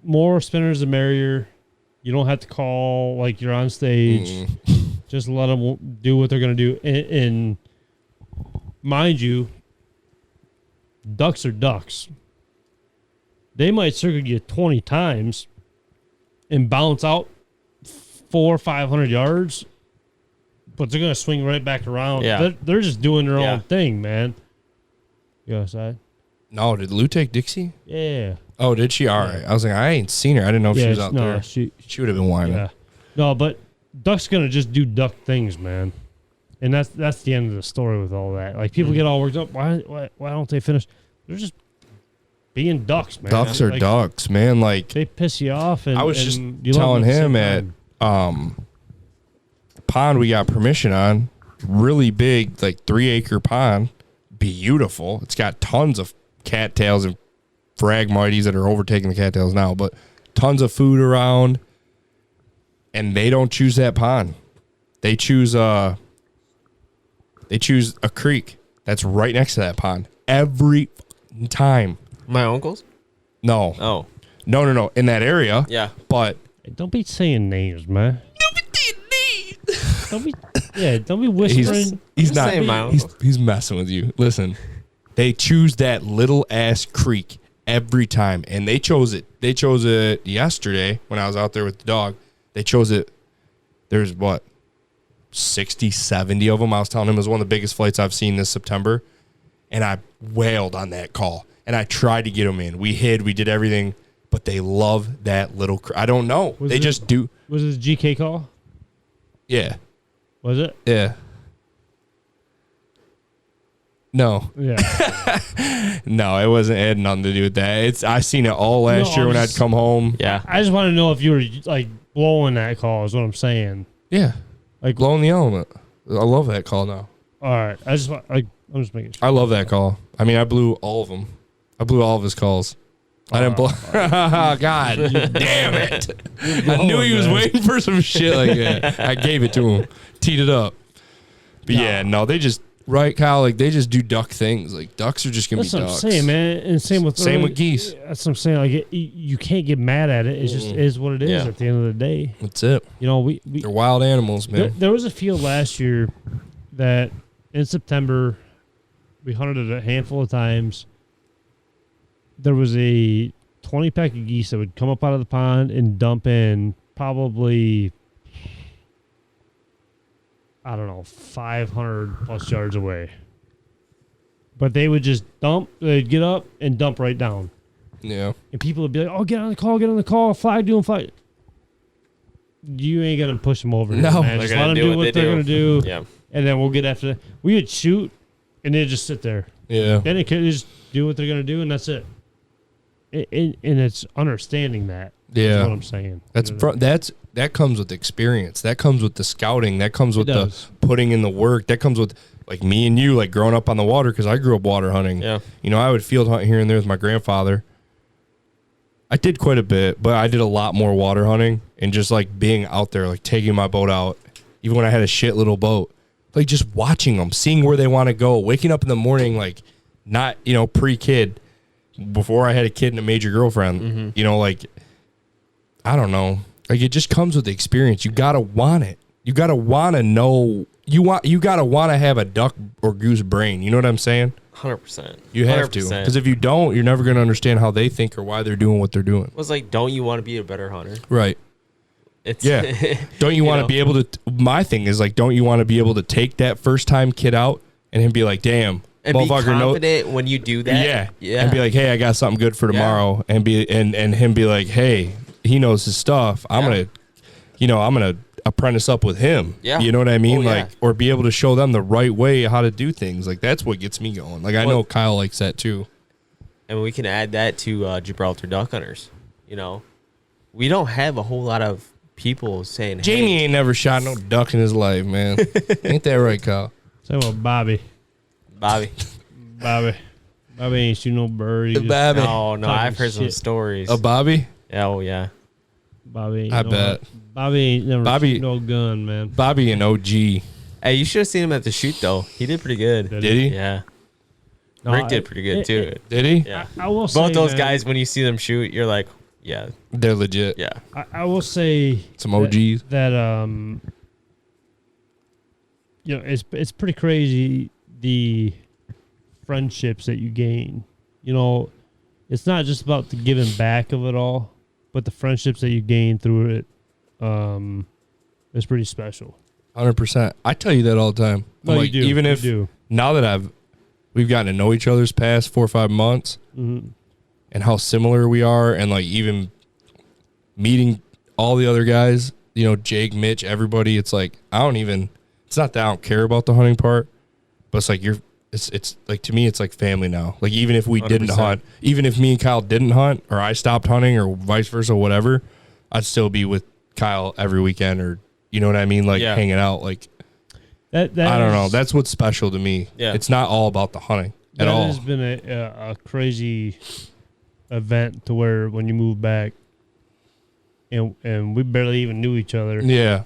more spinners the merrier. You don't have to call like you're on stage. Just let them do what they're gonna do. And mind you, ducks are ducks. They might circle you 20 times and bounce out 400 or 500 yards, but they're gonna swing right back around. Yeah. They're just doing their Yeah. own thing, man. You outside? No, did Lou take Dixie? Yeah. Oh, did she? All right. I was like, I ain't seen her. I didn't know if she was out no, there. she She would have been whining. yeah. No, but duck's gonna just do duck things, man. And that's the end of the story with all that. Like people get all worked up. Why don't they finish? They're just being ducks, man. Ducks are Like, ducks, man. Like They piss you off, and I was and just you love telling them him the at same time. pond we got permission on, really big, like 3-acre pond, beautiful. It's got tons of cattails and phragmites that are overtaking the cattails now, but tons of food around. And they don't choose that pond. They choose a creek that's right next to that pond every time. My uncle's? No, Oh. no, in that area. Yeah. But Hey, don't be saying names, man. Don't be whispering. he's not. saying my uncle. He's messing with you. Listen, they choose that little ass creek every time, and they chose it. They chose it yesterday when I was out there with the dog. They chose it. There's what, 60, 70 of them. I was telling him it was one of the biggest flights I've seen this September, and I wailed on that call. And I tried to get them in. We hid. We did everything, but they love that little. I don't know. Was they it- just do. Was it a GK call? Yeah. Was it? Yeah. No. Yeah. No, it wasn't. It had nothing to do with that. I seen it all last No, year when I'm I'd just- come home. Yeah. I just want to know if you were like blowing that call. Is what I'm saying. Yeah. Like, Blowing the element. I love that call now. all right. I'm just making sure. I love that call. I mean, I blew all of them. I blew all of his calls. I didn't blow. God damn it. I knew he was waiting for some shit like that. I gave it to him. Teed it up. But yeah, no, they just, right, Kyle, like they just do duck things. Like ducks are just going to That's be what ducks. I'm saying, man. And same with geese. That's what I'm saying. Like you can't get mad at it. It just is what it is Yeah. at the end of the day. That's it. You know, we They're wild animals, man. there was a field last year that in September we hunted it a handful of times. There was a 20-pack of geese that would come up out of the pond and dump in probably, I don't know, 500 plus yards away. But they would just dump, they'd get up and dump right down. Yeah. And people would be like, oh, get on the call, flag, do them, flag. You ain't going to push them over here, No. man. They're Just gonna let them do do what what they they're do. going to do. Yeah. And then we'll get after that. We would shoot, and they'd just sit there. Yeah. Then they could just do what they're going to do, and that's it. and it's understanding that. Yeah. That's what I'm saying. That comes with experience. That comes with the scouting. That comes with the does. putting in the work. That comes with like me and you, like growing up on the water, because I grew up water hunting. Yeah. You know, I would field hunt here and there with my grandfather. I did quite a bit, but I did a lot more water hunting and just like being out there, like taking my boat out, even when I had a shit little boat, like just watching them, seeing where they want to go, waking up in the morning, like not, you know, pre-kid, before I had a kid and a major girlfriend, you know, like, I don't know. Like, it just comes with the experience. You got to want it. You got to want to know. You got to want to have a duck or goose brain. You know what I'm saying? 100%. You have to. Because if you don't, you're never going to understand how they think or why they're doing what they're doing. It was like, don't you want to be a better hunter? Right. It's Yeah. Don't you want to be able to, my thing is like, don't you want to be able to take that first time kid out and him be like, damn, and be motherfucker confident when you do that. Yeah. Yeah. And be like, hey, I got something good for tomorrow. And him be like, hey, he knows his stuff. I'm gonna apprentice up with him. Yeah. You know what I mean? Oh, like, or be able to show them the right way how to do things. Like, that's what gets me going. Like, I know Kyle likes that too. And we can add that to Gibraltar duck hunters. You know, we don't have a whole lot of people saying, Jamie hey, ain't never shot no duck in his life, man. Ain't that right, Kyle? Same with Bobby. Bobby. Bobby ain't shoot no bird. He just- Bobby. No, Talking I've heard some shit. stories. A Bobby? Oh, yeah. Bobby ain't I no- bet. Bobby ain't never Bobby- shoot no gun, man. Bobby and OG. Hey, you should have seen him at the shoot, though. He did pretty good. Did Did he? Yeah. No, Rick did pretty good, too. Did he? Yeah. I will say, Both those man, guys, when you see them shoot, you're like, yeah, They're legit. yeah. I will say Some OGs. that you know, it's pretty crazy the friendships that you gain. You know, it's not just about the giving back of it all, but the friendships that you gain through it is pretty special. 100%. I tell you that all the time. No, I'm you like, do. even You if do. now that we've gotten to know each other's past 4 or 5 months, Mhm. and how similar we are, and like even meeting all the other guys, you know, Jake, Mitch, everybody, it's like it's not that I don't care about the hunting part, but it's like it's like, to me, it's like family now. Like, even if we didn't 100%. hunt, even if me and Kyle didn't hunt, or I stopped hunting, or vice versa, whatever, I'd still be with Kyle every weekend, or you know what I mean, like hanging out. Like, That I don't is- know. That's what's special to me. Yeah. It's not all about the hunting at That all. has been a crazy event to where when you move back, and we barely even knew each other. Yeah.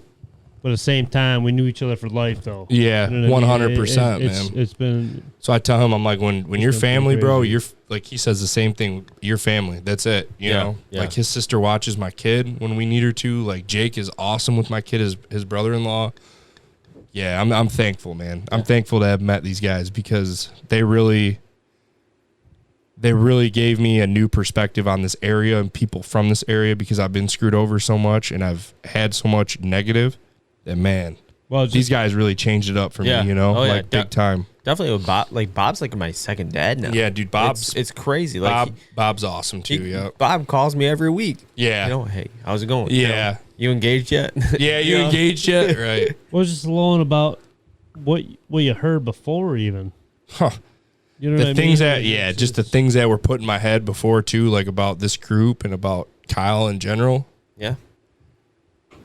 But at the same time, we knew each other for life, though. Yeah. You know what I mean? 100%, It's- man. It's been So I tell him, I'm like, when you're been pretty family, bro, crazy. you're like, he says the same thing. You're family. That's it. You Yeah, know, yeah. like his sister watches my kid when we need her to. Like, Jake is awesome with my kid, his brother-in-law. Yeah, I'm thankful, man. I'm thankful to have met these guys, because they really gave me a new perspective on this area and people from this area, because I've been screwed over so much and I've had so much negative that, man, well. these guys really changed it up for Yeah. me, you know, Oh, yeah. like big time. Definitely with Bob. Like, Bob's like my second dad now. Yeah, dude, It's crazy. Like, Bob's awesome too. Yeah, Bob calls me every week. yeah, You know, hey, how's it going? You yeah, know, you engaged yet? yeah. You know? engaged yet? Right? was just alone about what you heard before, even. Huh. You know The what I things mean? that, Like, yeah, it's just the things that were put in my head before too, like about this group and about Kyle in general. Yeah.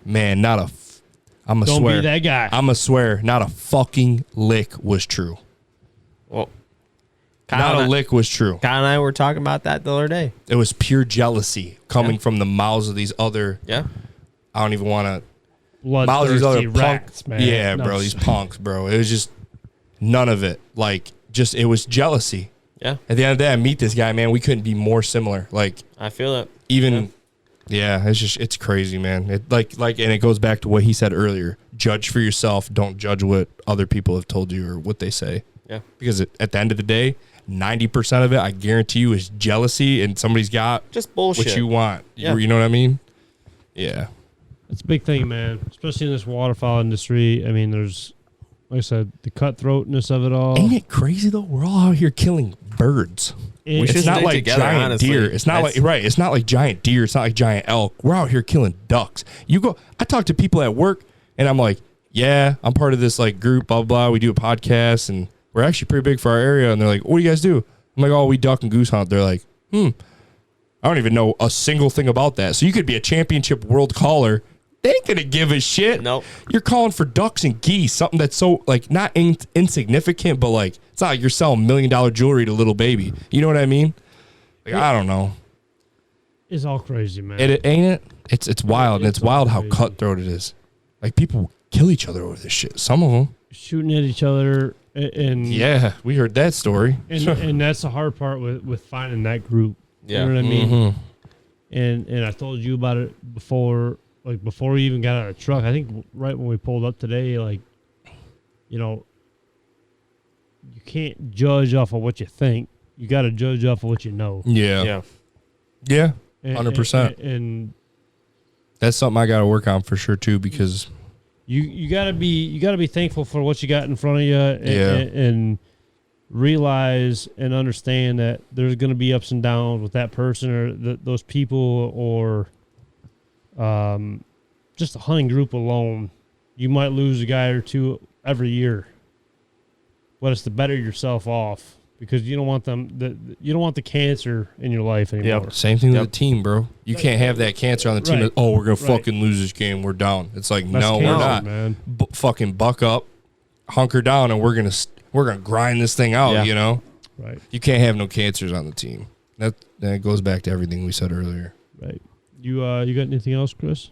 Man, not a. I'm a Don't swear. be that guy. I'm a swear. Not a fucking lick was true. Well, Not a and lick was true. Kyle and I were talking about that the other day. It was pure jealousy coming Yeah. from the mouths of these other. Yeah. I don't even want to. Bloodthirsty These other rats, punk, man. yeah, No, bro, these punks, bro. It was just none of it. Like, just it was jealousy. Yeah. At the end of the day, I meet this guy, man. We couldn't be more similar. Like, I feel it. even, yeah, it's crazy, man. It and it goes back to what he said earlier. Judge for yourself. Don't judge what other people have told you or what they say. Yeah. Because at the end of the day, 90% of it, I guarantee you, is jealousy, and somebody's got Just bullshit. what you want. Yeah. You know what I mean? Yeah. It's a big thing, man. Especially in this waterfowl industry. I mean, there's, like I said, the cutthroatness of it all. Ain't it crazy though? We're all out here killing birds. We should It's not stick like together, giant honestly. deer. It's not That's- like right. It's not like giant deer. It's not like giant elk. We're out here killing ducks. You go. I talk to people at work, and I'm like, yeah, I'm part of this like group. Blah blah. We do a podcast, and we're actually pretty big for our area. And they're like, what do you guys do? I'm like, oh, we duck and goose hunt. They're like, I don't even know a single thing about that. So you could be a championship world caller. They ain't gonna give a shit. Nope. You're calling for ducks and geese, something that's so like not insignificant, but like it's not like you're selling $1 million jewelry to little baby. You know what I mean? Like, I don't know. It's all crazy, man. It ain't it. It's wild, and it's wild how crazy. cutthroat it is. Like people kill each other over this shit. Some of them shooting at each other, and yeah, we heard that story. and that's the hard part with finding that group. Yeah. You know what I mean? Mm-hmm. And I told you about it before we even got out of the truck. I think right when we pulled up today, like, you know, you can't judge off of what you think. You got to judge off of what you know. Yeah. 100%. And That's something I got to work on for sure too, because you gotta be thankful for what you got in front of you, and realize and understand that there's going to be ups and downs with that person or those people, or just a hunting group alone. You might lose a guy or two every year, but it's to better yourself off, because you don't want you don't want the cancer in your life anymore. Yep. same thing with the team, bro. You can't have that cancer on the team. Right. That, we're gonna Right. fucking lose this game. We're down. It's like That's no, we're cancer, not. man. Fucking buck up, hunker down, and we're gonna grind this thing out. Yeah. You know, Right, you can't have no cancers on the team. That goes back to everything we said earlier. right. You got anything else, Chris?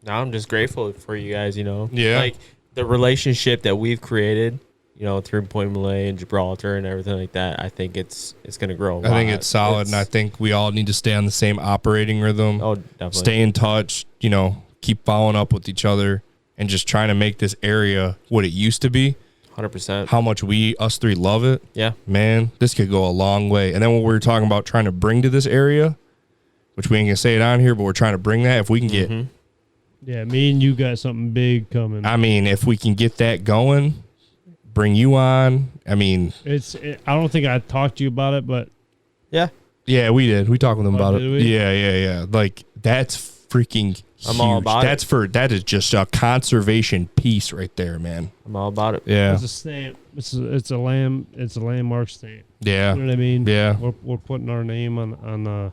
No, I'm just grateful for you guys, you know. Yeah. Like the relationship that we've created, you know, through Point Malay and Gibraltar and everything like that. I think it's going to grow. I think it's solid, and I think we all need to stay on the same operating rhythm. Oh, definitely. Stay in touch. You know, keep following up with each other, and just trying to make this area what it used to be. 100%. How much us three love it. Yeah. Man, this could go a long way. And then what we were talking about trying to bring to this area, which we ain't gonna say it on here, but we're trying to bring that. If we can get, Yeah, me and you got something big coming. I mean, if we can get that going, bring you on. I mean, I don't think I talked to you about it, but Yeah. yeah, we did. We talked with them about it. did we? Yeah. Like that's freaking huge. I'm all about it. That is just a conservation piece right there, man. I'm all about it. Yeah. it's a stamp. It's a landmark stamp. Yeah. You know what I mean? Yeah. We're putting our name on the.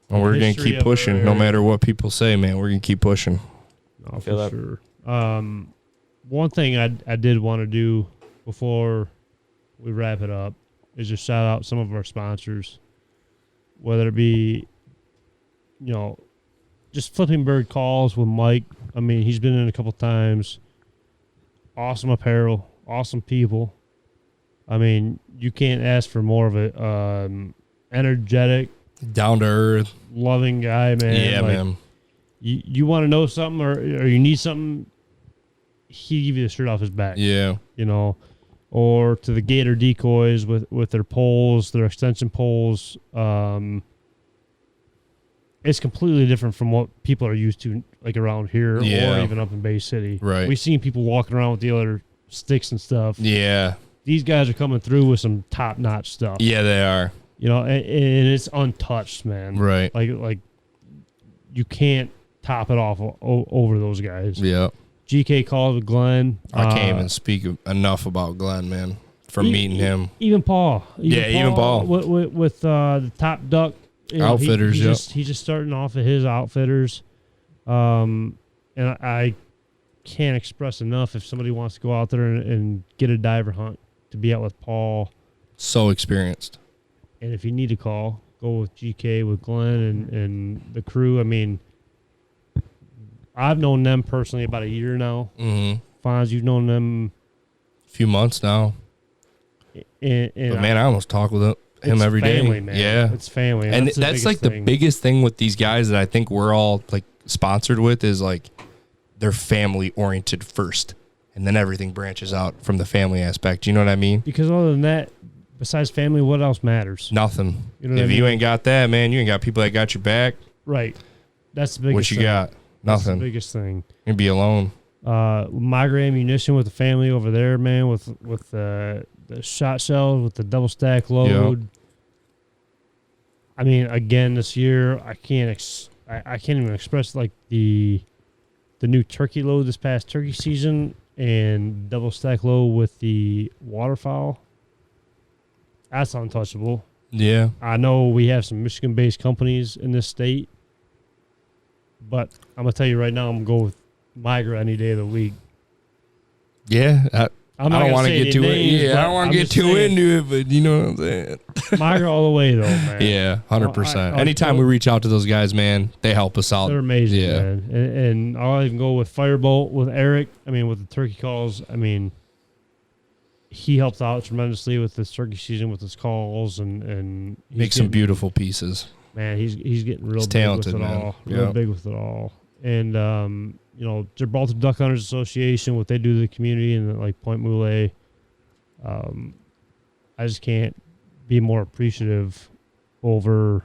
And we're gonna history keep of pushing, our no area. matter what people say, man. We're gonna keep pushing. Oh, feel for that. sure. One thing I did want to do before we wrap it up is just shout out some of our sponsors, whether it be, you know, just Flipping Bird calls with Mike. I mean, he's been in a couple times. Awesome apparel, awesome people. I mean, you can't ask for more of it. Energetic, Down to earth. loving guy, man. Yeah, Like, man. You want to know something or you need something, he give you the shirt off his back. Yeah. You know, or to the gator decoys with their poles, their extension poles. It's completely different from what people are used to, like around here or Yeah. even up in Bay City. Right. We've seen people walking around with the other sticks and stuff. Yeah. These guys are coming through with some top notch stuff. Yeah, they are. You know, and it's untouched, man. Right. Like you can't top it off over those guys. Yeah. GK called with Glenn. I can't even speak enough about Glenn, man, from meeting him. Even Paul. Even Paul. With the Top Duck. You know, Outfitters, he's yep. He's just starting off at his outfitters. And I can't express enough if somebody wants to go out there and get a diver hunt to be out with Paul. So experienced. And if you need to call, go with GK, with Glenn and the crew. I mean, I've known them personally about a year now. Mm-hmm. Fonz, you've known them. A few months now. And But, man, I almost talk with him it's every day. family, man. Yeah. It's family. And the that's like biggest the thing. biggest thing with these guys that I think we're all like sponsored with is like they're family oriented first. And then everything branches out from the family aspect. You know what I mean? Because other than that, besides family, what else matters? Nothing. You know what If I you mean? ain't got that, man, you ain't got people that got your back. Right. That's the biggest What you thing. got? That's the Nothing. biggest thing. You'd be alone. Migrate Ammunition with the family over there, man, with the shot shells, with the double stack load. I mean, again, this year, I can't even express like the new turkey load this past turkey season and double stack load with the waterfowl. That's untouchable. Yeah. I know we have some Michigan-based companies in this state, but I'm gonna tell you right now, I'm gonna go with Migra any day of the week. Yeah. I I don't want to get too I don't want to get too into it, but you know what I'm saying. Migra all the way though, man. Yeah, 100%. I- Anytime we reach out to those guys, man, they help us out. They're amazing, Yeah. man. And I'll even go with Firebolt with Eric. I mean, with the turkey calls. I mean, he helped out tremendously with this turkey season with his calls and Make some beautiful pieces. Man, he's getting real He's big talented, with it man. all. Real Yeah. big with it all. And you know, Gibraltar Duck Hunters Association, what they do to the community and like Point Moulet. I just can't be more appreciative over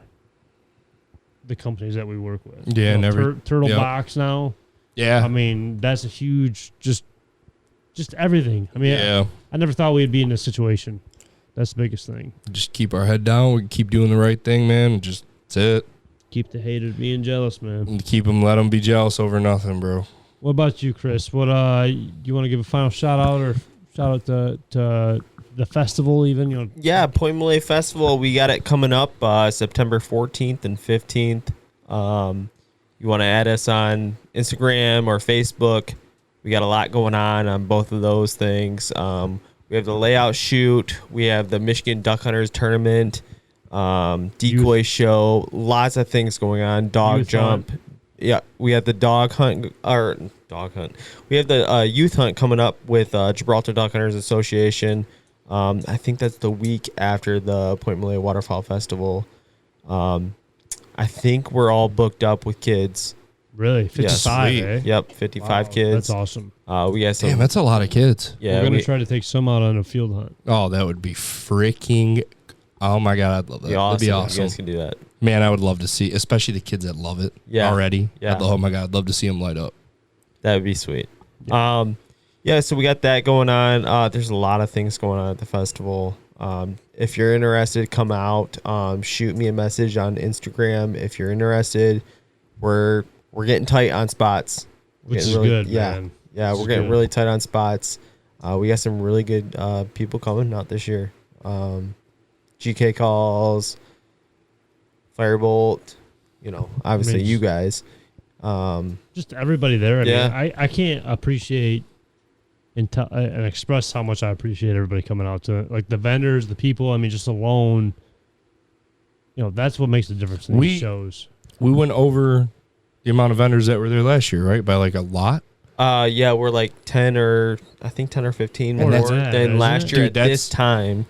the companies that we work with. Yeah, You know, never. Turtle yep. Box now. Yeah. I mean, that's a huge just everything. I mean, yeah. I never thought we'd be in this situation. That's the biggest thing. Just keep our head down. We keep doing the right thing, man. Just that's it. Keep the haters being jealous, man. And keep them, let them be jealous over nothing, bro. What about you, Chris? What you want to give a final shout out or shout out to the festival even? You know, Yeah, Point Malay Festival. We got it coming up September 14th and 15th. You want to add us on Instagram or Facebook? We got a lot going on both of those things. We have the layout shoot. We have the Michigan Duck Hunters tournament, decoy show. Lots of things going on. Dog Youth jump. hunt. Yeah, we have the dog hunt. We have the youth hunt coming up with Gibraltar Duck Hunters Association. I think that's the week after the Point Malay Waterfowl Festival. I think we're all booked up with kids. really 55. sweet. Eh? Yep, 55 Wow, kids. That's awesome. We got some. Damn, that's a lot of kids. Yeah, We're gonna we, try to take some out on a field hunt. Oh, that would be freaking. Oh my god, I'd love that. be awesome. That'd be You awesome. guys can do that. Man, I would love to see, especially the kids that love it Yeah. already. Yeah. Oh my god, I'd love to see them light up. That would be sweet. Yeah, so we got that going on. There's a lot of things going on at the festival. If you're interested, come out. Shoot me a message on Instagram if you're interested. We're getting tight on spots. We're Which getting is really, good, yeah, man. yeah. This We're is getting good. really tight on spots. We got some really good people coming out this year. GK calls, Firebolt. You know, obviously mean, you guys. Just everybody there. I Yeah. mean, I can't appreciate and express how much I appreciate everybody coming out to it. Like the vendors, the people. I mean, just alone. You know, that's what makes the difference in these shows. We went over the amount of vendors that were there last year, right? By like a lot. Yeah, we're like 10 or 15 More more than that, than isn't last it? year Dude, at this time.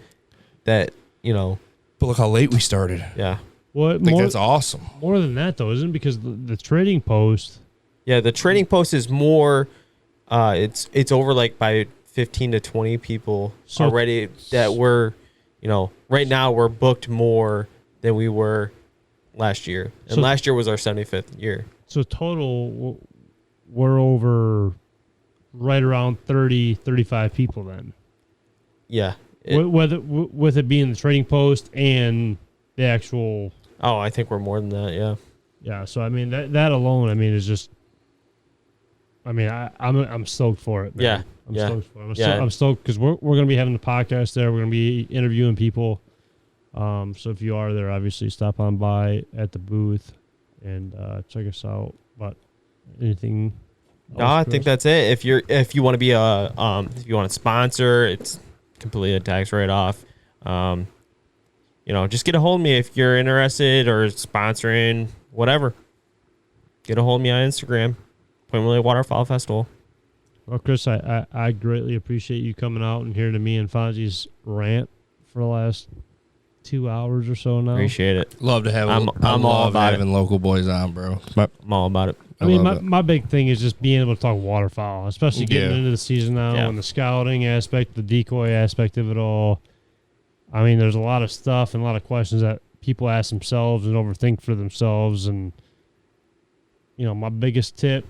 That, you know, But look how late we started. yeah. What Like more, that's awesome. more than that though, isn't it? Because the trading post. Yeah, the trading post is more it's over like by 15 to 20 people So- already that we're, you know, right now we're booked more than we were last year. And So- last year was our 75th year. So total, we're over right around 30, 35 people then. Yeah. With it being the trading post and the actual. Oh, I think we're more than that, yeah. Yeah, so I mean that alone, I mean, is just. I mean, I'm stoked for it. Man. Yeah, I'm yeah, stoked for it. yeah. I'm stoked because we're gonna be having the podcast there. We're gonna be interviewing people. So if you are there, obviously stop on by at the booth and check us out. But anything? No, I else, think Chris? that's it. If you want to be if you want to sponsor, it's completely a tax write off. You know, just get a hold of me if you're interested or sponsoring whatever. Get a hold of me on Instagram, Point Malay Waterfowl Festival. Well, Chris, I greatly appreciate you coming out and hearing me and Fonzie's rant for the last 2 hours or so now. Appreciate it. Love to have. I'm I all love about having local boys on, bro. I'm all about it. I mean, love it. my big thing is just being able to talk waterfowl, especially getting Yeah. into the season now Yeah. and the scouting aspect, the decoy aspect of it all. I mean, there's a lot of stuff and a lot of questions that people ask themselves and overthink for themselves. And, you know, my biggest tip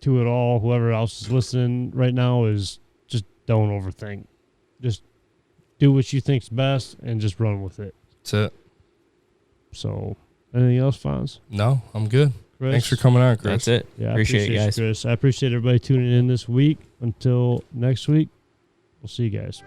to it all, whoever else is listening right now, is just don't overthink. Just do what you think's best and just run with it. That's it. So, anything else, Fonz? No, I'm good. Chris? Thanks for coming on, Chris. That's it. Yeah, Appreciate you guys. Chris. I appreciate everybody tuning in this week. Until next week, we'll see you guys.